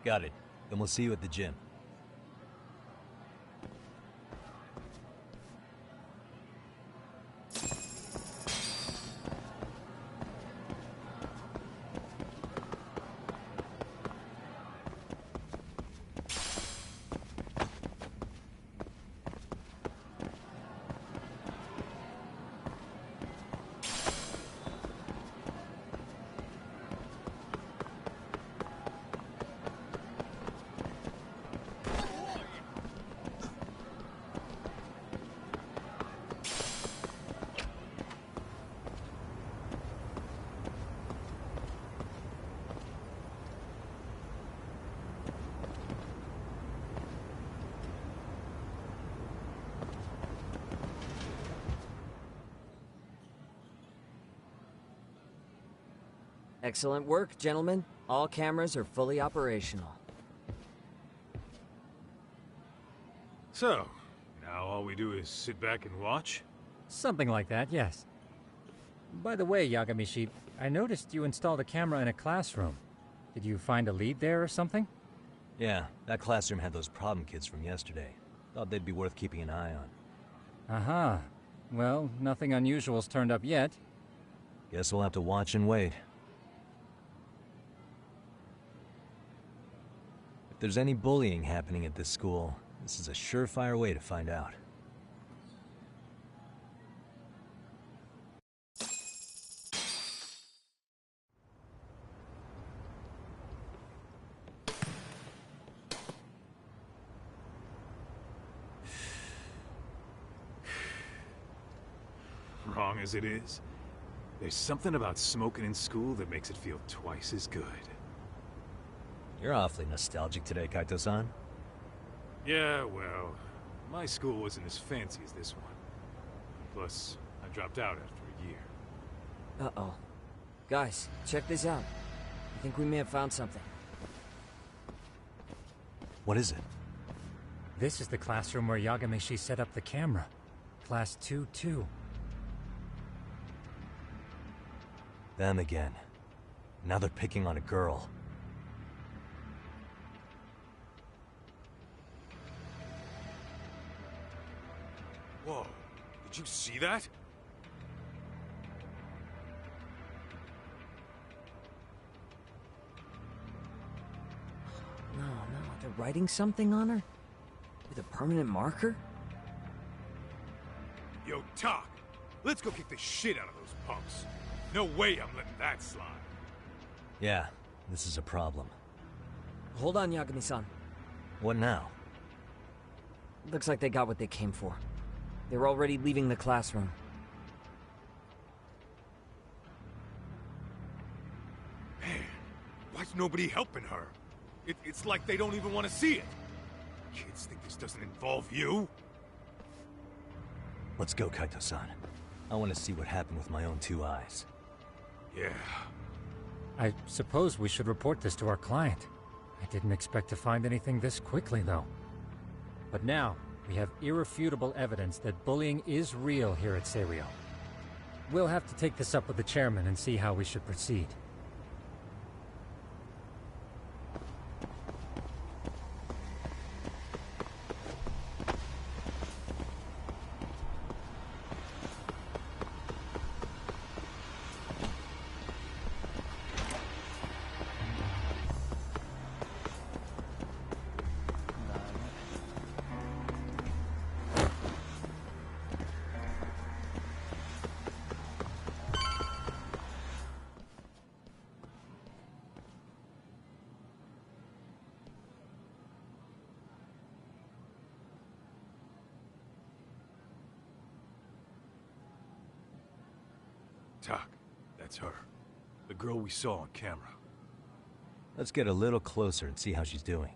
Got it. Then we'll see you at the gym. Excellent work, gentlemen. All cameras are fully operational. So, now all we do is sit back and watch? Something like that, yes. By the way, Yagamishi, I noticed you installed a camera in a classroom. Did you find a lead there or something? Yeah, that classroom had those problem kids from yesterday. Thought they'd be worth keeping an eye on. Aha. Well, nothing unusual's turned up yet. Guess we'll have to watch and wait. If there's any bullying happening at this school, this is a surefire way to find out. Wrong as it is, there's something about smoking in school that makes it feel twice as good. You're awfully nostalgic today, Kaito-san. Yeah, well, my school wasn't as fancy as this one. Plus, I dropped out after a year. Uh-oh. Guys, check this out. I think we may have found something. What is it? This is the classroom where Yagamishi set up the camera. Class 2-2. Them again. Now they're picking on a girl. Whoa, did you see that? No, they're writing something on her? With a permanent marker? Yo, Talk, let's go kick the shit out of those punks. No way I'm letting that slide. Yeah, this is a problem. Hold on, Yagami-san. What now? Looks like they got what they came for. They're already leaving the classroom. Man, why's nobody helping her? It's like they don't even want to see it. Kids think this doesn't involve you? Let's go, Kaito-san. I want to see what happened with my own 2 eyes. Yeah. I suppose we should report this to our client. I didn't expect to find anything this quickly, though. But now, we have irrefutable evidence that bullying is real here at Serio. We'll have to take this up with the chairman and see how we should proceed. Talk, that's her. The girl we saw on camera. Let's get a little closer and see how she's doing.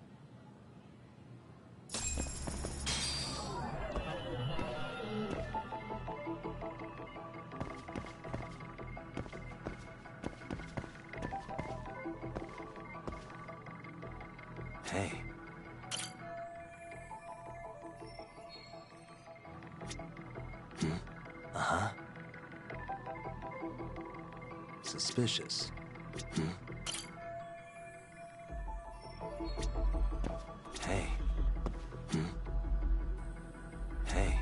Hey. Uh-huh. Suspicious. Hey. Hey.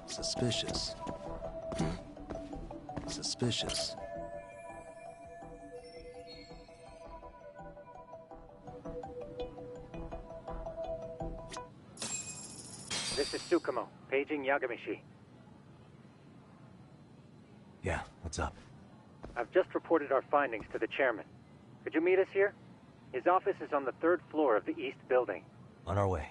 Suspicious. Suspicious. This is Tsukumo, paging Yagamishi. Yeah, what's up? I've just reported our findings to the chairman. Could you meet us here? His office is on the 3rd floor of the east building. On our way.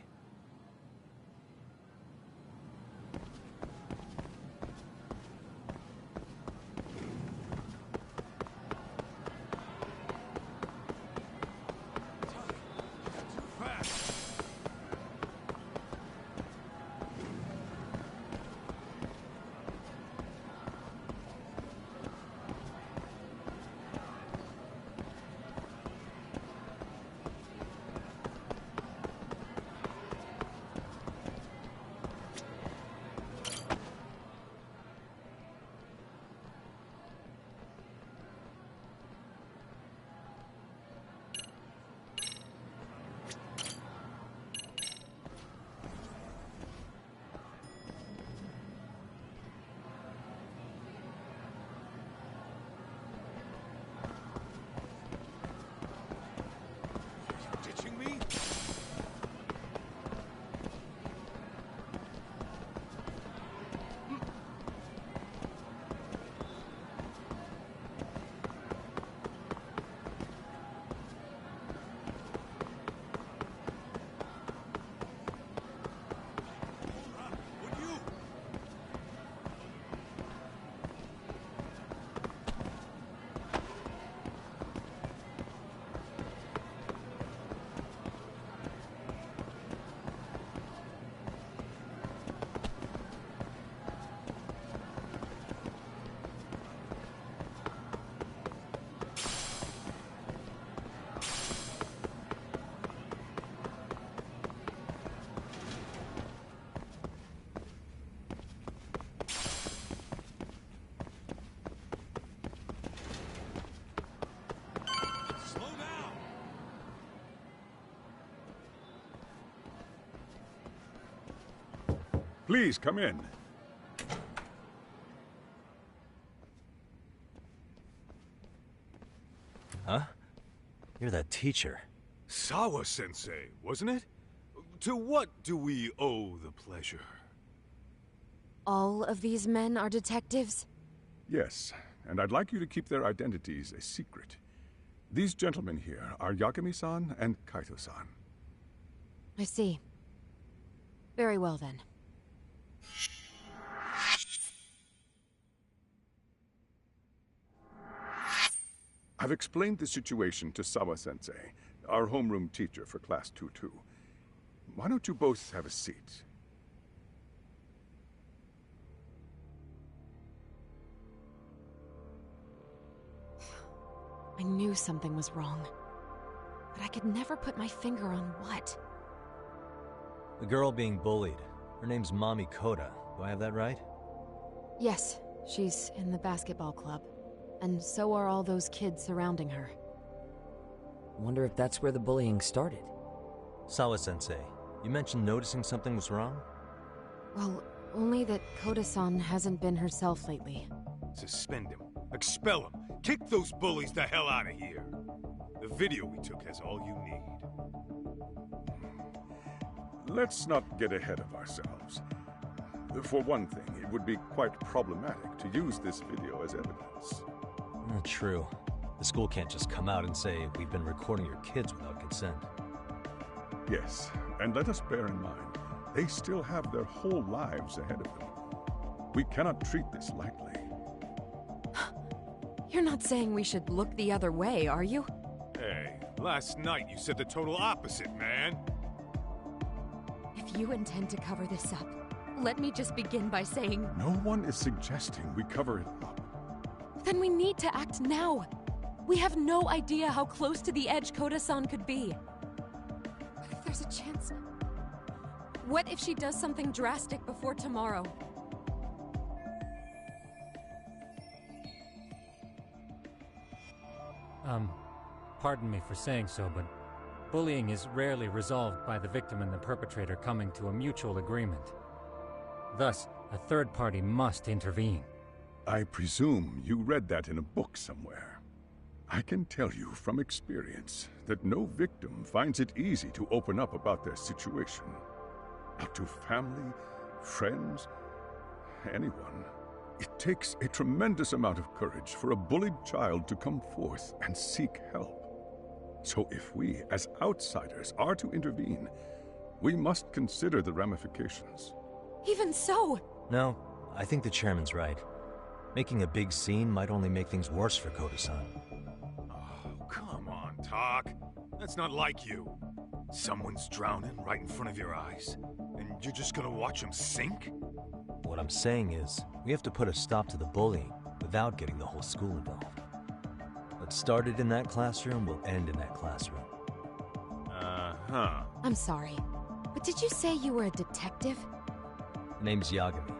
Please, come in. Huh? You're that teacher. Sawa-sensei, wasn't it? To what do we owe the pleasure? All of these men are detectives? Yes, and I'd like you to keep their identities a secret. These gentlemen here are Yagami-san and Kaito-san. I see. Very well, then. I've explained the situation to Sawa-sensei, our homeroom teacher for Class 2-2. Why don't you both have a seat? I knew something was wrong, but I could never put my finger on what. The girl being bullied. Her name's Mami Koda. Do I have that right? Yes, she's in the basketball club. And so are all those kids surrounding her. Wonder if that's where the bullying started. Sawa-sensei, you mentioned noticing something was wrong? Well, only that Koda-san hasn't been herself lately. Suspend him. Expel him. Kick those bullies the hell out of here. The video we took has all you need. Let's not get ahead of ourselves. For one thing, it would be quite problematic to use this video as evidence. True. The school can't just come out and say, we've been recording your kids without consent. Yes, and let us bear in mind, they still have their whole lives ahead of them. We cannot treat this lightly. You're not saying we should look the other way, are you? Hey, last night you said the total opposite, man. If you intend to cover this up, let me just begin by saying... No one is suggesting we cover it up. Then we need to act now. We have no idea how close to the edge Koda-san could be. What if there's a chance? What if she does something drastic before tomorrow? Pardon me for saying so, but bullying is rarely resolved by the victim and the perpetrator coming to a mutual agreement. Thus, a third party must intervene. I presume you read that in a book somewhere. I can tell you from experience that no victim finds it easy to open up about their situation. Not to family, friends, anyone. It takes a tremendous amount of courage for a bullied child to come forth and seek help. So if we, as outsiders, are to intervene, we must consider the ramifications. Even so! No, I think the chairman's right. Making a big scene might only make things worse for Koda-san. Oh, come on, Talk. That's not like you. Someone's drowning right in front of your eyes, and you're just gonna watch him sink? What I'm saying is, we have to put a stop to the bullying without getting the whole school involved. What started in that classroom will end in that classroom. Uh-huh. I'm sorry, but did you say you were a detective? The name's Yagami.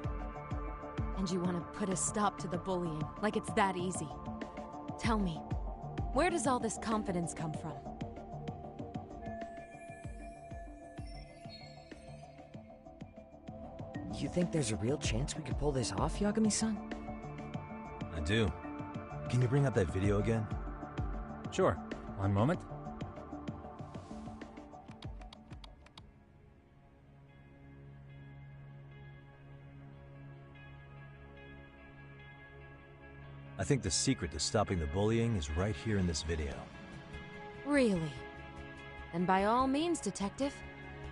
And you want to put a stop to the bullying, like it's that easy. Tell me, where does all this confidence come from? You think there's a real chance we could pull this off, Yagami-san? I do. Can you bring up that video again? Sure. One moment. I think the secret to stopping the bullying is right here in this video. Really? Then by all means, detective,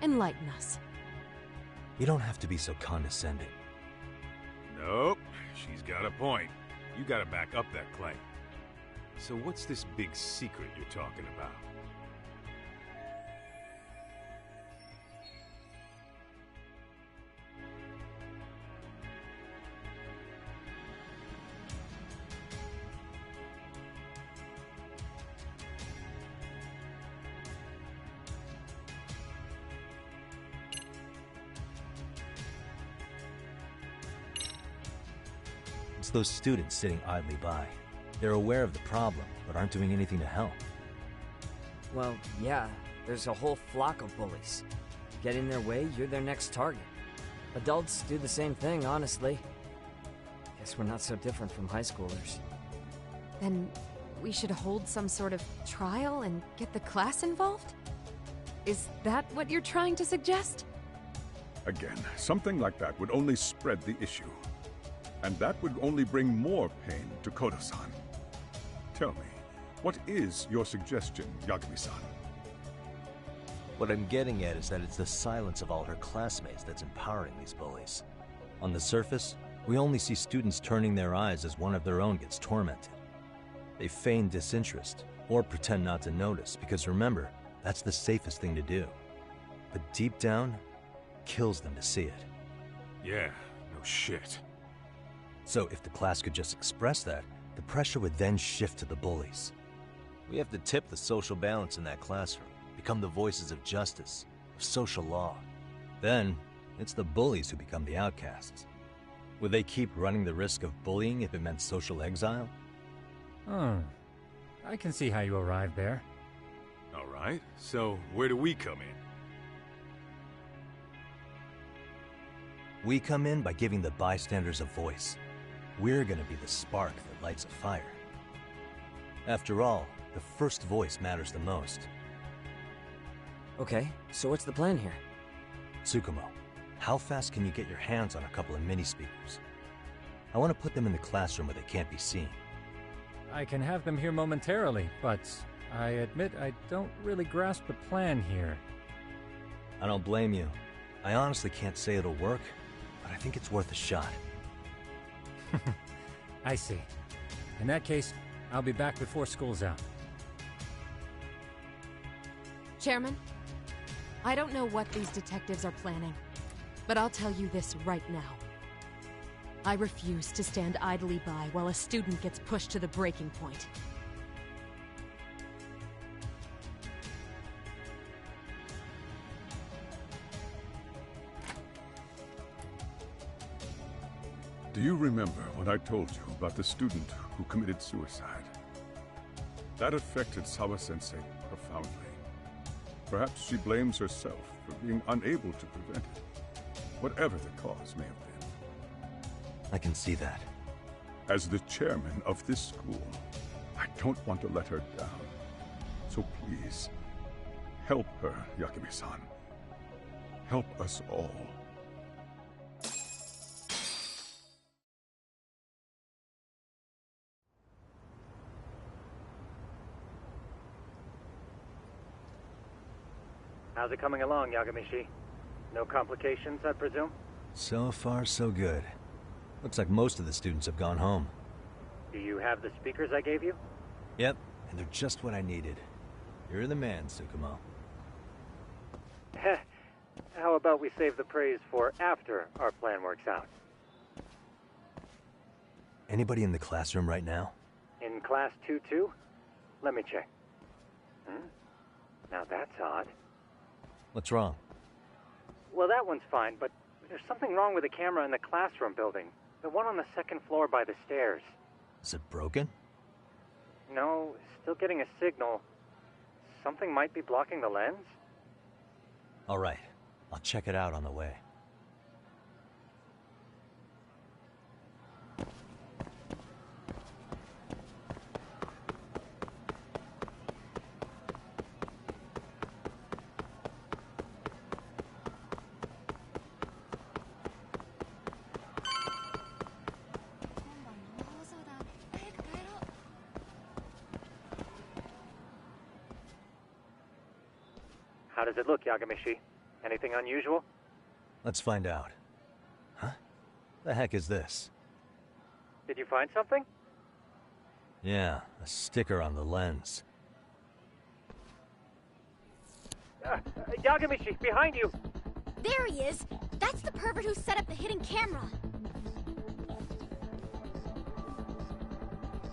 enlighten us. You don't have to be so condescending. Nope, she's got a point. You gotta back up that claim. So what's this big secret you're talking about? It's those students sitting idly by. They're aware of the problem, but aren't doing anything to help. Well, yeah, there's a whole flock of bullies. Get in their way, you're their next target. Adults do the same thing, honestly. Guess we're not so different from high schoolers. Then we should hold some sort of trial and get the class involved? Is that what you're trying to suggest? Again, something like that would only spread the issue. And that would only bring more pain to Kodo-san. Tell me, what is your suggestion, Yagami-san? What I'm getting at is that it's the silence of all her classmates that's empowering these bullies. On the surface, we only see students turning their eyes as one of their own gets tormented. They feign disinterest, or pretend not to notice, because remember, that's the safest thing to do. But deep down, kills them to see it. Yeah, no shit. So if the class could just express that, the pressure would then shift to the bullies. We have to tip the social balance in that classroom, become the voices of justice, of social law. Then, it's the bullies who become the outcasts. Would they keep running the risk of bullying if it meant social exile? I can see how you arrived there. All right, so where do we come in? We come in by giving the bystanders a voice. We're gonna be the spark that lights a fire. After all, the first voice matters the most. Okay, so what's the plan here? Tsukumo, how fast can you get your hands on a couple of mini-speakers? I want to put them in the classroom where they can't be seen. I can have them here momentarily, but I admit I don't really grasp the plan here. I don't blame you. I honestly can't say it'll work, but I think it's worth a shot. I see. In that case, I'll be back before school's out. Chairman, I don't know what these detectives are planning, but I'll tell you this right now. I refuse to stand idly by while a student gets pushed to the breaking point. Do you remember when I told you about the student who committed suicide? That affected Sawa-sensei profoundly. Perhaps she blames herself for being unable to prevent it, whatever the cause may have been. I can see that. As the chairman of this school, I don't want to let her down. So please, help her, Yagami-san. Help us all. How's it coming along, Yagami-shi? No complications, I presume? So far, so good. Looks like most of the students have gone home. Do you have the speakers I gave you? Yep, and they're just what I needed. You're the man, Tsukumo. How about we save the praise for after our plan works out? Anybody in the classroom right now? In class 2-2? Let me check. Now that's odd. What's wrong? Well, that one's fine, but there's something wrong with the camera in the classroom building. The one on the second floor by the stairs. Is it broken? No, still getting a signal. Something might be blocking the lens? All right, I'll check it out on the way. How does it look, Yagami-shi? Anything unusual? Let's find out. Huh? The heck is this? Did you find something? Yeah, a sticker on the lens. Yagami-shi, behind you! There he is! That's the pervert who set up the hidden camera!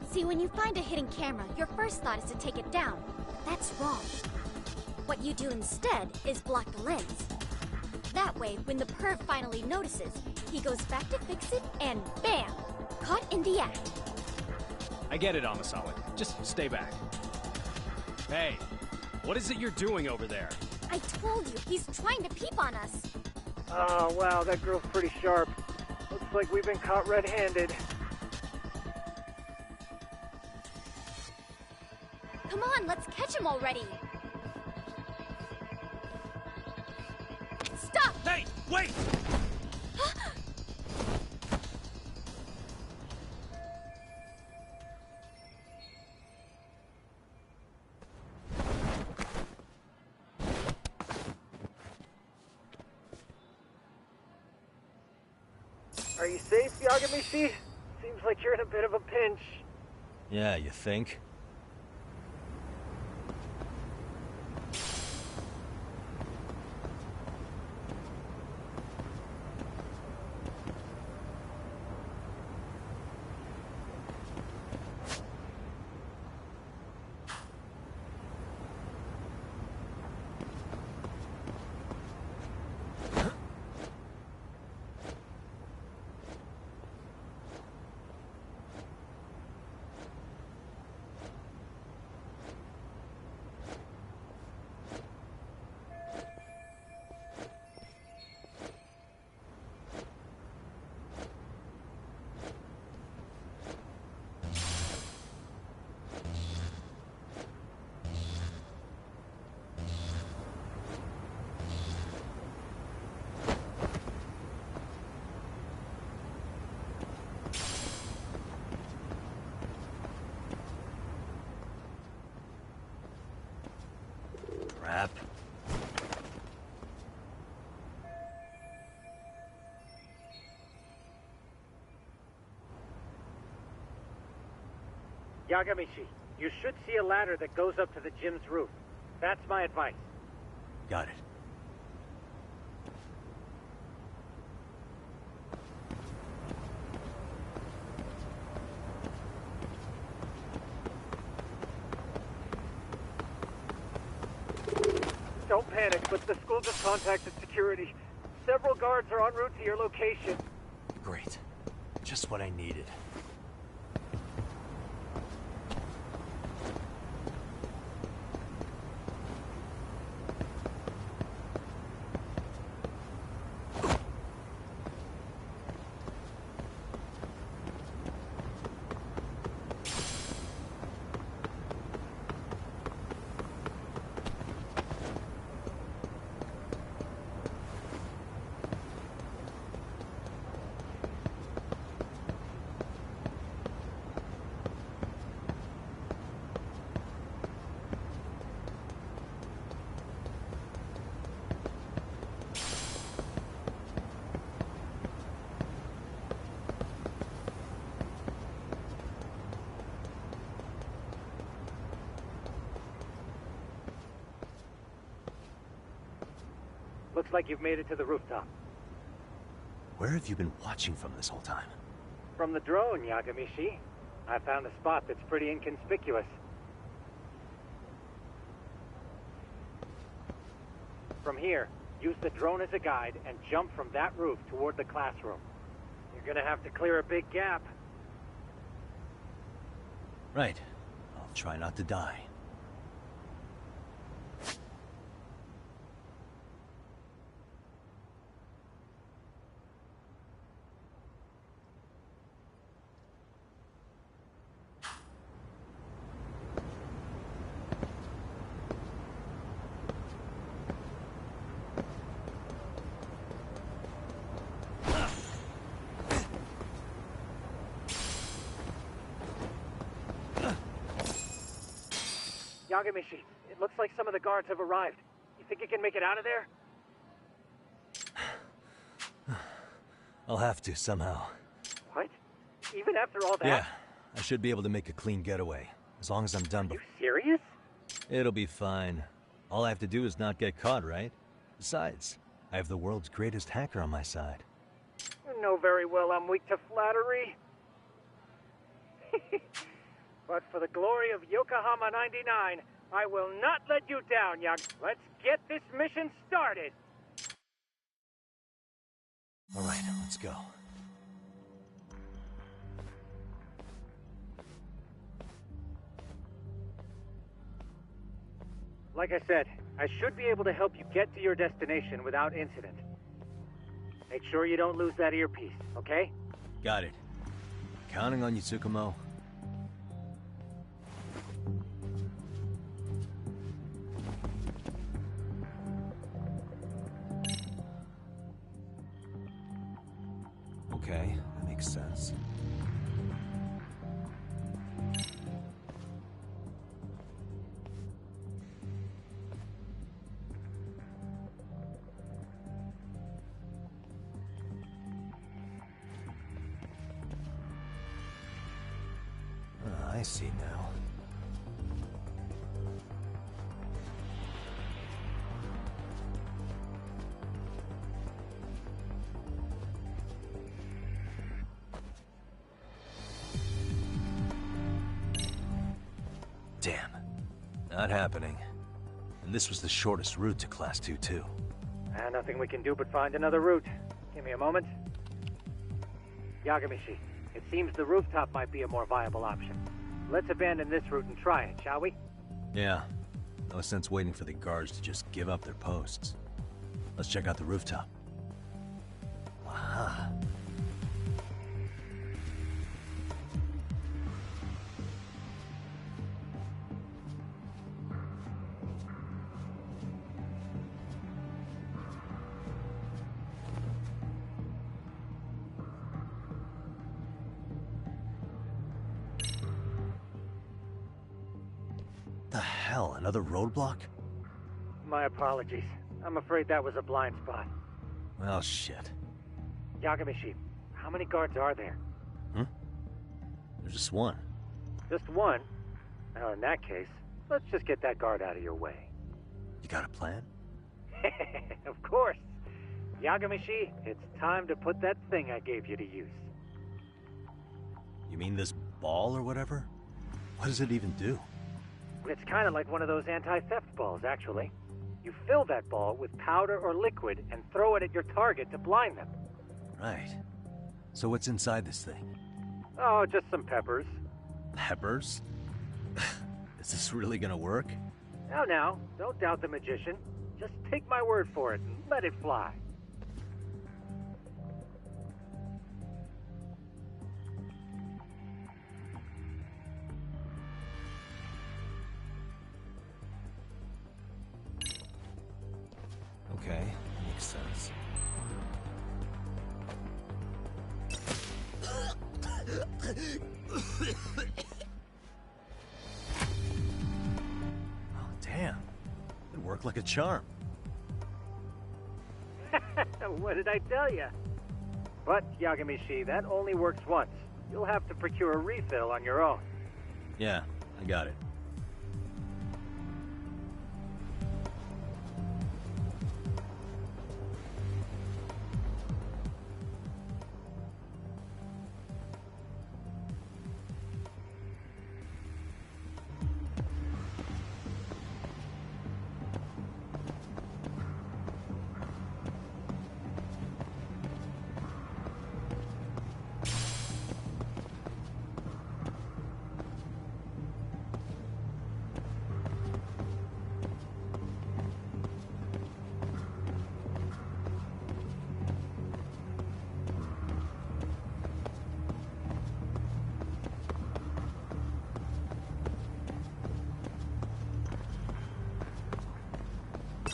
See, when you find a hidden camera, your first thought is to take it down. That's wrong. What you do instead is block the lens. That way, when the perv finally notices, he goes back to fix it, and bam! Caught in the act. I get it, Amasawa. Just stay back. Hey, what is it you're doing over there? I told you, he's trying to peep on us. Oh, wow, that girl's pretty sharp. Looks like we've been caught red-handed. Come on, let's catch him already. Stop! Hey, wait! Are you safe, Yagamishi? Seems like you're in a bit of a pinch. Yeah, you think? Crap. Yagamishi, you should see a ladder that goes up to the gym's roof. That's my advice. Got it. Don't panic, but the school just contacted security. Several guards are en route to your location. Great. Just what I needed. Looks like you've made it to the rooftop. Where have you been watching from this whole time? From the drone, Yagamishi. I found a spot that's pretty inconspicuous. From here, use the drone as a guide and jump from that roof toward the classroom. You're gonna have to clear a big gap. Right. I'll try not to die. Yagamishi, it looks like some of the guards have arrived. You think you can make it out of there? I'll have to, somehow. What? Even after all that? Yeah, I should be able to make a clean getaway. As long as I'm done before. You serious? It'll be fine. All I have to do is not get caught, right? Besides, I have the world's greatest hacker on my side. You know very well I'm weak to flattery. But for the glory of Yokohama 99, I will not let you down, Let's get this mission started! Alright, let's go. Like I said, I should be able to help you get to your destination without incident. Make sure you don't lose that earpiece, okay? Got it. Counting on you, Tsukumo. Okay, that makes sense. I see now. Damn. Not happening. And this was the shortest route to Class 2, too. Nothing we can do but find another route. Give me a moment. Yagamishi, it seems the rooftop might be a more viable option. Let's abandon this route and try it, shall we? Yeah. No sense waiting for the guards to just give up their posts. Let's check out the rooftop. Aha. The hell, another roadblock? My apologies. I'm afraid that was a blind spot. Well, shit. Yagamishi, how many guards are there? There's just one. Just one? Well, in that case, let's just get that guard out of your way. You got a plan? Of course. Yagamishi, it's time to put that thing I gave you to use. You mean this ball or whatever? What does it even do? It's kind of like one of those anti-theft balls, actually. You fill that ball with powder or liquid and throw it at your target to blind them. Right. So what's inside this thing? Oh, just some peppers. Peppers? Is this really gonna work? Now, don't doubt the magician. Just take my word for it and let it fly. Okay, makes sense. Oh, damn. It worked like a charm. What did I tell you? But, Yagamishi, that only works once. You'll have to procure a refill on your own. Yeah, I got it.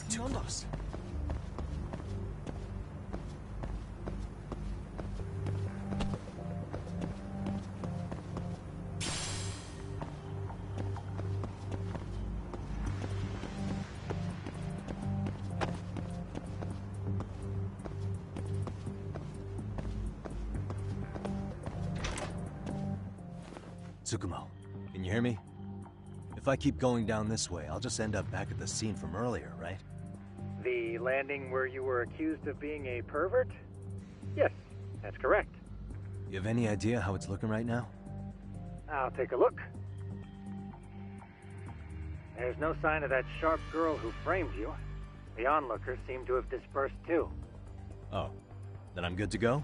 Tondos. Tsukumo, can you hear me? If I keep going down this way, I'll just end up back at the scene from earlier, right? The landing where you were accused of being a pervert? Yes, that's correct. You have any idea how it's looking right now? I'll take a look. There's no sign of that sharp girl who framed you. The onlookers seem to have dispersed too. Oh, then I'm good to go?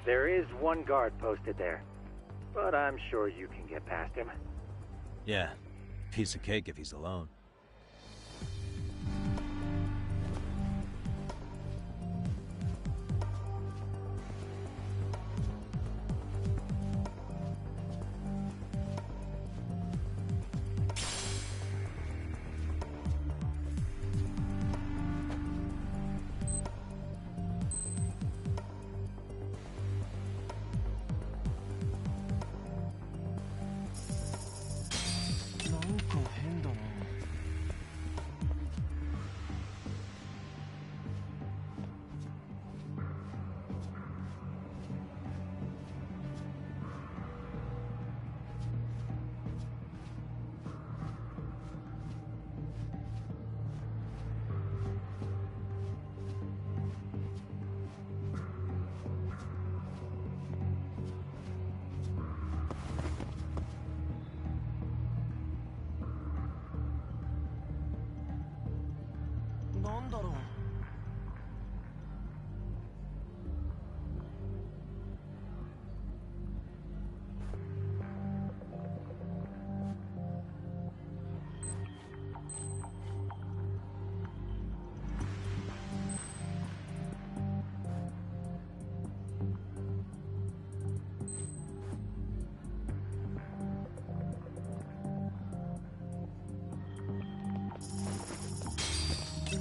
There is one guard posted there, but I'm sure you can get past him. Yeah, piece of cake if he's alone.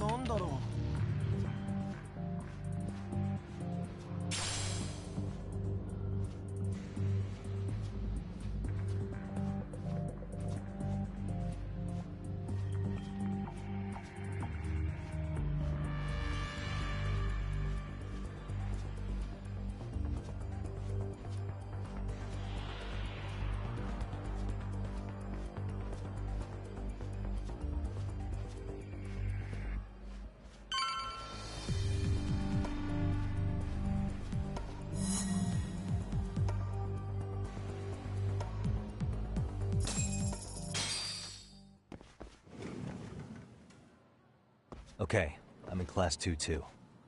なんだろう。Okay, I'm in Class 2-2.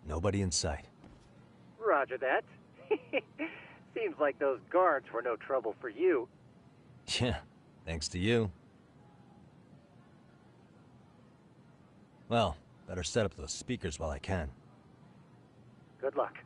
Nobody in sight. Roger that. Seems like those guards were no trouble for you. Yeah, thanks to you. Well, better set up those speakers while I can. Good luck.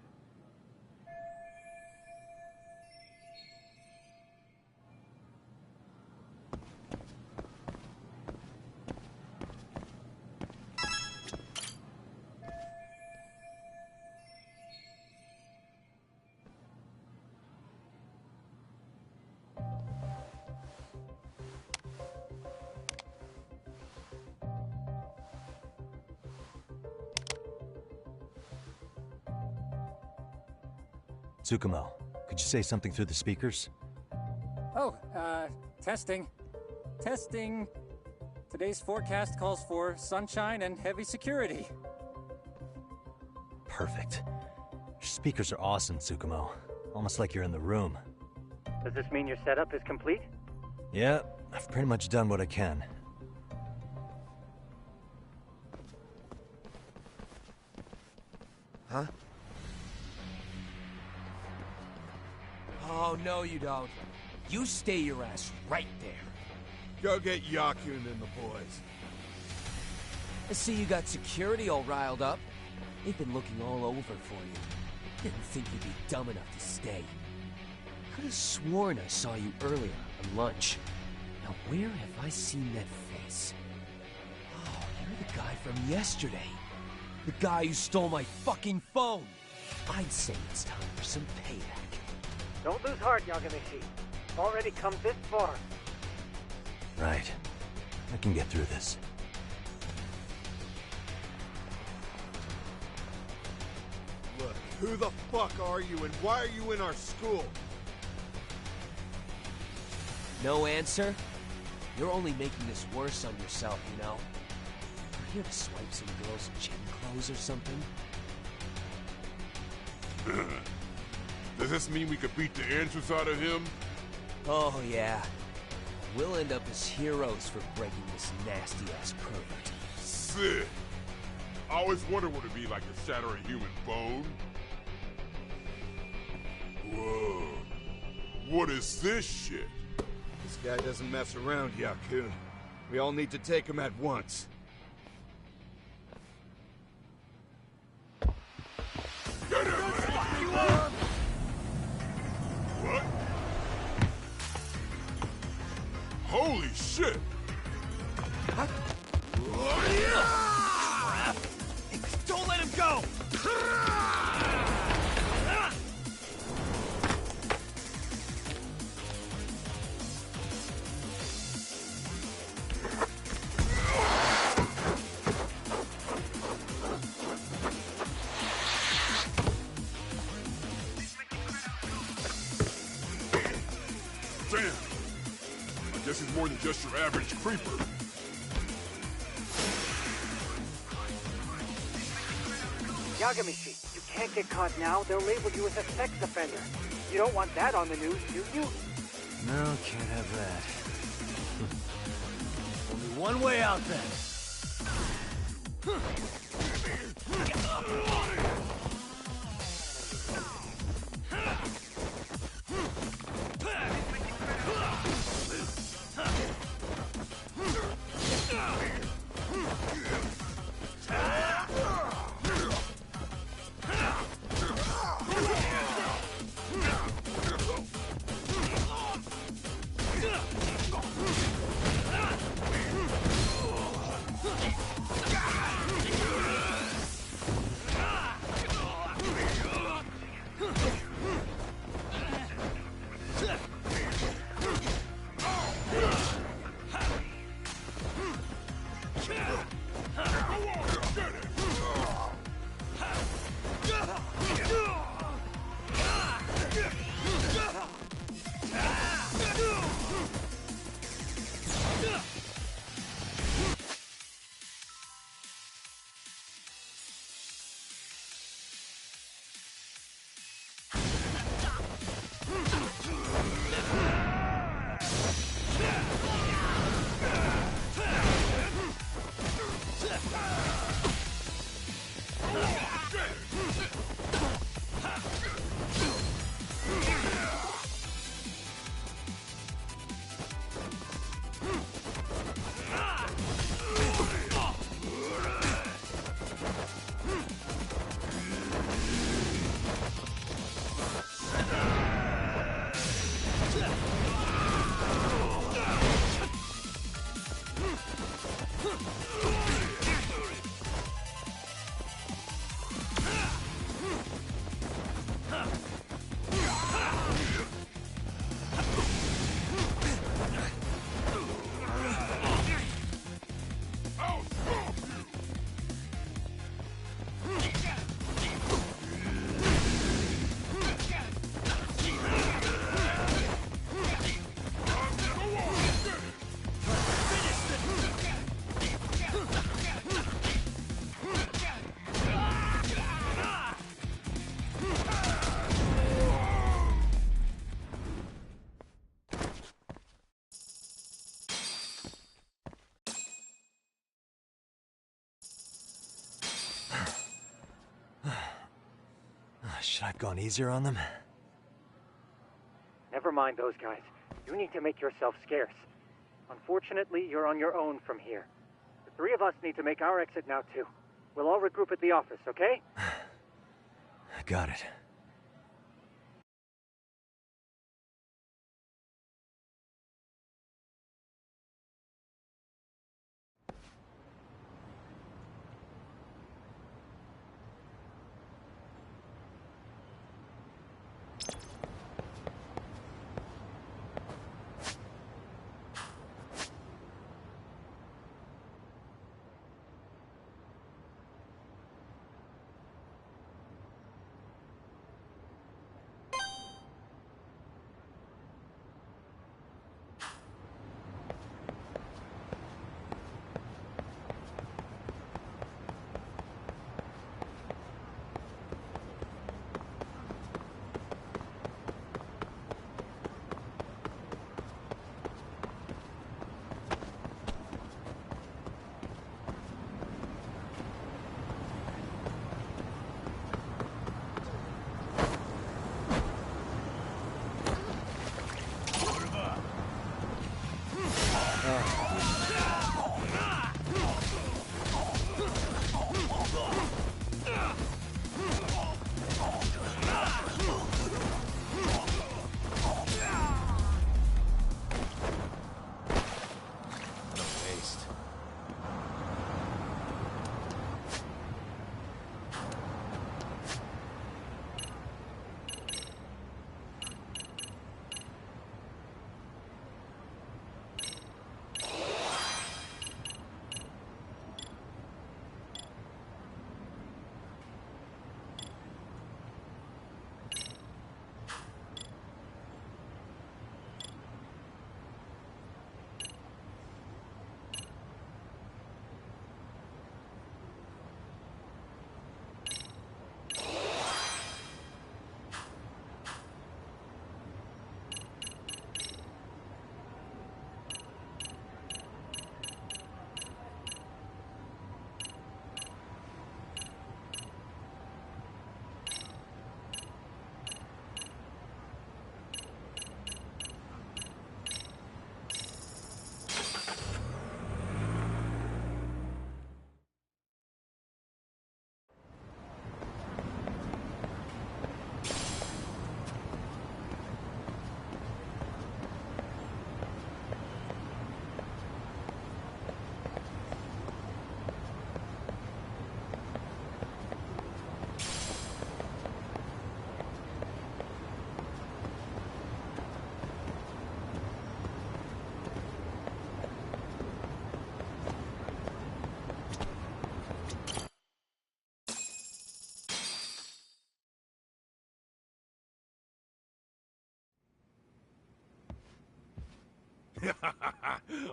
Tsukumo, could you say something through the speakers? Oh, testing. Testing. Today's forecast calls for sunshine and heavy security. Perfect. Your speakers are awesome, Tsukumo. Almost like you're in the room. Does this mean your setup is complete? Yeah, I've pretty much done what I can. Huh? Oh, no you don't. You stay your ass right there. Go get Yakun and the boys. I see you got security all riled up. They've been looking all over for you. Didn't think you'd be dumb enough to stay. Could have sworn I saw you earlier on lunch. Now where have I seen that face? Oh, you're the guy from yesterday. The guy who stole my fucking phone. I'd say it's time for some payback. Don't lose heart, Yagamishi. You've already come this far. Right. I can get through this. Look, who the fuck are you and why are you in our school? No answer? You're only making this worse on yourself, you know? You're here to swipe some girl's gym clothes or something? Does this mean we could beat the answers out of him? Oh, yeah. We'll end up as heroes for breaking this nasty-ass pervert. Sick. I always wondered what it'd be like to shatter a human bone. Whoa. What is this shit? This guy doesn't mess around, Yakun. We all need to take him at once. What? Holy shit! Don't let him go! Damn! I guess he's more than just your average creeper. Yagamishi, you can't get caught now. They'll label you as a sex offender. You don't want that on the news, do you? No, can't have that. Only one way out then. Should I have gone easier on them? Never mind those guys. You need to make yourself scarce. Unfortunately, you're on your own from here. The three of us need to make our exit now, too. We'll all regroup at the office, okay? Got it.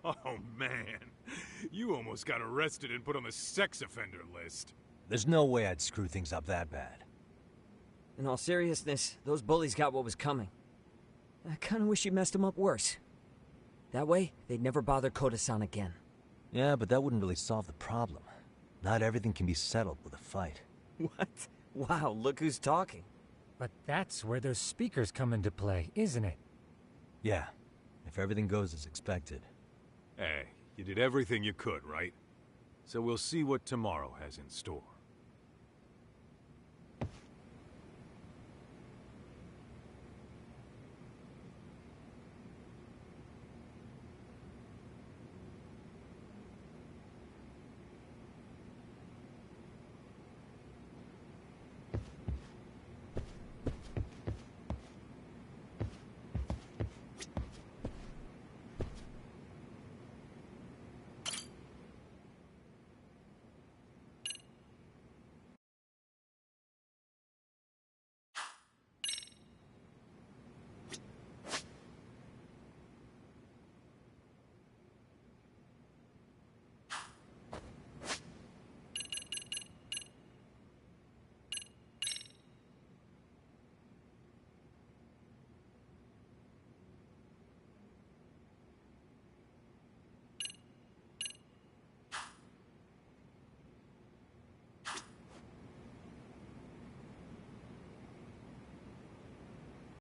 Oh, man. You almost got arrested and put on the sex offender list. There's no way I'd screw things up that bad. In all seriousness, those bullies got what was coming. I kinda wish you messed them up worse. That way, they'd never bother Koda-san again. Yeah, but that wouldn't really solve the problem. Not everything can be settled with a fight. What? Wow, look who's talking. But that's where those speakers come into play, isn't it? Yeah, if everything goes as expected. Hey, you did everything you could, right? So we'll see what tomorrow has in store.